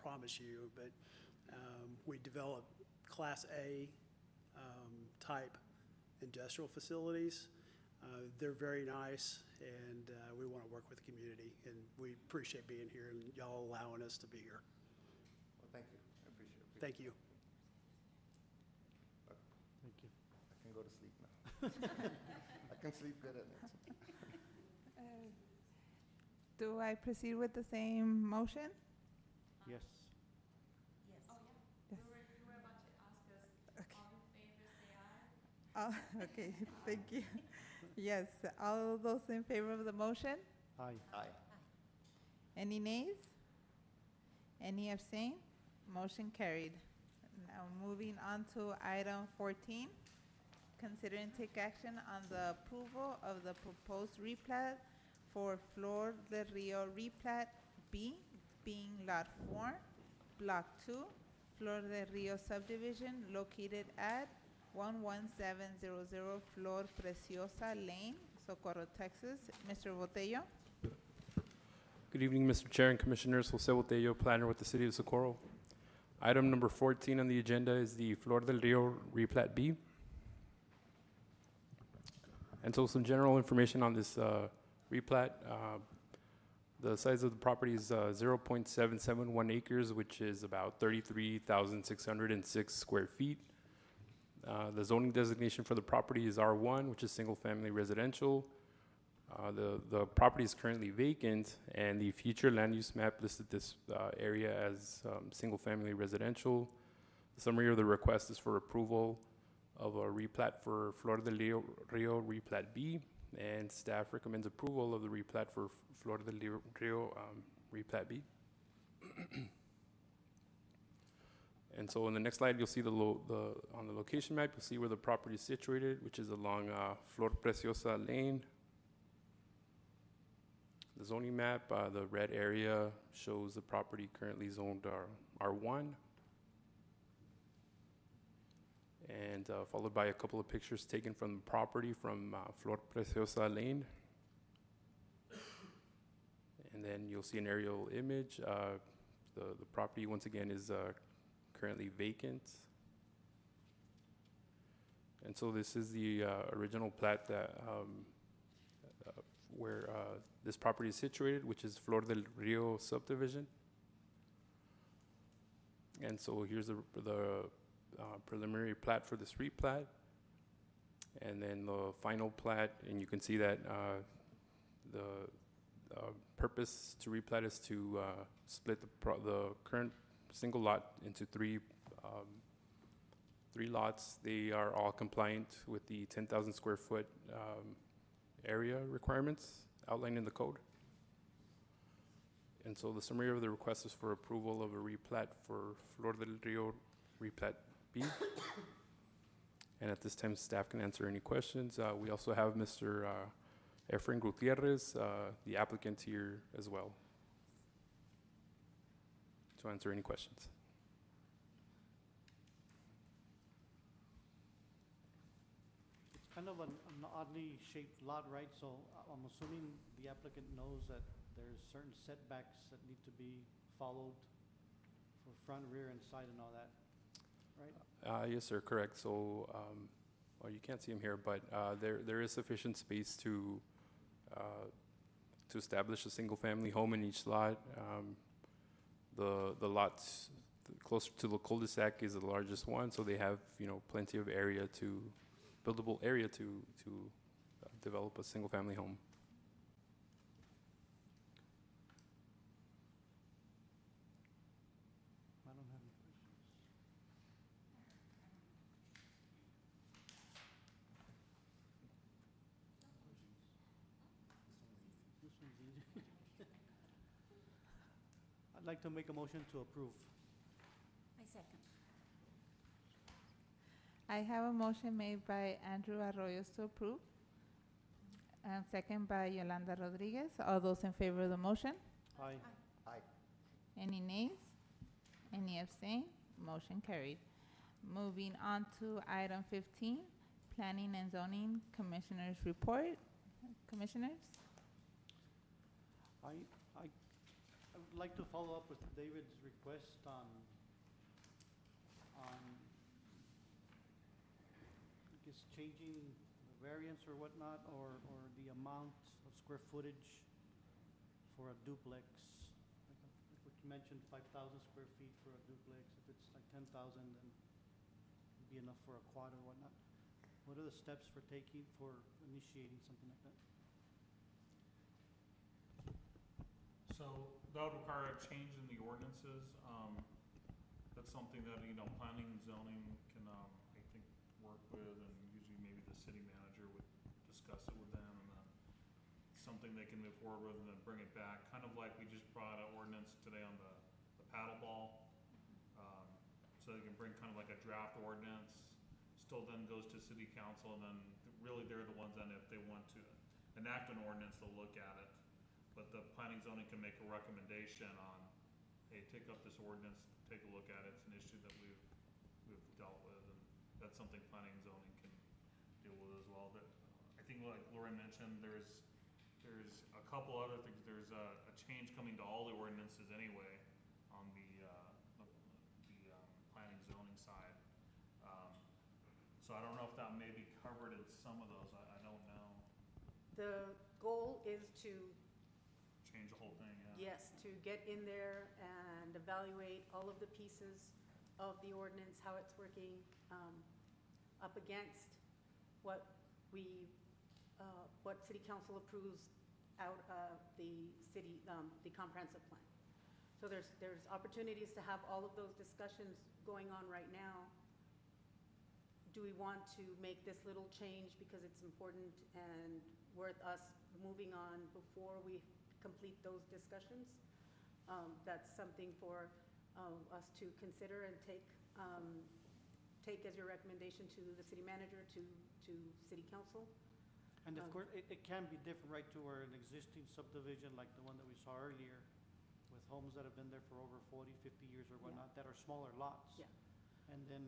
promise you, but we develop Class A type industrial facilities. They're very nice, and we want to work with the community, and we appreciate being here and y'all allowing us to be here. Well, thank you. I appreciate it. Thank you. Thank you. I can go to sleep now. I can sleep good at night. Do I proceed with the same motion? Yes. Yes. Oh, Okay, thank you. Yes, all those in favor of the motion? Aye. Aye. Any nays? Any abstain? Motion carried. Now moving on to item 14, consider and take action on the approval of the proposed replat for Flor del Rio Replat B, being Lot 4, Block 2, Flor del Rio subdivision located at 11700 Flor Preciosa Lane, Socorro, Texas. Mr. Botello? Good evening, Mr. Chair and Commissioners. Jose Botello, planner with the City of Socorro. Item number 14 on the agenda is the Flor del Rio Replat B. And so some general information on this replat. The size of the property is 0.771 acres, which is about 33,606 square feet. The zoning designation for the property is R1, which is single-family residential. The property is currently vacant, and the future land use map listed this area as single-family residential. The summary of the request is for approval of a replat for Flor del Rio Replat B, and staff recommends approval of the replat for Flor del Rio Replat B. And so in the next slide, you'll see on the location map, you'll see where the property is situated, which is along Flor Preciosa Lane. The zoning map, the red area shows the property currently zoned R1. And followed by a couple of pictures taken from the property from Flor Preciosa Lane. And then you'll see an aerial image. The property, once again, is currently vacant. And so this is the original plat that where this property is situated, which is Flor del Rio subdivision. And so here's the preliminary plat for this replat. And then the final plat, and you can see that the purpose to replat is to split the current single lot into 3 3 lots. They are all compliant with the 10,000 square foot area requirements outlined in the code. And so the summary of the request is for approval of a replat for Flor del Rio replat B. And at this time, staff can answer any questions. We also have Mr. Efrain Gutierrez, the applicant, here as well to answer any questions. It's kind of an oddly shaped lot, right? So I'm assuming the applicant knows that there's certain setbacks that need to be followed for front, rear, and side and all that, right? Yes, sir, correct. So, well, you can't see him here, but there is sufficient space to establish a single-family home in each lot. The lots closer to the cul-de-sac is the largest one, so they have, you know, plenty of area buildable area to develop a single-family home. I don't have any questions. This one's easy. I'd like to make a motion to approve. I second. I have a motion made by Andrew Arroyos to approve, and second by Yolanda Rodriguez. All those in favor of the motion? Aye. Aye. Any nays? Any abstain? Motion carried. Moving on to item 15, Planning and Zoning Commissioners Report. Commissioners? I would like to follow up with David's request on I guess changing the variance or whatnot, or the amount of square footage for a duplex. Like what you mentioned, 5,000 square feet for a duplex. If it's like 10,000, then it'd be enough for a quad or whatnot. What are the steps for initiating something like that? So that would require a change in the ordinances. That's something that, you know, planning and zoning can, I think, work with, and usually maybe the city manager would discuss it with them, and then it's something they can move forward with and then bring it back. Kind of like we just brought an ordinance today on the paddle ball. So they can bring kind of like a draft ordinance, still then goes to city council, and then really they're the ones that if they want to enact an ordinance, they'll look at it. But the planning zoning can make a recommendation on, hey, take up this ordinance, take a look at it. It's an issue that we've dealt with, and that's something planning and zoning can deal with as well. But I think like Lori mentioned, there's a couple other things. There's a change coming to all the ordinances anyway on the planning zoning side. So I don't know if that may be covered in some of those. I don't know. The goal is to, Change the whole thing, yeah. yes, to get in there and evaluate all of the pieces of the ordinance, how it's working, up against what city council approves out of the city, the comprehensive plan. So there's opportunities to have all of those discussions going on right now. Do we want to make this little change because it's important and worth us moving on before we complete those discussions? That's something for us to consider and take as your recommendation to the city manager, to city council. And of course, it can be different, right, to where an existing subdivision like the one that we saw earlier, with homes that have been there for over 40, 50 years or whatnot, that are smaller lots. Yeah. And then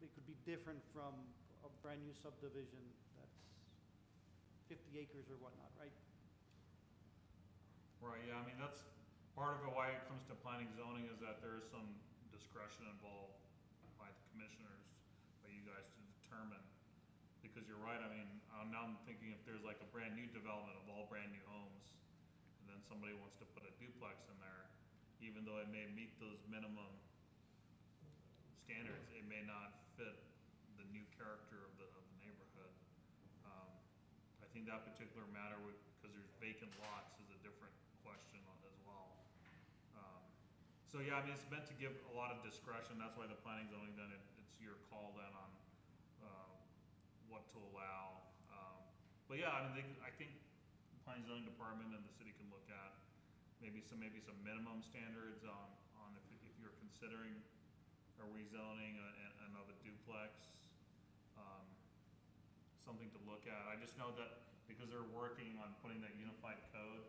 they could be different from a brand-new subdivision that's 50 acres or whatnot, right? Right, yeah, I mean, that's part of it, why it comes to planning zoning, is that there is some discretion involved by the commissioners, by you guys to determine. Because you're right, I mean, now I'm thinking if there's like a brand new development of all brand new homes, and then somebody wants to put a duplex in there, even though it may meet those minimum standards, it may not fit the new character of the neighborhood. I think that particular matter, because there's vacant lots, is a different question as well. So, yeah, I mean, it's meant to give a lot of discretion, that's why the planning zoning, then it's your call then on, what to allow. But yeah, I mean, I think the planning zoning department and the city can look at maybe some minimum standards on if you're considering a rezoning and another duplex, something to look at. I just know that because they're working on putting that unified code,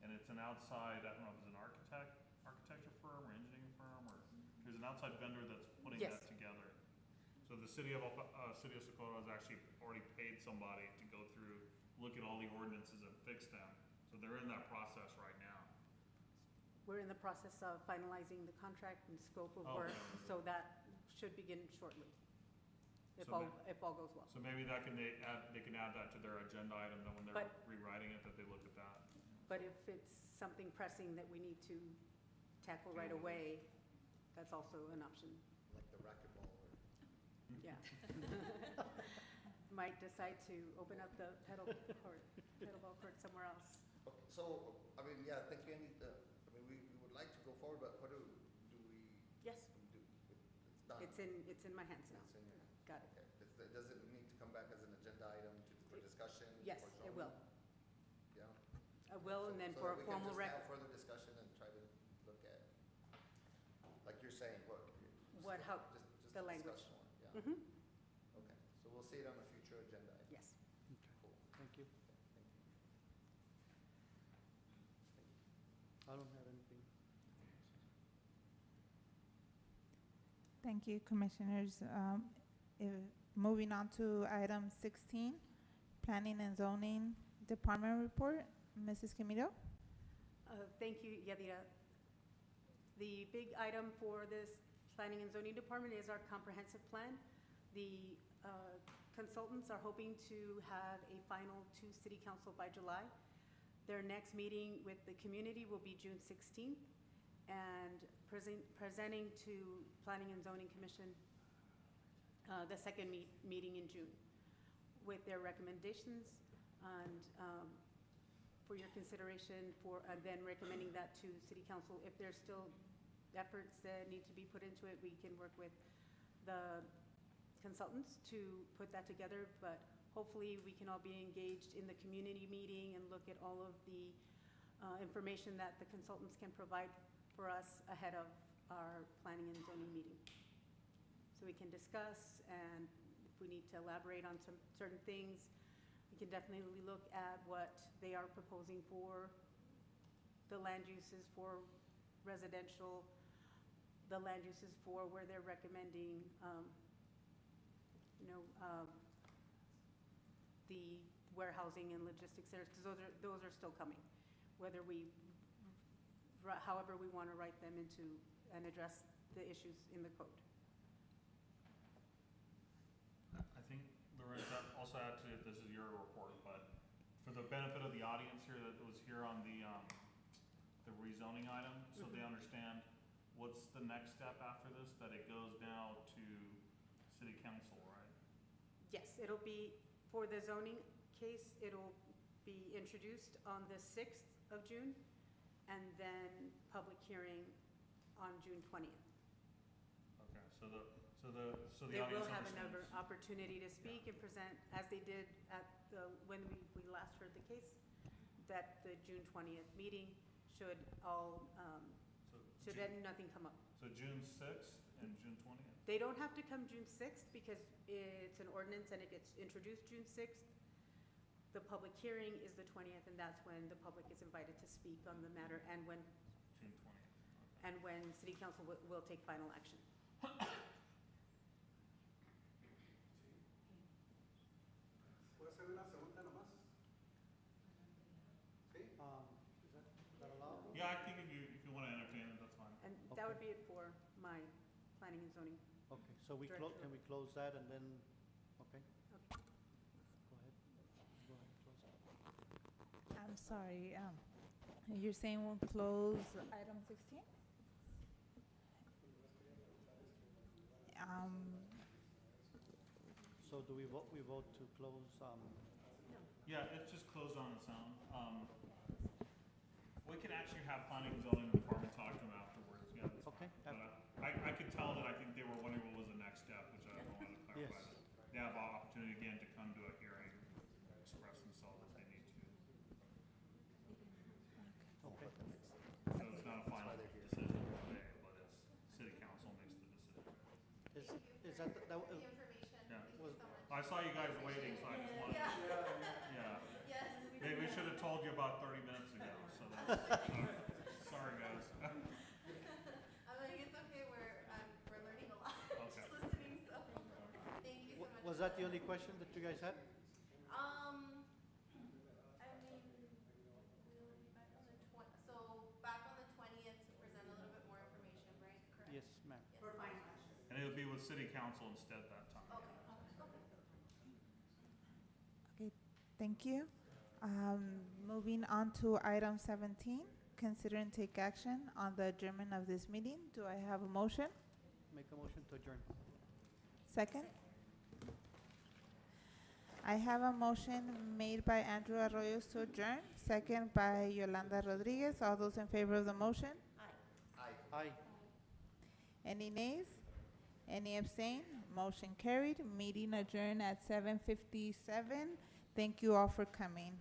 and it's an outside, I don't know if it's an architecture firm or engineering firm, or there's an outside vendor that's putting Yes. that together. So the city of Socorro has actually already paid somebody to go through, look at all the ordinances and fix them. So they're in that process right now. We're in the process of finalizing the contract and scope of Oh, work, okay. so that should begin shortly, if So all goes well. So maybe that they can add that to their agenda item, then when they're But- rewriting it, that they look at that. But if it's something pressing that we need to tackle right away, that's also an option, Like the racquetball or. yeah. Might decide to open up the pickleball court somewhere else. Okay, so, I mean, yeah, thank you, Andy. I mean, we would like to go forward, but what do we Yes, do? It's done. it's in my hands now. It's in your hands. Got it. Okay. Does it need to come back as an agenda item for discussion? Yes, for it zoning? will. Yeah. I will, and then So for that a we can formal just rec, have further discussion and try to look at, like you're saying, look. What, how, Just the to language. discuss more, yeah. Mhm. Okay, so we'll see it on a future agenda item. Yes. Cool. Thank you. Thank you. I don't have anything. Thank you, Commissioners. Moving on to item 16, Planning and Zoning Department Report. Mrs. Camilo? Thank you, Yadira. The big item for this Planning and Zoning Department is our comprehensive plan. The consultants are hoping to have a final to City Council by July. Their next meeting with the community will be June 16th, and presenting to Planning and Zoning Commission the second meeting in June with their recommendations and for your consideration for, then recommending that to City Council. If there's still efforts that need to be put into it, we can work with the consultants to put that together, but hopefully we can all be engaged in the community meeting and look at all of the information that the consultants can provide for us ahead of our planning and zoning meeting. So we can discuss, and if we need to elaborate on some certain things, we can definitely look at what they are proposing for the land uses for residential, the land uses for where they're recommending, the warehousing and logistics centers, because those are still coming. Whether however we want to write them into and address the issues in the code. I think, Lorenzo, also add to it, this is your report, but for the benefit of the audience here that was here on the rezoning item, so they understand what's the next step after this, that it goes now to City Council, right? Yes, it'll be, for the zoning case, it'll be introduced on the 6th of June, and then public hearing on June 20th. Okay, so the They audience will have another understands. opportunity to speak and present, as they did at when we last heard the case, that the June 20th meeting should all, So should June- nothing come up. So June 6th and June 20th? They don't have to come June 6th because it's an ordinance and it gets introduced June 6th. The public hearing is the 20th, and that's when the public is invited to speak on the matter, and when June 20th. City Council will take final action. ¿Puedo hacer una pregunta nomás? ¿Sí? Is that allowable? Yeah, I think if you want to entertain it, that's fine. And that would be it for my planning and zoning. Okay, so Director. can we close that and then, okay? Okay. Go ahead. Close that. I'm sorry, you're saying we'll close item 16? So do we vote to close, Yeah, it's just closed on its own. We can actually have planning and zoning department talk to them afterwards, yeah, that's Is that, that, Yeah. I saw you guys waiting, so I just wanted, yeah. Maybe we should have told you about 30 minutes ago, so that's, sorry, guys. It's okay, we're learning a lot, Okay. just listening, so, thank you so much. was that the only question that you guys had? I mean, we'll be back on the so back on the 20th to present a little bit more information, right? Correct? Yes, ma'am. For fine questions. And it would be with city council instead that time. Okay. Okay, thank you. Moving on to item 17, consider and take action on the adjournment of this meeting. Do I have a motion? Make a motion to adjourn. Second? I have a motion made by Andrew Arroyos to adjourn, second by Yolanda Rodriguez. All those in favor of the motion? Aye. Any nays? Any abstain? Motion carried. Meeting adjourned at 7:57. Thank you all for coming.